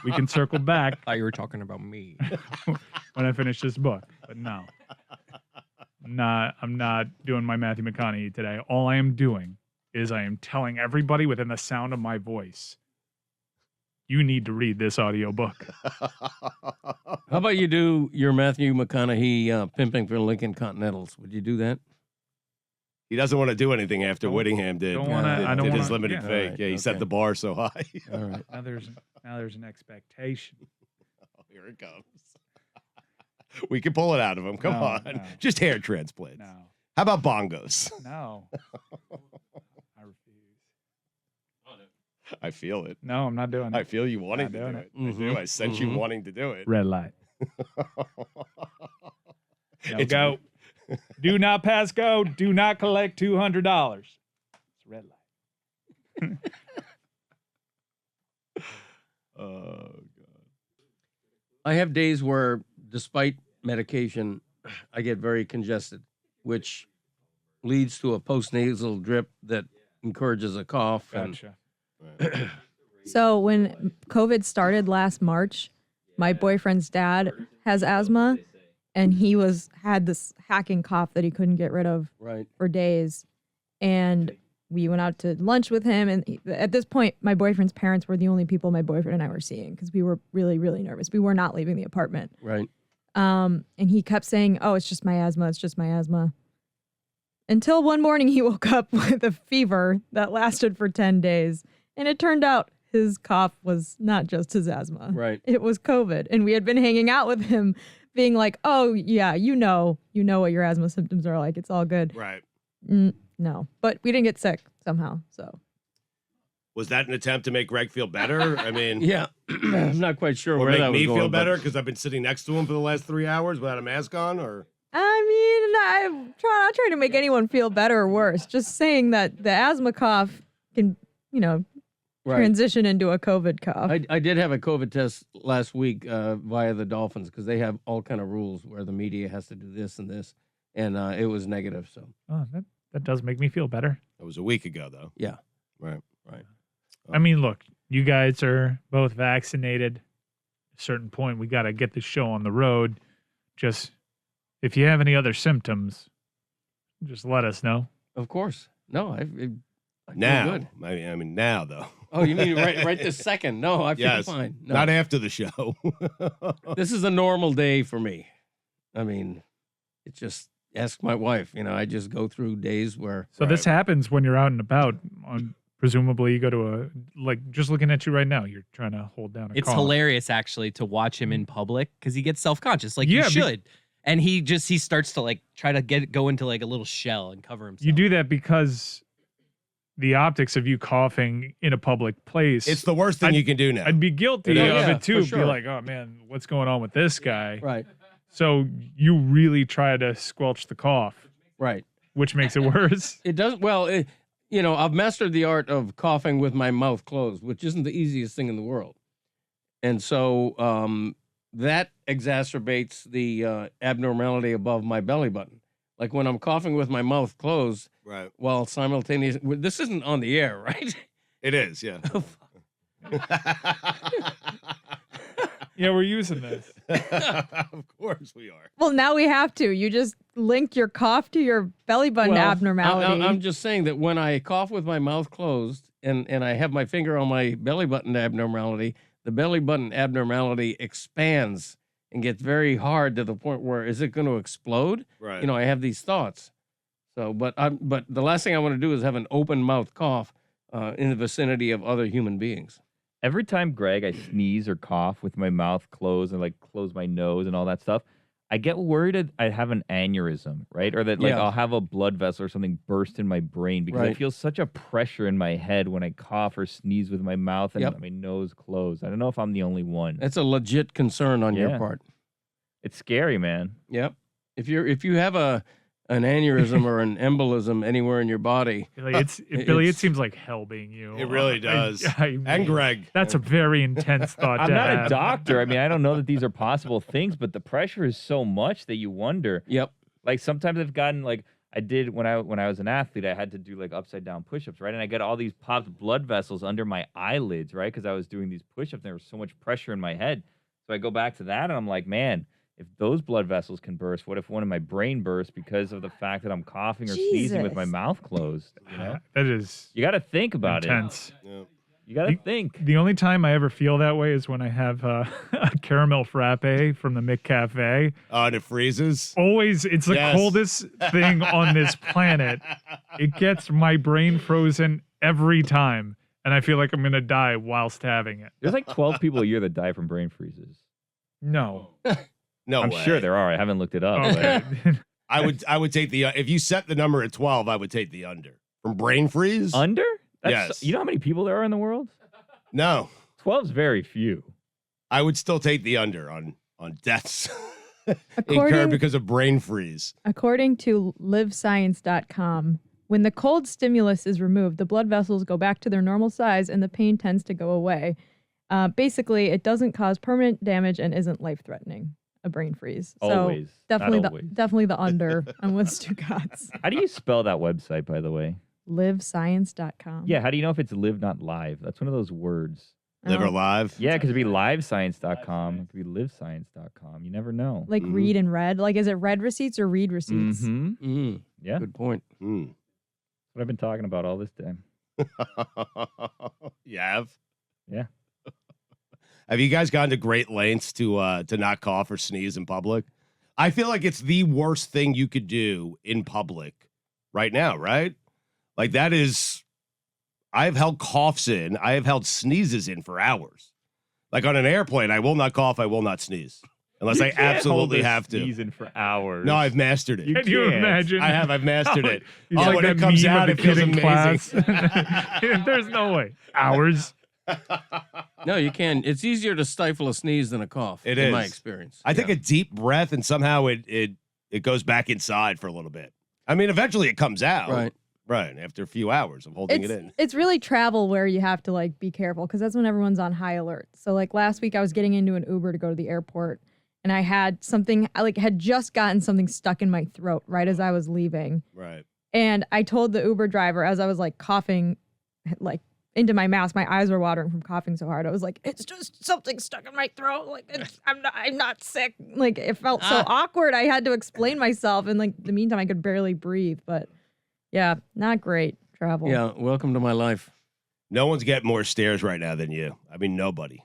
[SPEAKER 5] We can circle back.
[SPEAKER 6] I thought you were talking about me.
[SPEAKER 5] When I finish this book, but no. I'm not doing my Matthew McConaughey today. All I am doing is I am telling everybody within the sound of my voice, you need to read this audiobook.
[SPEAKER 2] How about you do your Matthew McConaughey pimping for Lincoln Continentals? Would you do that?
[SPEAKER 1] He doesn't want to do anything after Whittingham did. Did his limited fake.
[SPEAKER 2] Right,
[SPEAKER 1] Yeah, he set
[SPEAKER 2] okay.
[SPEAKER 1] the bar so high.
[SPEAKER 2] All right.
[SPEAKER 5] Now there's an expectation.
[SPEAKER 1] Oh, here it comes. We can pull it out of him. Come
[SPEAKER 5] No,
[SPEAKER 1] on.
[SPEAKER 5] no.
[SPEAKER 1] Just hair transplants.
[SPEAKER 5] No.
[SPEAKER 1] How about bongos?
[SPEAKER 5] No. I refuse.
[SPEAKER 1] I feel it.
[SPEAKER 5] No, I'm not doing
[SPEAKER 1] I
[SPEAKER 5] it.
[SPEAKER 1] feel you wanting
[SPEAKER 5] Not
[SPEAKER 1] to do
[SPEAKER 5] doing
[SPEAKER 1] it.
[SPEAKER 5] it.
[SPEAKER 1] I do. I sense you wanting to do it.
[SPEAKER 5] Red light. No
[SPEAKER 1] It's-
[SPEAKER 5] go. Do not pass go. Do not collect $200. It's red light.
[SPEAKER 1] Oh, God.
[SPEAKER 2] I have days where, despite medication, I get very congested, which leads to a postnasal drip that encourages a cough.
[SPEAKER 5] Gotcha.
[SPEAKER 4] So when COVID started last March, my boyfriend's dad has asthma, and he had this hacking cough that he couldn't get rid of
[SPEAKER 2] Right.
[SPEAKER 4] for days. And we went out to lunch with him, and at this point, my boyfriend's parents were the only people my boyfriend and I were seeing because we were really, really nervous. We were not leaving the apartment.
[SPEAKER 2] Right.
[SPEAKER 4] And he kept saying, "Oh, it's just my asthma. It's just my asthma." Until one morning he woke up with a fever that lasted for 10 days. And it turned out his cough was not just his asthma.
[SPEAKER 2] Right.
[SPEAKER 4] It was COVID. And we had been hanging out with him being like, "Oh, yeah, you know what your asthma symptoms are like. It's all good."
[SPEAKER 1] Right.
[SPEAKER 4] No, but we didn't get sick somehow. So
[SPEAKER 1] Was that an attempt to make Greg feel better? I mean,
[SPEAKER 2] Yeah. I'm not quite sure
[SPEAKER 1] or
[SPEAKER 2] where
[SPEAKER 1] make
[SPEAKER 2] that was
[SPEAKER 1] me
[SPEAKER 2] going.
[SPEAKER 1] feel
[SPEAKER 2] but-
[SPEAKER 1] better because I've been sitting next to him for the last 3 hours without a mask on? Or
[SPEAKER 4] I mean, I'm not trying to make anyone feel better or worse. Just saying that the asthma cough can, transition into a COVID cough.
[SPEAKER 2] I did have a COVID test last week via the Dolphins because they have all kind of rules where the media has to do this and this, and it was negative. So
[SPEAKER 5] Oh, that does make me feel better.
[SPEAKER 1] That was a week ago, though.
[SPEAKER 2] yeah,
[SPEAKER 1] Right.
[SPEAKER 5] I mean, look, you guys are both vaccinated. At a certain point, we got to get the show on the road. Just if you have any other symptoms, just let us know.
[SPEAKER 2] of course. No, I feel
[SPEAKER 1] Now,
[SPEAKER 2] good.
[SPEAKER 1] I mean, now though.
[SPEAKER 2] Oh, you mean right this second? No, I feel
[SPEAKER 1] Yes.
[SPEAKER 2] fine. No.
[SPEAKER 1] Not after the show.
[SPEAKER 2] This is a normal day for me. I mean, it's just ask my wife. I just go through days where
[SPEAKER 5] So this happens when you're out and about. Presumably, you go to just looking at you right now, you're trying to hold down a
[SPEAKER 6] It's
[SPEAKER 5] cough.
[SPEAKER 6] hilarious actually to watch him in public because he gets self-conscious, like
[SPEAKER 5] Yeah,
[SPEAKER 6] you should, and he starts to try to go into a little shell and cover himself.
[SPEAKER 5] You do that because the optics of you coughing in a public place.
[SPEAKER 1] It's the worst thing you can do now.
[SPEAKER 5] I'd be guilty
[SPEAKER 2] Yeah,
[SPEAKER 5] of
[SPEAKER 2] yeah,
[SPEAKER 5] it too.
[SPEAKER 2] for sure.
[SPEAKER 5] Be like, oh man, what's going on with this guy?
[SPEAKER 2] right,
[SPEAKER 5] So you really try to squelch the cough,
[SPEAKER 2] right.
[SPEAKER 5] which makes it worse.
[SPEAKER 2] It does well. I've mastered the art of coughing with my mouth closed, which isn't the easiest thing in the world, and so that exacerbates the abnormality above my belly button. Like when I'm coughing with my mouth closed,
[SPEAKER 1] Right.
[SPEAKER 2] while simultaneously, this isn't on the air, right?
[SPEAKER 1] It is, yeah.
[SPEAKER 5] Yeah, we're using this.
[SPEAKER 1] Of course we are.
[SPEAKER 4] Well, now we have to. You just link your cough to your belly button
[SPEAKER 2] Well,
[SPEAKER 4] abnormality.
[SPEAKER 2] I'm just saying that when I cough with my mouth closed and I have my finger on my belly button abnormality, the belly button abnormality expands and gets very hard to the point where is it going to explode?
[SPEAKER 1] Right.
[SPEAKER 2] I have these thoughts. So, but the last thing I want to do is have an open mouth cough in the vicinity of other human beings.
[SPEAKER 3] Every time, Greg, I sneeze or cough with my mouth closed and close my nose and all that stuff, I get worried I have an aneurysm, right? Or that
[SPEAKER 2] Yeah.
[SPEAKER 3] I'll have a blood vessel or something burst in my brain because I
[SPEAKER 2] Right.
[SPEAKER 3] feel such a pressure in my head when I cough or sneeze with my mouth and
[SPEAKER 2] Yep.
[SPEAKER 3] my nose closed. I don't know if I'm the only one.
[SPEAKER 2] That's a legit concern on your
[SPEAKER 3] Yeah.
[SPEAKER 2] part.
[SPEAKER 3] It's scary, man.
[SPEAKER 2] Yep. If you have an aneurysm or an embolism anywhere in your body,
[SPEAKER 5] Billy, it seems like hell being you.
[SPEAKER 1] It really does.
[SPEAKER 5] And
[SPEAKER 1] And Greg.
[SPEAKER 5] That's a very intense thought.
[SPEAKER 3] I'm
[SPEAKER 5] to
[SPEAKER 3] not
[SPEAKER 5] have.
[SPEAKER 3] a doctor. I mean, I don't know that these are possible things, but the pressure is so much that you wonder.
[SPEAKER 2] yep.
[SPEAKER 3] Like sometimes I've gotten I did when I was an athlete, I had to do upside down push-ups, right? And I got all these popped blood vessels under my eyelids, right? Because I was doing these push-ups, and there was so much pressure in my head. So I go back to that, and I'm like, man, if those blood vessels can burst, what if one in my brain bursts because of the fact that I'm coughing or sneezing with my
[SPEAKER 4] Jesus.
[SPEAKER 3] mouth closed?
[SPEAKER 5] That is
[SPEAKER 3] You got to think about
[SPEAKER 5] intense.
[SPEAKER 1] Yeah.
[SPEAKER 3] You got to think.
[SPEAKER 5] The only time I ever feel that way is when I have a caramel frappe from the McCafe.
[SPEAKER 1] Oh, and it freezes.
[SPEAKER 5] Always, it's the
[SPEAKER 1] Yes.
[SPEAKER 5] coldest thing on this planet. It gets my brain frozen every time, and I feel like I'm gonna die whilst having it.
[SPEAKER 3] There's 12 people a year that die from brain freezes.
[SPEAKER 5] No,
[SPEAKER 1] No
[SPEAKER 3] I'm
[SPEAKER 1] way.
[SPEAKER 3] sure there are. I haven't looked it up.
[SPEAKER 5] okay.
[SPEAKER 1] I would take the if you set the number at 12, I would take the under. From brain freeze?
[SPEAKER 3] Under?
[SPEAKER 1] Yes.
[SPEAKER 3] You know how many people there are in the world?
[SPEAKER 1] No.
[SPEAKER 3] 12's very few.
[SPEAKER 1] I would still take the under on deaths
[SPEAKER 4] According-
[SPEAKER 1] incurred because of brain freeze.
[SPEAKER 4] According to livescience.com, when the cold stimulus is removed, the blood vessels go back to their normal size and the pain tends to go away. Basically, it doesn't cause permanent damage and isn't life-threatening, a brain freeze.
[SPEAKER 3] Always.
[SPEAKER 4] So definitely
[SPEAKER 3] Not always.
[SPEAKER 4] definitely the under. I'm with Stugotz.
[SPEAKER 3] How do you spell that website, by the way?
[SPEAKER 4] Livescience.com.
[SPEAKER 3] Yeah, how do you know if it's live, not live? That's one of those words.
[SPEAKER 1] Live or live?
[SPEAKER 3] Yeah, because it'd be livescience.com. It could be livescience.com. You never know.
[SPEAKER 4] Like read and read. Like, is it read receipts or read receipts?
[SPEAKER 3] Mm-hmm.
[SPEAKER 2] Mm,
[SPEAKER 3] Yeah,
[SPEAKER 2] good point.
[SPEAKER 1] Hmm.
[SPEAKER 3] that's what I've been talking about all this time.
[SPEAKER 1] You have?
[SPEAKER 3] Yeah.
[SPEAKER 1] Have you guys gone to great lengths to not cough or sneeze in public? I feel like it's the worst thing you could do in public right now, right? Like that is, I've held coughs in, I have held sneezes in for hours. Like on an airplane, I will not cough, I will not sneeze. Unless I absolutely have to.
[SPEAKER 3] Sneezing for hours.
[SPEAKER 1] No, I've mastered it.
[SPEAKER 5] Can you
[SPEAKER 3] can't.
[SPEAKER 5] imagine?
[SPEAKER 1] I've mastered it.
[SPEAKER 5] He's
[SPEAKER 1] Oh,
[SPEAKER 5] like
[SPEAKER 1] when
[SPEAKER 5] that
[SPEAKER 1] it comes
[SPEAKER 5] meme
[SPEAKER 1] out,
[SPEAKER 5] of
[SPEAKER 1] it
[SPEAKER 5] the
[SPEAKER 1] feels
[SPEAKER 5] kid in
[SPEAKER 1] amazing.
[SPEAKER 5] class. There's no way. Hours.
[SPEAKER 2] No, you can. It's easier to stifle a sneeze than a cough.
[SPEAKER 1] It
[SPEAKER 2] in my
[SPEAKER 1] is.
[SPEAKER 2] experience.
[SPEAKER 1] I take
[SPEAKER 2] Yeah.
[SPEAKER 1] a deep breath and somehow it goes back inside for a little bit. I mean, eventually it comes out.
[SPEAKER 2] Right.
[SPEAKER 1] Right. After a few hours of holding it in.
[SPEAKER 4] It's really travel where you have to like be careful because that's when everyone's on high alert. So like last week I was getting into an Uber to go to the airport and I had something, I like had just gotten something stuck in my throat right as I was leaving.
[SPEAKER 1] Right.
[SPEAKER 4] And I told the Uber driver as I was like coughing like into my mask, my eyes were watering from coughing so hard. I was like, it's just something stuck in my throat. Like I'm not sick. Like it felt so awkward. I had to explain myself. And like the meantime, I could barely breathe. But yeah, not great travel.
[SPEAKER 2] Yeah, welcome to my life.
[SPEAKER 1] No one's getting more stares right now than you. I mean, nobody.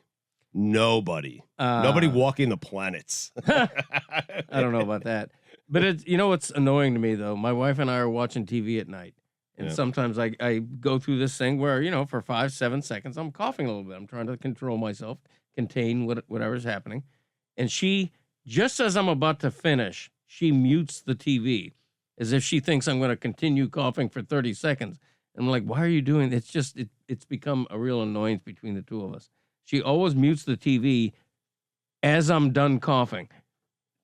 [SPEAKER 1] Nobody walking the planets.
[SPEAKER 2] I don't know about that. But it's, you know what's annoying to me, though? My wife and I are watching TV at night. And sometimes I go through this thing where, you know, for 5-7 seconds, I'm coughing a little bit. I'm trying to control myself, contain whatever's happening. And she, just as I'm about to finish, she mutes the TV as if she thinks I'm going to continue coughing for 30 seconds. And I'm like, why are you doing it? It's just, it's become a real annoyance between the two of us. She always mutes the TV as I'm done coughing,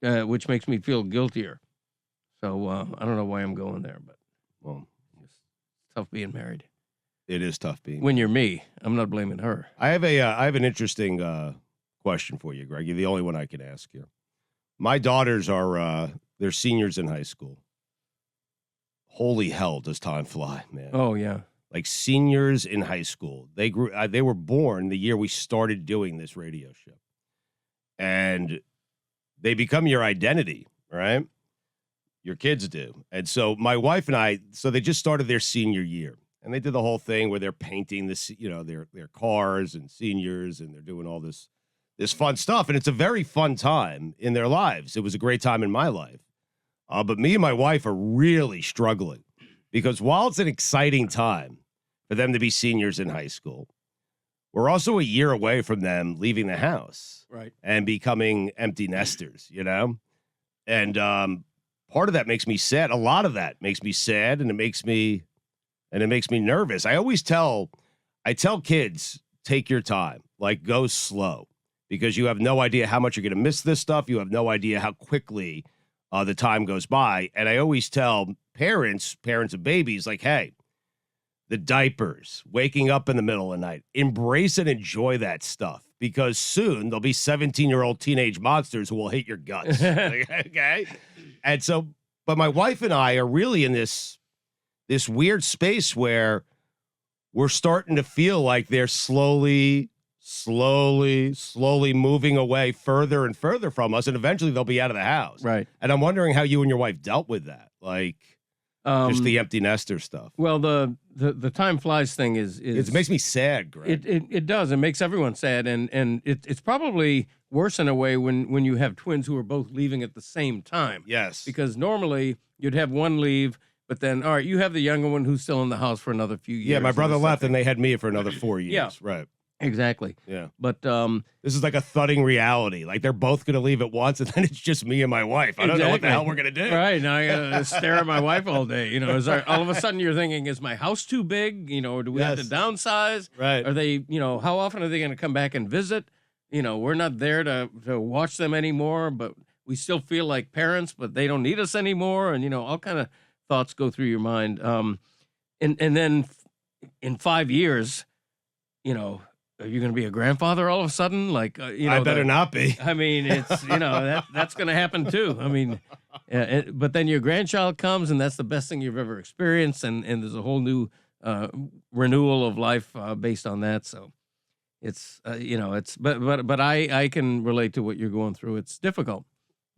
[SPEAKER 2] which makes me feel guiltier. So I don't know why I'm going there, but
[SPEAKER 1] Well,
[SPEAKER 2] it's tough being married.
[SPEAKER 1] it is tough being.
[SPEAKER 2] When you're me, I'm not blaming her.
[SPEAKER 1] I have an interesting question for you, Greg. You're the only one I can ask here. My daughters are they're seniors in high school. Holy hell, does time fly, man?
[SPEAKER 2] Oh, yeah.
[SPEAKER 1] Like seniors in high school. They were born the year we started doing this radio show. And they become your identity, right? Your kids do. And so my wife and I, so they just started their senior year. And they did the whole thing where they're painting this, you know, their cars and seniors, and they're doing all this fun stuff. And it's a very fun time in their lives. It was a great time in my life. But me and my wife are really struggling because while it's an exciting time for them to be seniors in high school, we're also a year away from them leaving the house,
[SPEAKER 2] Right.
[SPEAKER 1] and becoming empty nesters, you know? And part of that makes me sad. A lot of that makes me sad, and it makes me nervous. I tell kids, take your time, like go slow, because you have no idea how much you're going to miss this stuff. You have no idea how quickly the time goes by. And I always tell parents of babies, like, hey, the diapers, waking up in the middle of the night, embrace and enjoy that stuff, because soon there'll be 17-year-old teenage monsters who will hate your guts. Okay. And so, but my wife and I are really in this weird space where we're starting to feel like they're slowly moving away further and further from us, and eventually they'll be out of the house.
[SPEAKER 2] Right.
[SPEAKER 1] And I'm wondering how you and your wife dealt with that, like just the empty nester stuff.
[SPEAKER 2] Well, the time flies thing is
[SPEAKER 1] It makes me sad, Greg.
[SPEAKER 2] It does. It makes everyone sad, and it's probably worse in a way when you have twins who are both leaving at the same time.
[SPEAKER 1] Yes.
[SPEAKER 2] Because normally you'd have one leave, but then, all right, you have the younger one who's still in the house for another few years.
[SPEAKER 1] Yeah, my brother left, and they had me for another 4 years.
[SPEAKER 2] Yeah.
[SPEAKER 1] Right.
[SPEAKER 2] Exactly.
[SPEAKER 1] Yeah.
[SPEAKER 2] But
[SPEAKER 1] this is like a thudding reality. Like they're both going to leave at once, and then it's just me and my wife. I don't know what the hell we're going to do.
[SPEAKER 2] Right. Now I got to stare at my wife all day. You know, all of a sudden you're thinking, is my house too big? You know, or do we have to downsize?
[SPEAKER 1] Right.
[SPEAKER 2] Are they, you know, how often are they going to come back and visit? You know, we're not there to watch them anymore, but we still feel like parents, but they don't need us anymore. And, you know, all kind of thoughts go through your mind. And then in 5 years, you know, are you going to be a grandfather all of a sudden? Like, you know,
[SPEAKER 1] I better not be.
[SPEAKER 2] I mean, it's, you know, that's going to happen too. I mean, but then your grandchild comes, and that's the best thing you've ever experienced. And there's a whole new renewal of life based on that. So it's, you know, it's, but I can relate to what you're going through. It's difficult.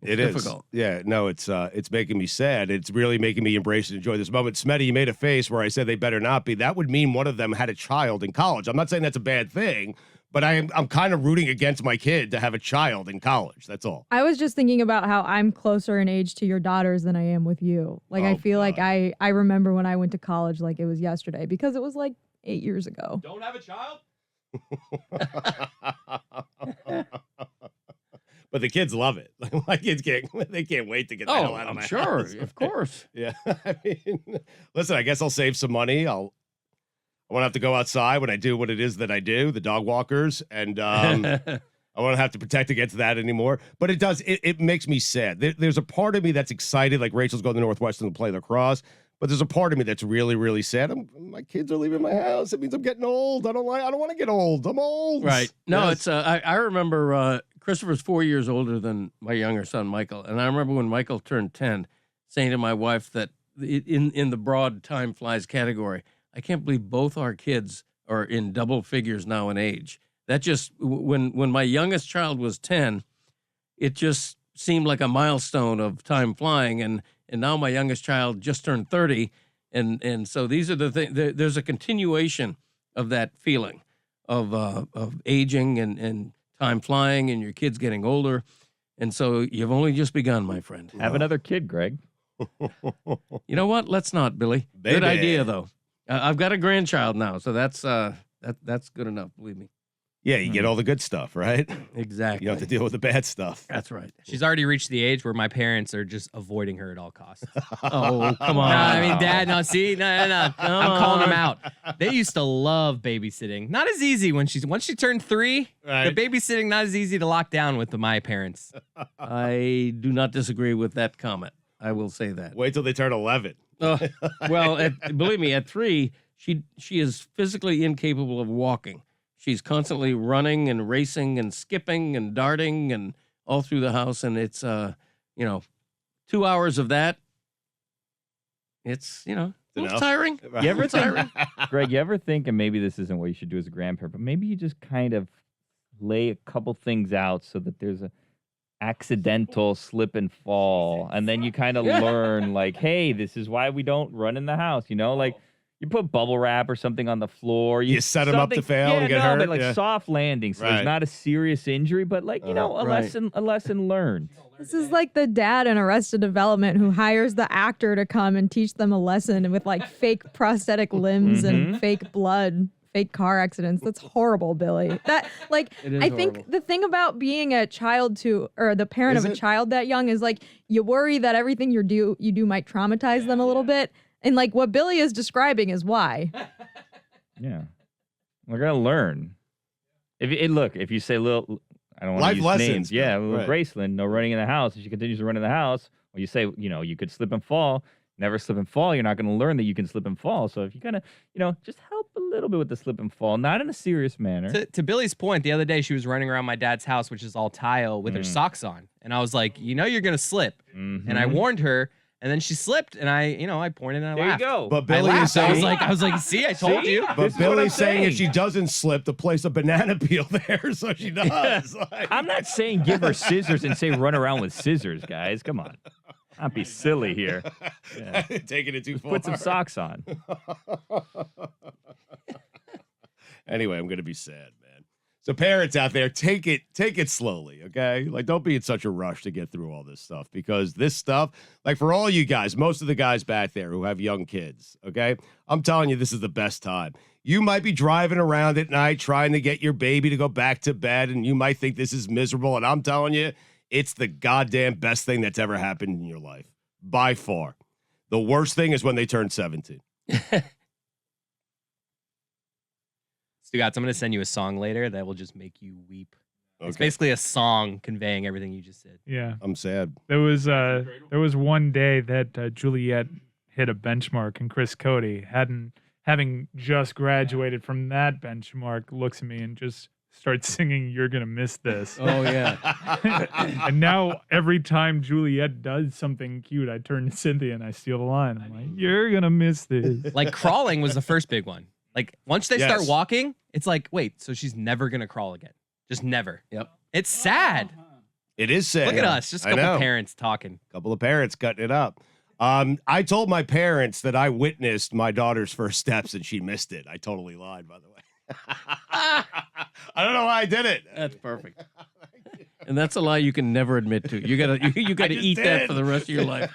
[SPEAKER 1] It's difficult. Yeah, no, it's making me sad. It's really making me embrace and enjoy this moment. Smetty, you made a face where I said they better not be. That would mean one of them had a child in college. I'm not saying that's a bad thing, but I'm kind of rooting against my kid to have a child in college. That's all.
[SPEAKER 4] I was just thinking about how I'm closer in age to your daughters than I am with you. Like, I feel like I remember when I went to college like it was yesterday, because it was like 8 years ago.
[SPEAKER 6] Don't have a child?
[SPEAKER 1] But the kids love it. My kids can't wait to get the hell out of
[SPEAKER 2] I'm
[SPEAKER 1] my
[SPEAKER 2] sure,
[SPEAKER 1] house.
[SPEAKER 2] of course.
[SPEAKER 1] Yeah. I mean, listen, I guess I'll save some money. I won't have to go outside when I do what it is that I do, the dog walkers, and I won't have to protect against that anymore. But it makes me sad. There's a part of me that's excited, like Rachel's going to Northwestern to play lacrosse, But there's a part of me that's really, really sad. My kids are leaving my house. It means I'm getting old. I don't want to get old. I'm old.
[SPEAKER 2] Right. No,
[SPEAKER 1] Yes.
[SPEAKER 2] it's I remember Christopher's 4 years older than my younger son Michael, and I remember when Michael turned 10, saying to my wife that in the broad time flies category, I can't believe both our kids are in double figures now in age. That just when my youngest child was 10, it just seemed like a milestone of time flying, and now my youngest child just turned 30, and so these are the things. There's a continuation of that feeling of aging and time flying, and your kids getting older, and so you've only just begun, my friend.
[SPEAKER 3] Have another kid, Greg.
[SPEAKER 2] You know what? Let's not, Billy. Good
[SPEAKER 1] Baby.
[SPEAKER 2] idea, though. I've got a grandchild now, so that's good enough. Believe me.
[SPEAKER 1] Yeah, you get all the good stuff, right?
[SPEAKER 2] Exactly.
[SPEAKER 1] You don't have to deal with the bad stuff.
[SPEAKER 2] That's right.
[SPEAKER 6] She's already reached the age where my parents are just avoiding her at all costs.
[SPEAKER 2] Oh, come
[SPEAKER 6] No,
[SPEAKER 2] on.
[SPEAKER 6] I mean, Dad, no, see, no. I'm calling them
[SPEAKER 2] on.
[SPEAKER 6] out. They used to love babysitting. Not as easy once she turned 3.
[SPEAKER 1] Right.
[SPEAKER 6] The babysitting not as easy to lock down with my parents.
[SPEAKER 2] I do not disagree with that comment. I will say that.
[SPEAKER 1] Wait till they turn 11.
[SPEAKER 2] Well, believe me, at 3, she is physically incapable of walking. She's constantly running and racing and skipping and darting and all through the house. And it's, 2 hours of that. It's, a little
[SPEAKER 1] enough.
[SPEAKER 2] tiring.
[SPEAKER 3] You ever think, Greg, you ever think, and maybe this isn't what you should do as a grandparent, but maybe you just kind of lay a couple things out so that there's a accidental slip and fall, and then you kind of learn, like, hey, this is why we don't run in the house, like you put bubble wrap or something on the floor.
[SPEAKER 1] You set 'em up to
[SPEAKER 3] something-
[SPEAKER 1] fail
[SPEAKER 3] yeah,
[SPEAKER 1] and get
[SPEAKER 3] no,
[SPEAKER 1] hurt,
[SPEAKER 3] but like
[SPEAKER 1] yeah.
[SPEAKER 3] soft landing, so
[SPEAKER 1] Right.
[SPEAKER 3] there's not a serious injury, but like, a
[SPEAKER 2] Right.
[SPEAKER 3] lesson learned.
[SPEAKER 4] This is like the dad in Arrested Development who hires the actor to come and teach them a lesson with like fake prosthetic limbs and fake blood, fake car accidents. That's horrible, Billy. That like
[SPEAKER 2] It is
[SPEAKER 4] I think
[SPEAKER 2] horrible.
[SPEAKER 4] the thing about being a child or the parent
[SPEAKER 1] Is
[SPEAKER 4] of a
[SPEAKER 1] it?
[SPEAKER 4] child that young is like you worry that everything you do might traumatize them a little bit. And like what Billy is describing is why.
[SPEAKER 3] Yeah, we're gonna learn. If you say little, I don't want
[SPEAKER 1] Life
[SPEAKER 3] to use
[SPEAKER 1] lessons,
[SPEAKER 3] names. Yeah, little
[SPEAKER 1] right.
[SPEAKER 3] Graceland, no running in the house. If she continues to run in the house, or you say, you could slip and fall. Never slip and fall. You're not going to learn that you can slip and fall. So if you kind of, just help a little bit with the slip and fall, not in a serious manner.
[SPEAKER 6] To Billy's point, the other day she was running around my dad's house, which is all tile, with her socks on. And I was like, you're going to slip. And I warned her, and then she slipped, and I pointed and I
[SPEAKER 3] There you
[SPEAKER 6] laughed.
[SPEAKER 3] go.
[SPEAKER 1] But
[SPEAKER 6] I
[SPEAKER 1] Billy is
[SPEAKER 6] laughed. I
[SPEAKER 1] saying,
[SPEAKER 6] was like, see, I told you.
[SPEAKER 3] This
[SPEAKER 1] but
[SPEAKER 3] is what
[SPEAKER 1] Billy's
[SPEAKER 3] I'm
[SPEAKER 1] saying if
[SPEAKER 3] saying.
[SPEAKER 1] she doesn't slip, to place a banana peel there, so she does. Like-
[SPEAKER 3] I'm not saying give her scissors and say run around with scissors, guys. Come on. Not be silly here. Yeah.
[SPEAKER 1] Taking it too far.
[SPEAKER 3] Put some socks on.
[SPEAKER 1] Anyway, I'm gonna be sad, man. So parents out there, take it slowly, okay? Like, don't be in such a rush to get through all this stuff, because this stuff, like for all you guys, most of the guys back there who have young kids, okay? I'm telling you, this is the best time. You might be driving around at night trying to get your baby to go back to bed, and you might think this is miserable, and I'm telling you, it's the goddamn best thing that's ever happened in your life, by far. The worst thing is when they turn 17.
[SPEAKER 6] Stugotz, I'm going to send you a song later that will just make you weep. It's
[SPEAKER 1] Okay.
[SPEAKER 6] basically a song conveying everything you just said.
[SPEAKER 5] Yeah.
[SPEAKER 1] I'm sad.
[SPEAKER 5] There was one day that Juliet hit a benchmark, and Chris Cody, having just graduated from that benchmark, looks at me and just starts singing "You're Gonna Miss This."
[SPEAKER 2] Oh, yeah.
[SPEAKER 5] And now every time Juliet does something cute, I turn to Cynthia and I steal the line. I'm like, "You're gonna miss this."
[SPEAKER 6] Like crawling was the first big one. Like once they start
[SPEAKER 1] Yes.
[SPEAKER 6] walking, it's like, wait, so she's never going to crawl again. Just never.
[SPEAKER 2] Yep.
[SPEAKER 6] It's sad.
[SPEAKER 1] It is sad.
[SPEAKER 6] Look at us, just a
[SPEAKER 1] I
[SPEAKER 6] couple
[SPEAKER 1] know.
[SPEAKER 6] parents talking.
[SPEAKER 1] Couple of parents cutting it up. I told my parents that I witnessed my daughter's first steps and she missed it. I totally lied, by the way. I don't know why I did it.
[SPEAKER 2] That's perfect. And that's a lie you can never admit to. You gotta
[SPEAKER 1] just
[SPEAKER 2] eat that
[SPEAKER 1] did.
[SPEAKER 2] for the rest of your life.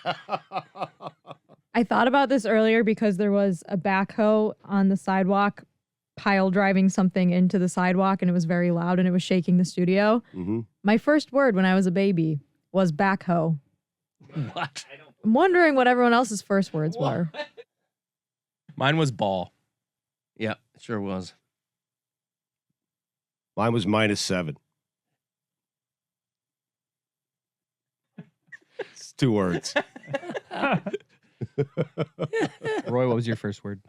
[SPEAKER 4] I thought about this earlier because there was a backhoe on the sidewalk pile driving something into the sidewalk, and it was very loud and it was shaking the studio.
[SPEAKER 1] Mm-hmm.
[SPEAKER 4] My first word when I was a baby was backhoe.
[SPEAKER 2] What?
[SPEAKER 4] I'm wondering what everyone else's first words were.
[SPEAKER 6] Mine was ball.
[SPEAKER 2] Yeah, it sure was.
[SPEAKER 1] Mine was -7. It's 2 words.
[SPEAKER 6] Roy, what was your first word?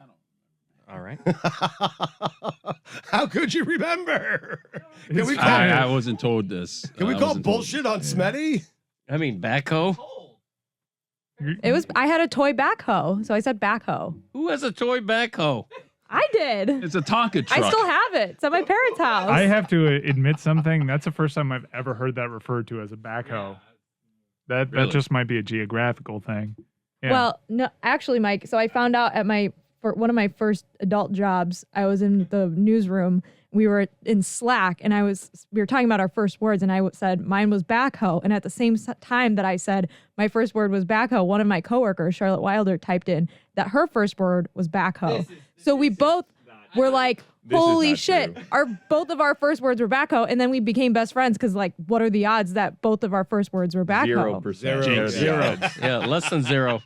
[SPEAKER 6] All right.
[SPEAKER 1] How could you remember? Can we call,
[SPEAKER 9] I wasn't told this.
[SPEAKER 1] can we
[SPEAKER 9] I
[SPEAKER 1] call
[SPEAKER 9] wasn't told.
[SPEAKER 1] bullshit on Smetty?
[SPEAKER 2] I mean, backhoe.
[SPEAKER 4] It was. I had a toy backhoe, so I said backhoe.
[SPEAKER 2] Who has a toy backhoe?
[SPEAKER 4] I did.
[SPEAKER 9] It's a Tonka truck.
[SPEAKER 4] I still have it. It's at my parents' house.
[SPEAKER 5] I have to admit something. That's the first time I've ever heard that referred to as a backhoe. That
[SPEAKER 9] Really?
[SPEAKER 5] just might be a geographical thing. Yeah.
[SPEAKER 4] Well, no, actually, Mike. So I found out at for one of my first adult jobs, I was in the newsroom. We were in Slack, and we were talking about our first words, and I said mine was backhoe. And at the same time that I said my first word was backhoe, one of my coworkers, Charlotte Wilder, typed in that her first word was backhoe. So we both were like, holy shit, both of our first words were backhoe, and then we became best friends because, like, what are the odds that both of our first words were backhoe?
[SPEAKER 3] 0%.
[SPEAKER 1] Zero.
[SPEAKER 2] Yeah, less than zero.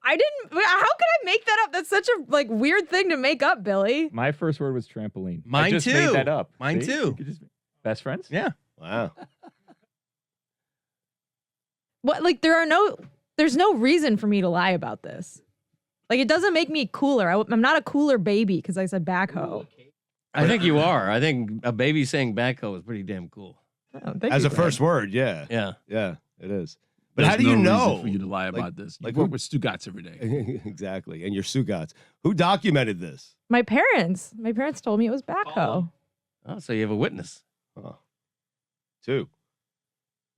[SPEAKER 4] I didn't. How could I make that up? That's such a weird thing to make up, Billy.
[SPEAKER 3] My first word was trampoline. I
[SPEAKER 6] Mine
[SPEAKER 3] just
[SPEAKER 6] too.
[SPEAKER 3] made that up.
[SPEAKER 6] Mine
[SPEAKER 3] See?
[SPEAKER 6] too.
[SPEAKER 3] You could best friends?
[SPEAKER 6] Yeah.
[SPEAKER 1] Wow.
[SPEAKER 4] What? Like, there's no reason for me to lie about this. Like, it doesn't make me cooler. I'm not a cooler baby because I said backhoe.
[SPEAKER 2] I think you are. I think a baby saying backhoe is pretty damn cool.
[SPEAKER 4] Oh, thank
[SPEAKER 1] As
[SPEAKER 4] you,
[SPEAKER 1] a first word, yeah.
[SPEAKER 2] Yeah.
[SPEAKER 1] Yeah, it is. But
[SPEAKER 9] There's
[SPEAKER 1] how do you
[SPEAKER 9] no reason
[SPEAKER 1] know?
[SPEAKER 9] for you to lie about this? You
[SPEAKER 1] like
[SPEAKER 9] work
[SPEAKER 1] who-
[SPEAKER 9] with Stugotz every day.
[SPEAKER 1] Exactly. And your Stugotz. Who documented this?
[SPEAKER 4] My parents. My parents told me it was backhoe.
[SPEAKER 2] Oh, so you have a witness.
[SPEAKER 1] Oh. Two.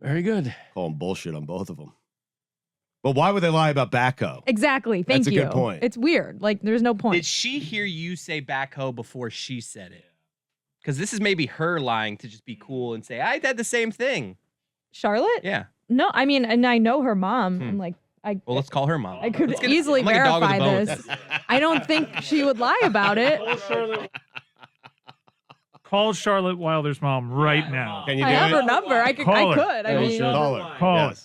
[SPEAKER 2] Very good.
[SPEAKER 1] Calling bullshit on both of them. But why would they lie about backhoe?
[SPEAKER 4] Exactly. Thank
[SPEAKER 1] That's a
[SPEAKER 4] you.
[SPEAKER 1] good point.
[SPEAKER 4] It's weird. Like, there's no point.
[SPEAKER 6] Did she hear you say backhoe before she said it? Because this is maybe her lying to just be cool and say, I did the same thing.
[SPEAKER 4] Charlotte?
[SPEAKER 6] Yeah.
[SPEAKER 4] No, I mean, and I know her mom. I'm like,
[SPEAKER 6] Well, let's call her mom.
[SPEAKER 4] I could
[SPEAKER 6] Let's get-
[SPEAKER 4] easily
[SPEAKER 6] I'm like a dog with a
[SPEAKER 4] verify
[SPEAKER 6] bone.
[SPEAKER 4] this. I don't think she would lie about it.
[SPEAKER 5] Call Charlotte Wilder's mom right now.
[SPEAKER 1] Can you
[SPEAKER 4] I
[SPEAKER 1] do
[SPEAKER 4] have
[SPEAKER 1] it?
[SPEAKER 4] her number. I could.
[SPEAKER 5] Call
[SPEAKER 4] I
[SPEAKER 5] her.
[SPEAKER 4] could. I
[SPEAKER 2] Yeah, you
[SPEAKER 4] mean,
[SPEAKER 2] should.
[SPEAKER 1] Call her.
[SPEAKER 5] Call
[SPEAKER 1] Yes.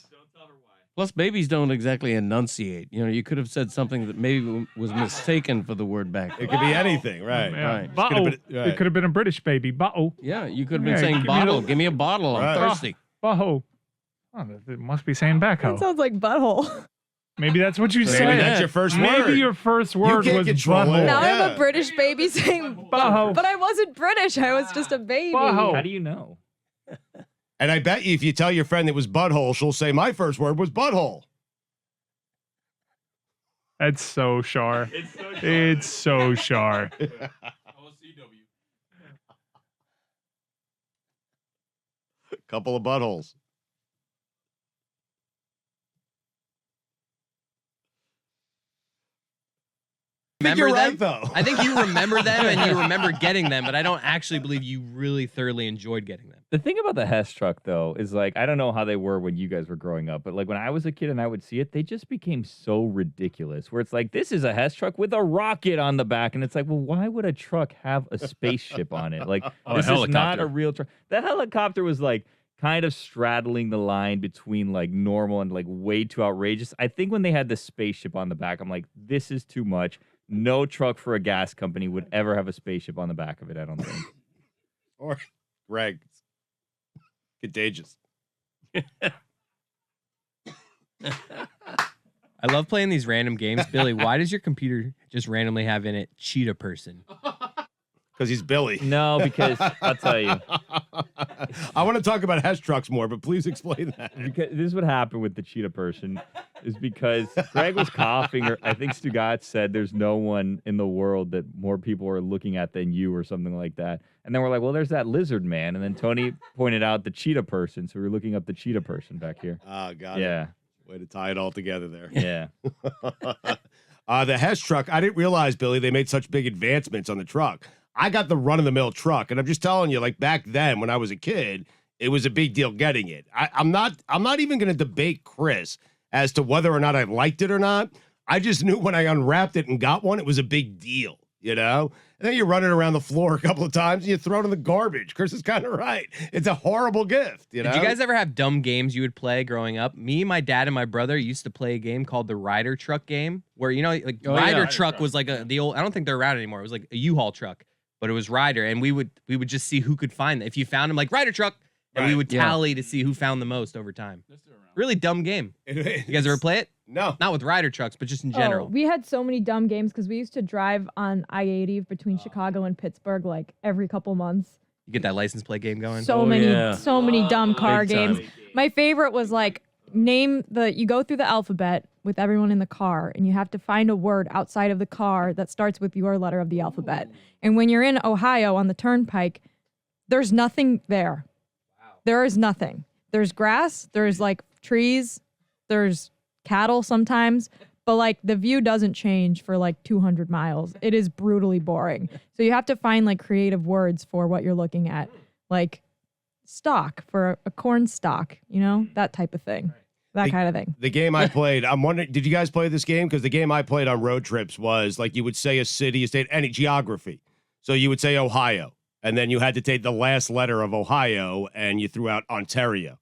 [SPEAKER 2] Plus, babies don't exactly enunciate. You know, you could have said something that maybe was mistaken for the word backhoe.
[SPEAKER 1] It could be anything, right?
[SPEAKER 5] Yeah.
[SPEAKER 2] Right.
[SPEAKER 5] Bottle.
[SPEAKER 1] Could've been- right.
[SPEAKER 5] It could have been a British baby. Bottle.
[SPEAKER 2] Yeah, you could have been
[SPEAKER 5] Yeah,
[SPEAKER 2] saying
[SPEAKER 5] give me
[SPEAKER 2] bottle.
[SPEAKER 5] the-
[SPEAKER 2] Give me a bottle. I'm
[SPEAKER 1] Right.
[SPEAKER 2] thirsty.
[SPEAKER 5] Bottle. Oh, it must be saying
[SPEAKER 4] that
[SPEAKER 5] backhoe.
[SPEAKER 4] sounds like butthole.
[SPEAKER 5] Maybe that's what you
[SPEAKER 1] Maybe
[SPEAKER 5] said.
[SPEAKER 1] that's your first
[SPEAKER 5] Maybe
[SPEAKER 1] word.
[SPEAKER 5] your first word
[SPEAKER 1] can't
[SPEAKER 5] was
[SPEAKER 1] control it.
[SPEAKER 5] butthole.
[SPEAKER 4] Now I'm
[SPEAKER 1] Yeah.
[SPEAKER 4] a British baby saying
[SPEAKER 5] Butthole.
[SPEAKER 4] but I wasn't British. I was just a baby.
[SPEAKER 5] Butthole.
[SPEAKER 3] How do you know?
[SPEAKER 1] And I bet you if you tell your friend it was butthole, she'll say, my first word was butthole.
[SPEAKER 5] That's so Char. It's so Char.
[SPEAKER 1] Couple of buttholes. I think you're
[SPEAKER 6] Remember
[SPEAKER 1] right,
[SPEAKER 6] them?
[SPEAKER 1] though.
[SPEAKER 6] I think you remember them and you remember getting them, but I don't actually believe you really thoroughly enjoyed getting them.
[SPEAKER 3] The thing about the Hess truck, though, is like, I don't know how they were when you guys were growing up, but like when I was a kid and I would see it, they just became so ridiculous. Where it's like, this is a Hess truck with a rocket on the back. And it's like, well, why would a truck have a spaceship on it? Like,
[SPEAKER 9] Oh, a
[SPEAKER 3] this is not
[SPEAKER 9] helicopter.
[SPEAKER 3] a real truck. That helicopter was like kind of straddling the line between like normal and like way too outrageous. I think when they had the spaceship on the back, I'm like, this is too much. No truck for a gas company would ever have a spaceship on the back of it, I don't think.
[SPEAKER 1] Or Greg. Contagious.
[SPEAKER 6] I love playing these random games. Billy, why does your computer just randomly have in it cheetah person?
[SPEAKER 1] Because he's Billy.
[SPEAKER 3] No, because I'll tell you.
[SPEAKER 1] I want to talk about Hess trucks more, but please explain that.
[SPEAKER 3] Because this is what happened with the cheetah person is because Greg was coughing, or I think Stugotz said there's no one in the world that more people are looking at than you or something like that. And then we're like, well, there's that lizard man. And then Tony pointed out the cheetah person. So we were looking up the cheetah person back here.
[SPEAKER 1] Oh, got it.
[SPEAKER 3] Yeah.
[SPEAKER 1] Way to tie it all together there.
[SPEAKER 3] Yeah.
[SPEAKER 1] The Hess truck, I didn't realize, Billy, they made such big advancements on the truck. I got the run-of-the-mill truck, and I'm just telling you, like back then when I was a kid, it was a big deal getting it. I'm not even going to debate Chris as to whether or not I liked it or not. I just knew when I unwrapped it and got one, it was a big deal, you know? And then you run it around the floor a couple of times and you throw it in the garbage. Chris is kind of right. It's a horrible gift, you know?
[SPEAKER 6] Did you guys ever have dumb games you would play growing up? Me, my dad, and my brother used to play a game called the Ryder Truck game, where, you know, like Ryder Truck was like the old, I don't think they're around anymore. It was like a U-Haul truck, but it was Ryder. And we would just see who could find it. If you found them, like Ryder Truck, and we would tally to see who found the most over time. Really dumb game. You guys ever play it?
[SPEAKER 1] No.
[SPEAKER 6] Not with Ryder trucks, but just in
[SPEAKER 4] Oh,
[SPEAKER 6] general.
[SPEAKER 4] we had so many dumb games because we used to drive on I-80 between Chicago and Pittsburgh like every couple months.
[SPEAKER 6] You get that license plate game going.
[SPEAKER 4] So many dumb car games. My favorite was like you go through the alphabet with everyone in the car and you have to find a word outside of the car that starts with your letter of the alphabet. And when you're in Ohio on the turnpike, there's nothing there. There is nothing. There's grass, there's like trees, there's cattle sometimes, but like the view doesn't change for like 200 miles. It is brutally boring. So you have to find like creative words for what you're looking at. Like stalk for a corn stalk, that type of thing. That kind of thing.
[SPEAKER 1] The game I played, I'm wondering, did you guys play this game? Because the game I played on road trips was like you would say a city, a state, any geography. So you would say Ohio, and then you had to take the last letter of Ohio, and you threw out Ontario.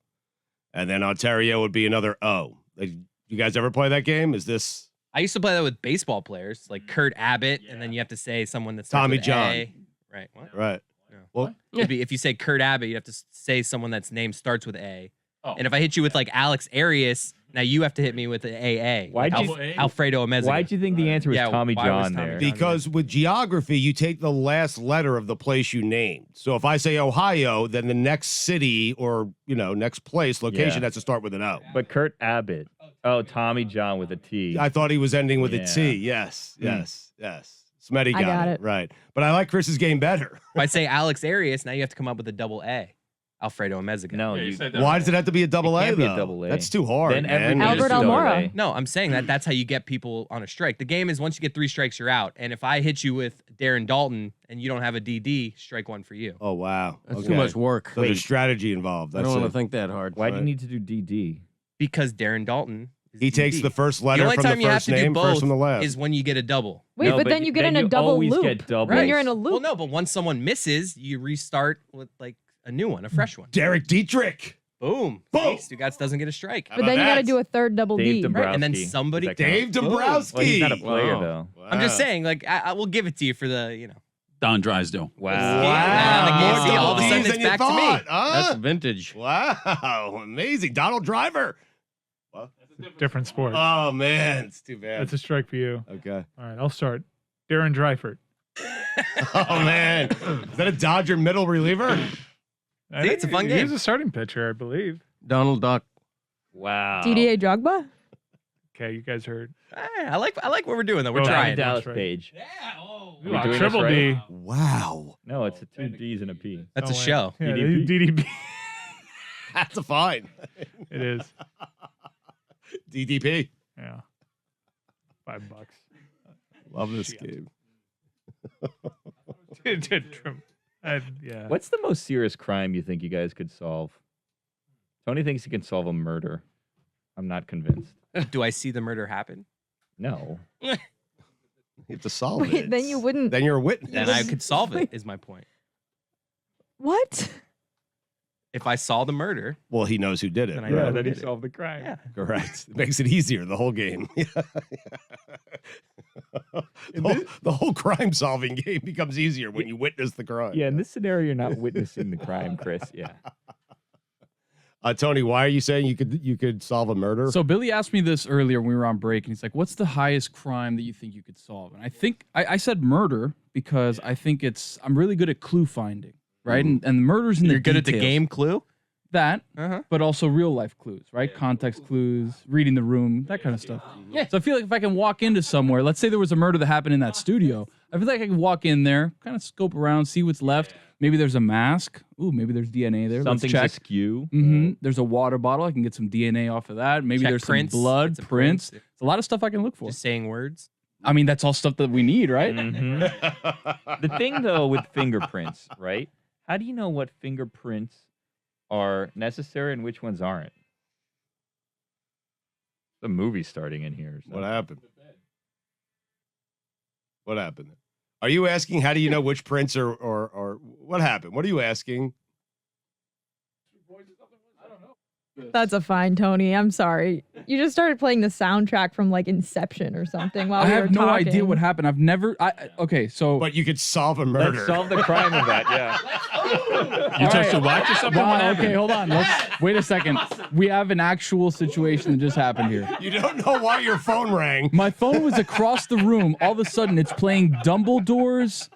[SPEAKER 1] And then Ontario would be another O. Like, you guys ever play that game? Is this...
[SPEAKER 6] I used to play that with baseball players, like Kurt Abbott, and then you have to say someone that's
[SPEAKER 1] Tommy John.
[SPEAKER 6] A. Right. What?
[SPEAKER 1] Right.
[SPEAKER 6] Yeah.
[SPEAKER 1] Well,
[SPEAKER 6] If you say Kurt Abbott, you have to say someone that's name starts with A.
[SPEAKER 9] Oh.
[SPEAKER 6] And if I hit you with like Alex Arias, now you have to hit me with an AA.
[SPEAKER 3] Why'd
[SPEAKER 6] like
[SPEAKER 3] you-
[SPEAKER 6] Alfredo Amezaga.
[SPEAKER 3] Why'd you think the answer was
[SPEAKER 6] Yeah,
[SPEAKER 3] Tommy
[SPEAKER 6] why was
[SPEAKER 3] John
[SPEAKER 6] Tommy
[SPEAKER 3] there?
[SPEAKER 6] John?
[SPEAKER 1] because with geography, you take the last letter of the place you named. So if I say Ohio, then the next city or, next place, location
[SPEAKER 3] Yeah.
[SPEAKER 1] has to start with an O.
[SPEAKER 3] But Kurt Abbott. Oh, Tommy John with a T.
[SPEAKER 1] I thought he was ending with a
[SPEAKER 3] Yeah.
[SPEAKER 1] T. Yes. Smetty
[SPEAKER 4] I got it.
[SPEAKER 1] Right. But I like Chris's game better.
[SPEAKER 6] If I say Alex Arias, now you have to come up with a double A. Alfredo Amezaga.
[SPEAKER 3] No,
[SPEAKER 9] Yeah, you
[SPEAKER 3] you
[SPEAKER 9] said that
[SPEAKER 1] Why
[SPEAKER 9] right.
[SPEAKER 1] does it have to be a double A,
[SPEAKER 3] can't be a
[SPEAKER 1] though?
[SPEAKER 3] double A.
[SPEAKER 1] That's too hard,
[SPEAKER 3] Then
[SPEAKER 1] man.
[SPEAKER 3] everybody
[SPEAKER 4] Albert
[SPEAKER 3] is double
[SPEAKER 4] Almora.
[SPEAKER 3] A.
[SPEAKER 6] No, I'm saying that's how you get people on a strike. The game is once you get 3 strikes, you're out. And if I hit you with Darren Dalton and you don't have a DD, strike 1 for you.
[SPEAKER 1] Oh, wow.
[SPEAKER 2] That's
[SPEAKER 1] Okay.
[SPEAKER 2] too much work.
[SPEAKER 1] So there's strategy involved.
[SPEAKER 2] I
[SPEAKER 1] That's
[SPEAKER 2] don't want
[SPEAKER 1] it.
[SPEAKER 2] to think that hard.
[SPEAKER 3] Why do you
[SPEAKER 1] Right.
[SPEAKER 3] need to do DD?
[SPEAKER 6] Because Darren Dalton is
[SPEAKER 1] He takes
[SPEAKER 6] DD.
[SPEAKER 1] the first
[SPEAKER 6] The
[SPEAKER 1] letter
[SPEAKER 6] only
[SPEAKER 1] from
[SPEAKER 6] time
[SPEAKER 1] the
[SPEAKER 6] you have
[SPEAKER 1] first
[SPEAKER 6] to do
[SPEAKER 1] name,
[SPEAKER 6] both
[SPEAKER 1] first from the last.
[SPEAKER 6] is when you get a double.
[SPEAKER 4] Wait,
[SPEAKER 3] No,
[SPEAKER 4] but
[SPEAKER 3] but
[SPEAKER 4] then you get in a
[SPEAKER 3] you
[SPEAKER 4] double
[SPEAKER 3] always
[SPEAKER 4] loop.
[SPEAKER 3] get doubles.
[SPEAKER 4] When you're in a loop.
[SPEAKER 6] Well, no, but once someone misses, you restart with like a new one, a fresh one.
[SPEAKER 1] Derek Dietrich.
[SPEAKER 6] Boom.
[SPEAKER 1] Boom.
[SPEAKER 6] Stugotz doesn't get a strike.
[SPEAKER 1] How
[SPEAKER 4] But then you
[SPEAKER 1] about
[SPEAKER 4] got to
[SPEAKER 1] that?
[SPEAKER 4] do a third double
[SPEAKER 3] Dave
[SPEAKER 4] D.
[SPEAKER 3] Dombrowski.
[SPEAKER 6] And then
[SPEAKER 3] Does
[SPEAKER 6] somebody.
[SPEAKER 3] that count?
[SPEAKER 1] Dave Dombrowski.
[SPEAKER 3] Well, he's not a player,
[SPEAKER 2] Wow.
[SPEAKER 3] though.
[SPEAKER 6] I'm just
[SPEAKER 1] Wow.
[SPEAKER 6] saying, like, I will give it to you for the,
[SPEAKER 9] Don Drysdale.
[SPEAKER 3] Wow.
[SPEAKER 6] Yeah, the game-
[SPEAKER 1] More
[SPEAKER 6] see, all of a
[SPEAKER 1] double
[SPEAKER 6] sudden
[SPEAKER 1] Ds
[SPEAKER 6] it's
[SPEAKER 1] than you
[SPEAKER 6] back to me.
[SPEAKER 1] thought, huh?
[SPEAKER 2] That's vintage.
[SPEAKER 1] Wow, amazing. Donald Driver.
[SPEAKER 5] Different sport.
[SPEAKER 1] Oh, man. It's too bad.
[SPEAKER 5] That's a strike for you.
[SPEAKER 1] Okay.
[SPEAKER 5] All right, I'll start. Darren Dreifert.
[SPEAKER 1] Oh, man. Is that a Dodger middle reliever?
[SPEAKER 5] I
[SPEAKER 6] See, it's a
[SPEAKER 5] think
[SPEAKER 6] fun
[SPEAKER 5] He was
[SPEAKER 6] game.
[SPEAKER 5] a starting pitcher, I believe.
[SPEAKER 2] Donald Duck.
[SPEAKER 3] Wow.
[SPEAKER 4] DDA Drogba?
[SPEAKER 5] Okay, you guys heard.
[SPEAKER 6] I like what we're doing though. We're
[SPEAKER 5] Oh,
[SPEAKER 6] trying.
[SPEAKER 3] Dallas
[SPEAKER 5] Right.
[SPEAKER 3] page.
[SPEAKER 5] Ooh,
[SPEAKER 3] doing this
[SPEAKER 5] triple D.
[SPEAKER 3] right?
[SPEAKER 1] Wow.
[SPEAKER 3] No, it's a 2 D's and a P.
[SPEAKER 6] That's a
[SPEAKER 5] Oh,
[SPEAKER 6] show.
[SPEAKER 5] Yeah,
[SPEAKER 3] DDP.
[SPEAKER 5] DDP.
[SPEAKER 1] That's a fine.
[SPEAKER 5] It is.
[SPEAKER 1] DDP.
[SPEAKER 5] Yeah. $5.
[SPEAKER 1] Love this game.
[SPEAKER 5] Yeah.
[SPEAKER 3] What's the most serious crime you think you guys could solve? Tony thinks he can solve a murder. I'm not convinced.
[SPEAKER 6] Do I see the murder happen?
[SPEAKER 3] No.
[SPEAKER 1] You have to solve
[SPEAKER 4] Wait,
[SPEAKER 1] it.
[SPEAKER 4] then you wouldn't.
[SPEAKER 1] Then you're a witness.
[SPEAKER 6] Then I could solve it. Is my point.
[SPEAKER 4] What?
[SPEAKER 6] If I saw the murder,
[SPEAKER 1] Well, he knows who did it.
[SPEAKER 6] Then I
[SPEAKER 1] right?
[SPEAKER 6] know.
[SPEAKER 3] then he
[SPEAKER 6] did it.
[SPEAKER 3] solved the crime.
[SPEAKER 6] yeah.
[SPEAKER 1] Correct. It makes it easier, the whole game. The whole crime solving game becomes easier when you witness the crime.
[SPEAKER 3] Yeah, in this scenario, you're not witnessing the crime, Chris. Yeah.
[SPEAKER 1] Tony, why are you saying you could solve a murder?
[SPEAKER 11] So Billy asked me this earlier when we were on break, and he's like, "What's the highest crime that you think you could solve?" And I think I said murder because I think I'm really good at clue finding, right? And murder's in
[SPEAKER 6] You're
[SPEAKER 11] the
[SPEAKER 6] good at the
[SPEAKER 11] details.
[SPEAKER 6] game clue.
[SPEAKER 11] That,
[SPEAKER 6] Uh-huh.
[SPEAKER 11] but also real life clues, right? Context clues, reading the room, that kind of stuff. Yeah. So I feel like if I can walk into somewhere, let's say there was a murder that happened in that studio, I feel like I can walk in there, kind of scope around, see what's left. Maybe there's a mask. Ooh, maybe there's DNA there.
[SPEAKER 3] Something's
[SPEAKER 11] Let's check.
[SPEAKER 3] askew.
[SPEAKER 11] There's a water bottle. I can get some DNA off of that. Maybe
[SPEAKER 6] Check
[SPEAKER 11] there's
[SPEAKER 6] prints.
[SPEAKER 11] some blood,
[SPEAKER 6] Get some
[SPEAKER 11] prints.
[SPEAKER 6] prints.
[SPEAKER 11] It's a lot of stuff I can look for.
[SPEAKER 6] Just saying words.
[SPEAKER 11] I mean, that's all stuff that we need, right?
[SPEAKER 3] The thing, though, with fingerprints, right? How do you know what fingerprints are necessary and which ones aren't? The movie's starting in here.
[SPEAKER 1] What happened? What happened? Are you asking how do you know which prints or what happened? What are you asking?
[SPEAKER 4] That's a fine, Tony. I'm sorry. You just started playing the soundtrack from like Inception or something while
[SPEAKER 11] I
[SPEAKER 4] we were
[SPEAKER 11] have no
[SPEAKER 4] talking.
[SPEAKER 11] idea what happened. I've never. Okay, so
[SPEAKER 1] But you could solve a murder.
[SPEAKER 3] Let's solve the crime of that. Yeah.
[SPEAKER 9] You touched a watch or something?
[SPEAKER 11] wow,
[SPEAKER 9] What happened?
[SPEAKER 11] okay, hold on. Let's wait a second. We have an actual situation that just happened here.
[SPEAKER 1] You don't know why your phone rang.
[SPEAKER 11] My phone was across the room. All of a sudden, it's playing Dumbledore's.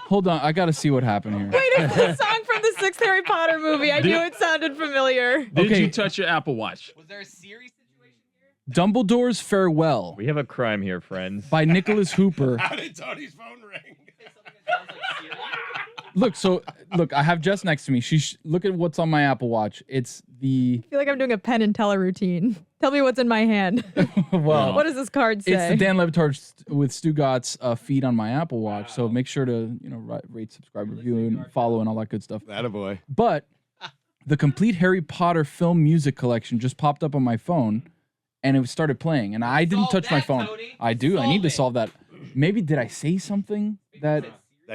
[SPEAKER 11] Hold on, I gotta see what happened here.
[SPEAKER 4] Wait, it's the song from the sixth Harry Potter movie. I knew it sounded familiar.
[SPEAKER 9] Did
[SPEAKER 11] Okay.
[SPEAKER 9] you touch your Apple Watch?
[SPEAKER 6] Was there a Siri situation here?
[SPEAKER 11] Dumbledore's Farewell
[SPEAKER 3] We have a crime here, friends.
[SPEAKER 11] by Nicholas Hooper.
[SPEAKER 1] How did Tony's phone ring?
[SPEAKER 11] Look, I have Jess next to me. Look at what's on my Apple Watch. It's the
[SPEAKER 4] I feel like I'm doing a Penn and Teller routine. Tell me what's in my hand.
[SPEAKER 11] well.
[SPEAKER 4] What does this card say?
[SPEAKER 11] It's the Dan Levitard with Stugotz feed on my Apple Watch. So make sure to rate, subscribe, review, and follow, and all that good stuff.
[SPEAKER 1] Attaboy.
[SPEAKER 11] But the complete Harry Potter film music collection just popped up on my phone, and it started playing. And I didn't touch my phone. I do. I need to solve that. Maybe did I say something that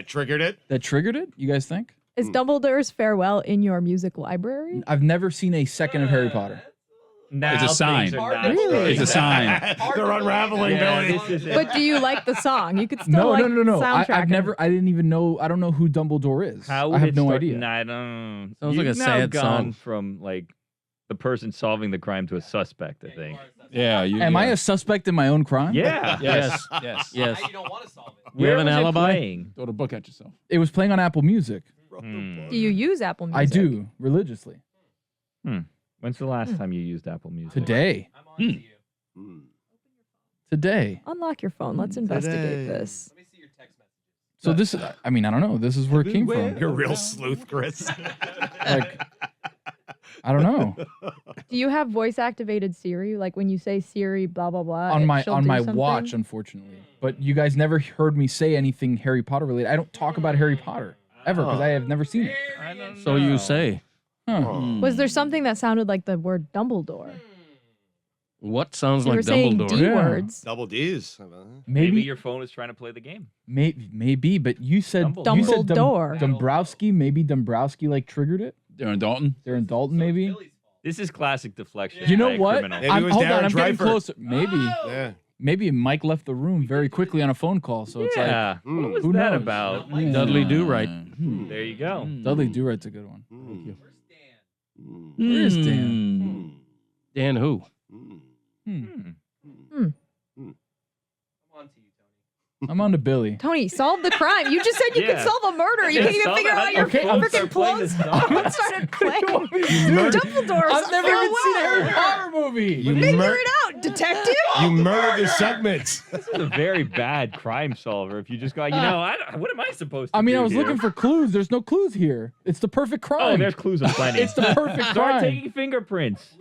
[SPEAKER 1] triggered it?
[SPEAKER 11] That triggered it? You guys think?
[SPEAKER 4] Is Dumbledore's Farewell in your music library?
[SPEAKER 11] I've never seen a second of Harry Potter.
[SPEAKER 5] Now
[SPEAKER 9] It's a sign.
[SPEAKER 5] things are not
[SPEAKER 4] Really?
[SPEAKER 5] starting
[SPEAKER 9] It's a
[SPEAKER 5] to-
[SPEAKER 9] sign.
[SPEAKER 1] They're unraveling,
[SPEAKER 5] Yeah,
[SPEAKER 1] Billy.
[SPEAKER 5] this is it.
[SPEAKER 4] But do you like the song? You could still
[SPEAKER 11] No.
[SPEAKER 4] like soundtrack
[SPEAKER 11] I've
[SPEAKER 4] it.
[SPEAKER 11] never. I didn't even know. I don't know who Dumbledore is.
[SPEAKER 5] How
[SPEAKER 11] I
[SPEAKER 5] would
[SPEAKER 11] have
[SPEAKER 5] it
[SPEAKER 11] no
[SPEAKER 5] start?
[SPEAKER 11] idea.
[SPEAKER 5] I don't.
[SPEAKER 2] Sounds
[SPEAKER 5] You've
[SPEAKER 2] like a
[SPEAKER 5] now
[SPEAKER 2] sad
[SPEAKER 5] gone
[SPEAKER 2] song.
[SPEAKER 5] from like the person solving the crime to a suspect. I think.
[SPEAKER 9] Yeah.
[SPEAKER 11] Am I a suspect in my own crime?
[SPEAKER 5] Yeah.
[SPEAKER 2] Yes.
[SPEAKER 9] Yes.
[SPEAKER 2] Yes.
[SPEAKER 6] Now you don't want to solve it.
[SPEAKER 2] You have
[SPEAKER 5] Where
[SPEAKER 2] an
[SPEAKER 5] was it
[SPEAKER 2] alibi?
[SPEAKER 5] playing?
[SPEAKER 9] Throw the book at yourself.
[SPEAKER 11] It was playing on Apple Music.
[SPEAKER 5] Hmm.
[SPEAKER 4] Do you use Apple Music?
[SPEAKER 11] I do religiously.
[SPEAKER 5] When's the last time you used Apple Music?
[SPEAKER 11] Today.
[SPEAKER 6] I'm on to you.
[SPEAKER 11] Today.
[SPEAKER 4] Unlock your phone. Let's investigate this.
[SPEAKER 6] Let me see your text message.
[SPEAKER 11] So this. I mean, I don't know. This is where it came from.
[SPEAKER 1] You're a real sleuth, Chris.
[SPEAKER 11] Like, I don't know.
[SPEAKER 4] Do you have voice activated Siri? Like when you say Siri, blah blah blah.
[SPEAKER 11] On my
[SPEAKER 4] she'll
[SPEAKER 11] on
[SPEAKER 4] do
[SPEAKER 11] my
[SPEAKER 4] something?
[SPEAKER 11] watch, unfortunately. But you guys never heard me say anything Harry Potter related. I don't talk about Harry Potter ever because I have never seen it.
[SPEAKER 2] So you say.
[SPEAKER 11] Huh.
[SPEAKER 4] Was there something that sounded like the word Dumbledore?
[SPEAKER 2] What sounds
[SPEAKER 4] You
[SPEAKER 2] like
[SPEAKER 4] were saying
[SPEAKER 2] Dumbledore?
[SPEAKER 4] D
[SPEAKER 11] Yeah.
[SPEAKER 4] words.
[SPEAKER 1] Double D's.
[SPEAKER 5] Maybe
[SPEAKER 11] Maybe
[SPEAKER 5] your phone is trying to play the game.
[SPEAKER 11] maybe, but you said
[SPEAKER 5] Dumbledore.
[SPEAKER 11] you said
[SPEAKER 4] Dumbledore.
[SPEAKER 11] Dombrowski. Maybe Dombrowski like triggered it.
[SPEAKER 9] Darren Dalton.
[SPEAKER 11] They're in Dalton, maybe.
[SPEAKER 5] This is classic deflection.
[SPEAKER 11] You know
[SPEAKER 5] by a
[SPEAKER 11] what?
[SPEAKER 5] criminal.
[SPEAKER 1] Maybe it was
[SPEAKER 11] hold
[SPEAKER 1] Darren
[SPEAKER 11] on, I'm getting
[SPEAKER 1] Dreifer.
[SPEAKER 11] closer. Maybe,
[SPEAKER 1] Yeah.
[SPEAKER 11] maybe Mike left the room very quickly on a phone call. So it's
[SPEAKER 5] Yeah. What was
[SPEAKER 11] who
[SPEAKER 5] that
[SPEAKER 11] knows?
[SPEAKER 5] about?
[SPEAKER 11] like
[SPEAKER 2] Dudley Do Right.
[SPEAKER 5] There you go.
[SPEAKER 11] Dudley Do Right's a good one.
[SPEAKER 1] Mm.
[SPEAKER 11] Where is Dan?
[SPEAKER 2] Dan who?
[SPEAKER 1] Mm.
[SPEAKER 6] I'm on to you, Tony.
[SPEAKER 11] I'm on to Billy.
[SPEAKER 4] Tony, solve the crime. You just said you could
[SPEAKER 5] Yeah.
[SPEAKER 4] solve a murder. You
[SPEAKER 5] Yeah,
[SPEAKER 4] can't even
[SPEAKER 5] solve
[SPEAKER 4] figure
[SPEAKER 5] it.
[SPEAKER 4] out your
[SPEAKER 11] Okay, I'm
[SPEAKER 4] freaking
[SPEAKER 5] playing this
[SPEAKER 4] clothes.
[SPEAKER 5] song.
[SPEAKER 4] I started playing.
[SPEAKER 11] Dude,
[SPEAKER 4] Dumbledore's
[SPEAKER 11] I've never even seen a Harry
[SPEAKER 4] Farewell.
[SPEAKER 11] Potter movie.
[SPEAKER 1] You,
[SPEAKER 4] Figure
[SPEAKER 1] mur-
[SPEAKER 4] it out, detective.
[SPEAKER 1] you murdered the segments.
[SPEAKER 5] This is a very bad crime solver. If you just go, what am I supposed to
[SPEAKER 11] I mean,
[SPEAKER 5] do
[SPEAKER 11] I was
[SPEAKER 5] here?
[SPEAKER 11] looking for clues. There's no clues here. It's the perfect crime.
[SPEAKER 5] Oh, there's clues aplenty.
[SPEAKER 11] It's the perfect
[SPEAKER 5] Start
[SPEAKER 11] crime.
[SPEAKER 5] taking fingerprints.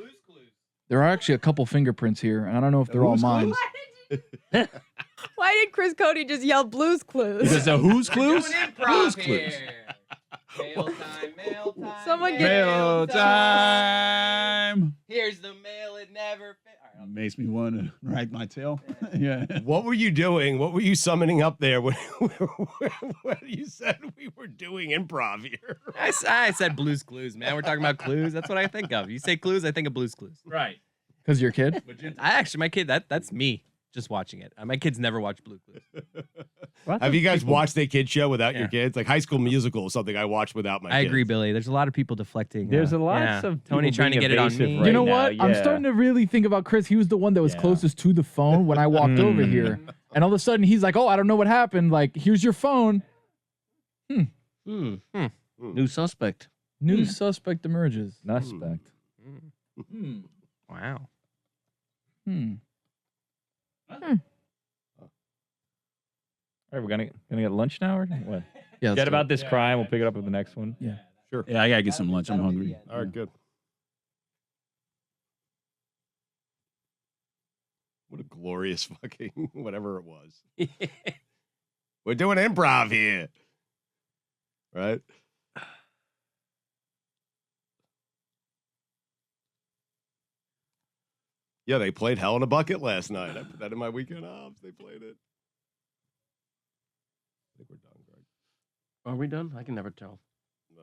[SPEAKER 11] There are actually a couple fingerprints here, and I don't know if they're all mine.
[SPEAKER 4] Why did Chris Cody just yell Blue's Clues?
[SPEAKER 9] Because the Who's clues?
[SPEAKER 6] Doing improv here. Mail time, mail time.
[SPEAKER 4] Someone get-
[SPEAKER 9] Mail time.
[SPEAKER 6] Here's the mail it never fit. All right,
[SPEAKER 9] Makes me want to write my tail. Yeah.
[SPEAKER 1] What were you doing? What were you summoning up there when you said we were doing improv here?
[SPEAKER 6] I said Blue's Clues, man. We're talking about clues. That's what I think of. You say clues, I think of Blue's Clues.
[SPEAKER 5] Right.
[SPEAKER 11] Because you're a kid?
[SPEAKER 6] My kid, that's me just watching it. My kids never watch Blue Clues.
[SPEAKER 1] Have you guys watched a kid show without your
[SPEAKER 6] Yeah.
[SPEAKER 1] kids? Like High School Musical is something I watched without my
[SPEAKER 6] I
[SPEAKER 1] kids.
[SPEAKER 6] agree, Billy. There's a lot of people deflecting.
[SPEAKER 5] There's a lot of
[SPEAKER 6] Tony
[SPEAKER 5] people
[SPEAKER 6] trying to
[SPEAKER 5] being
[SPEAKER 6] get it on
[SPEAKER 5] evasive
[SPEAKER 6] me.
[SPEAKER 5] right
[SPEAKER 11] You know
[SPEAKER 5] now,
[SPEAKER 11] what? I'm
[SPEAKER 5] yeah.
[SPEAKER 11] starting to really think about Chris. He was the one that was
[SPEAKER 5] Yeah.
[SPEAKER 11] closest to the phone when I walked over here. And all of a sudden, he's like, oh, I don't know what happened. Like, here's your phone.
[SPEAKER 2] New suspect.
[SPEAKER 11] New suspect emerges.
[SPEAKER 5] Suspect.
[SPEAKER 6] Wow.
[SPEAKER 5] All right, we're gonna get lunch now or what?
[SPEAKER 11] Yeah,
[SPEAKER 5] Forget about this crime. We'll pick it up with the next one.
[SPEAKER 11] Yeah.
[SPEAKER 9] Yeah, I gotta get some lunch. I'm hungry.
[SPEAKER 1] All right, good. What a glorious fucking whatever it was. We're doing improv here. Right? Yeah, they played Hell in a Bucket last night. I put that in my weekend off. They played it. I think we're done, Greg.
[SPEAKER 2] Are we done? I can never tell.
[SPEAKER 1] No.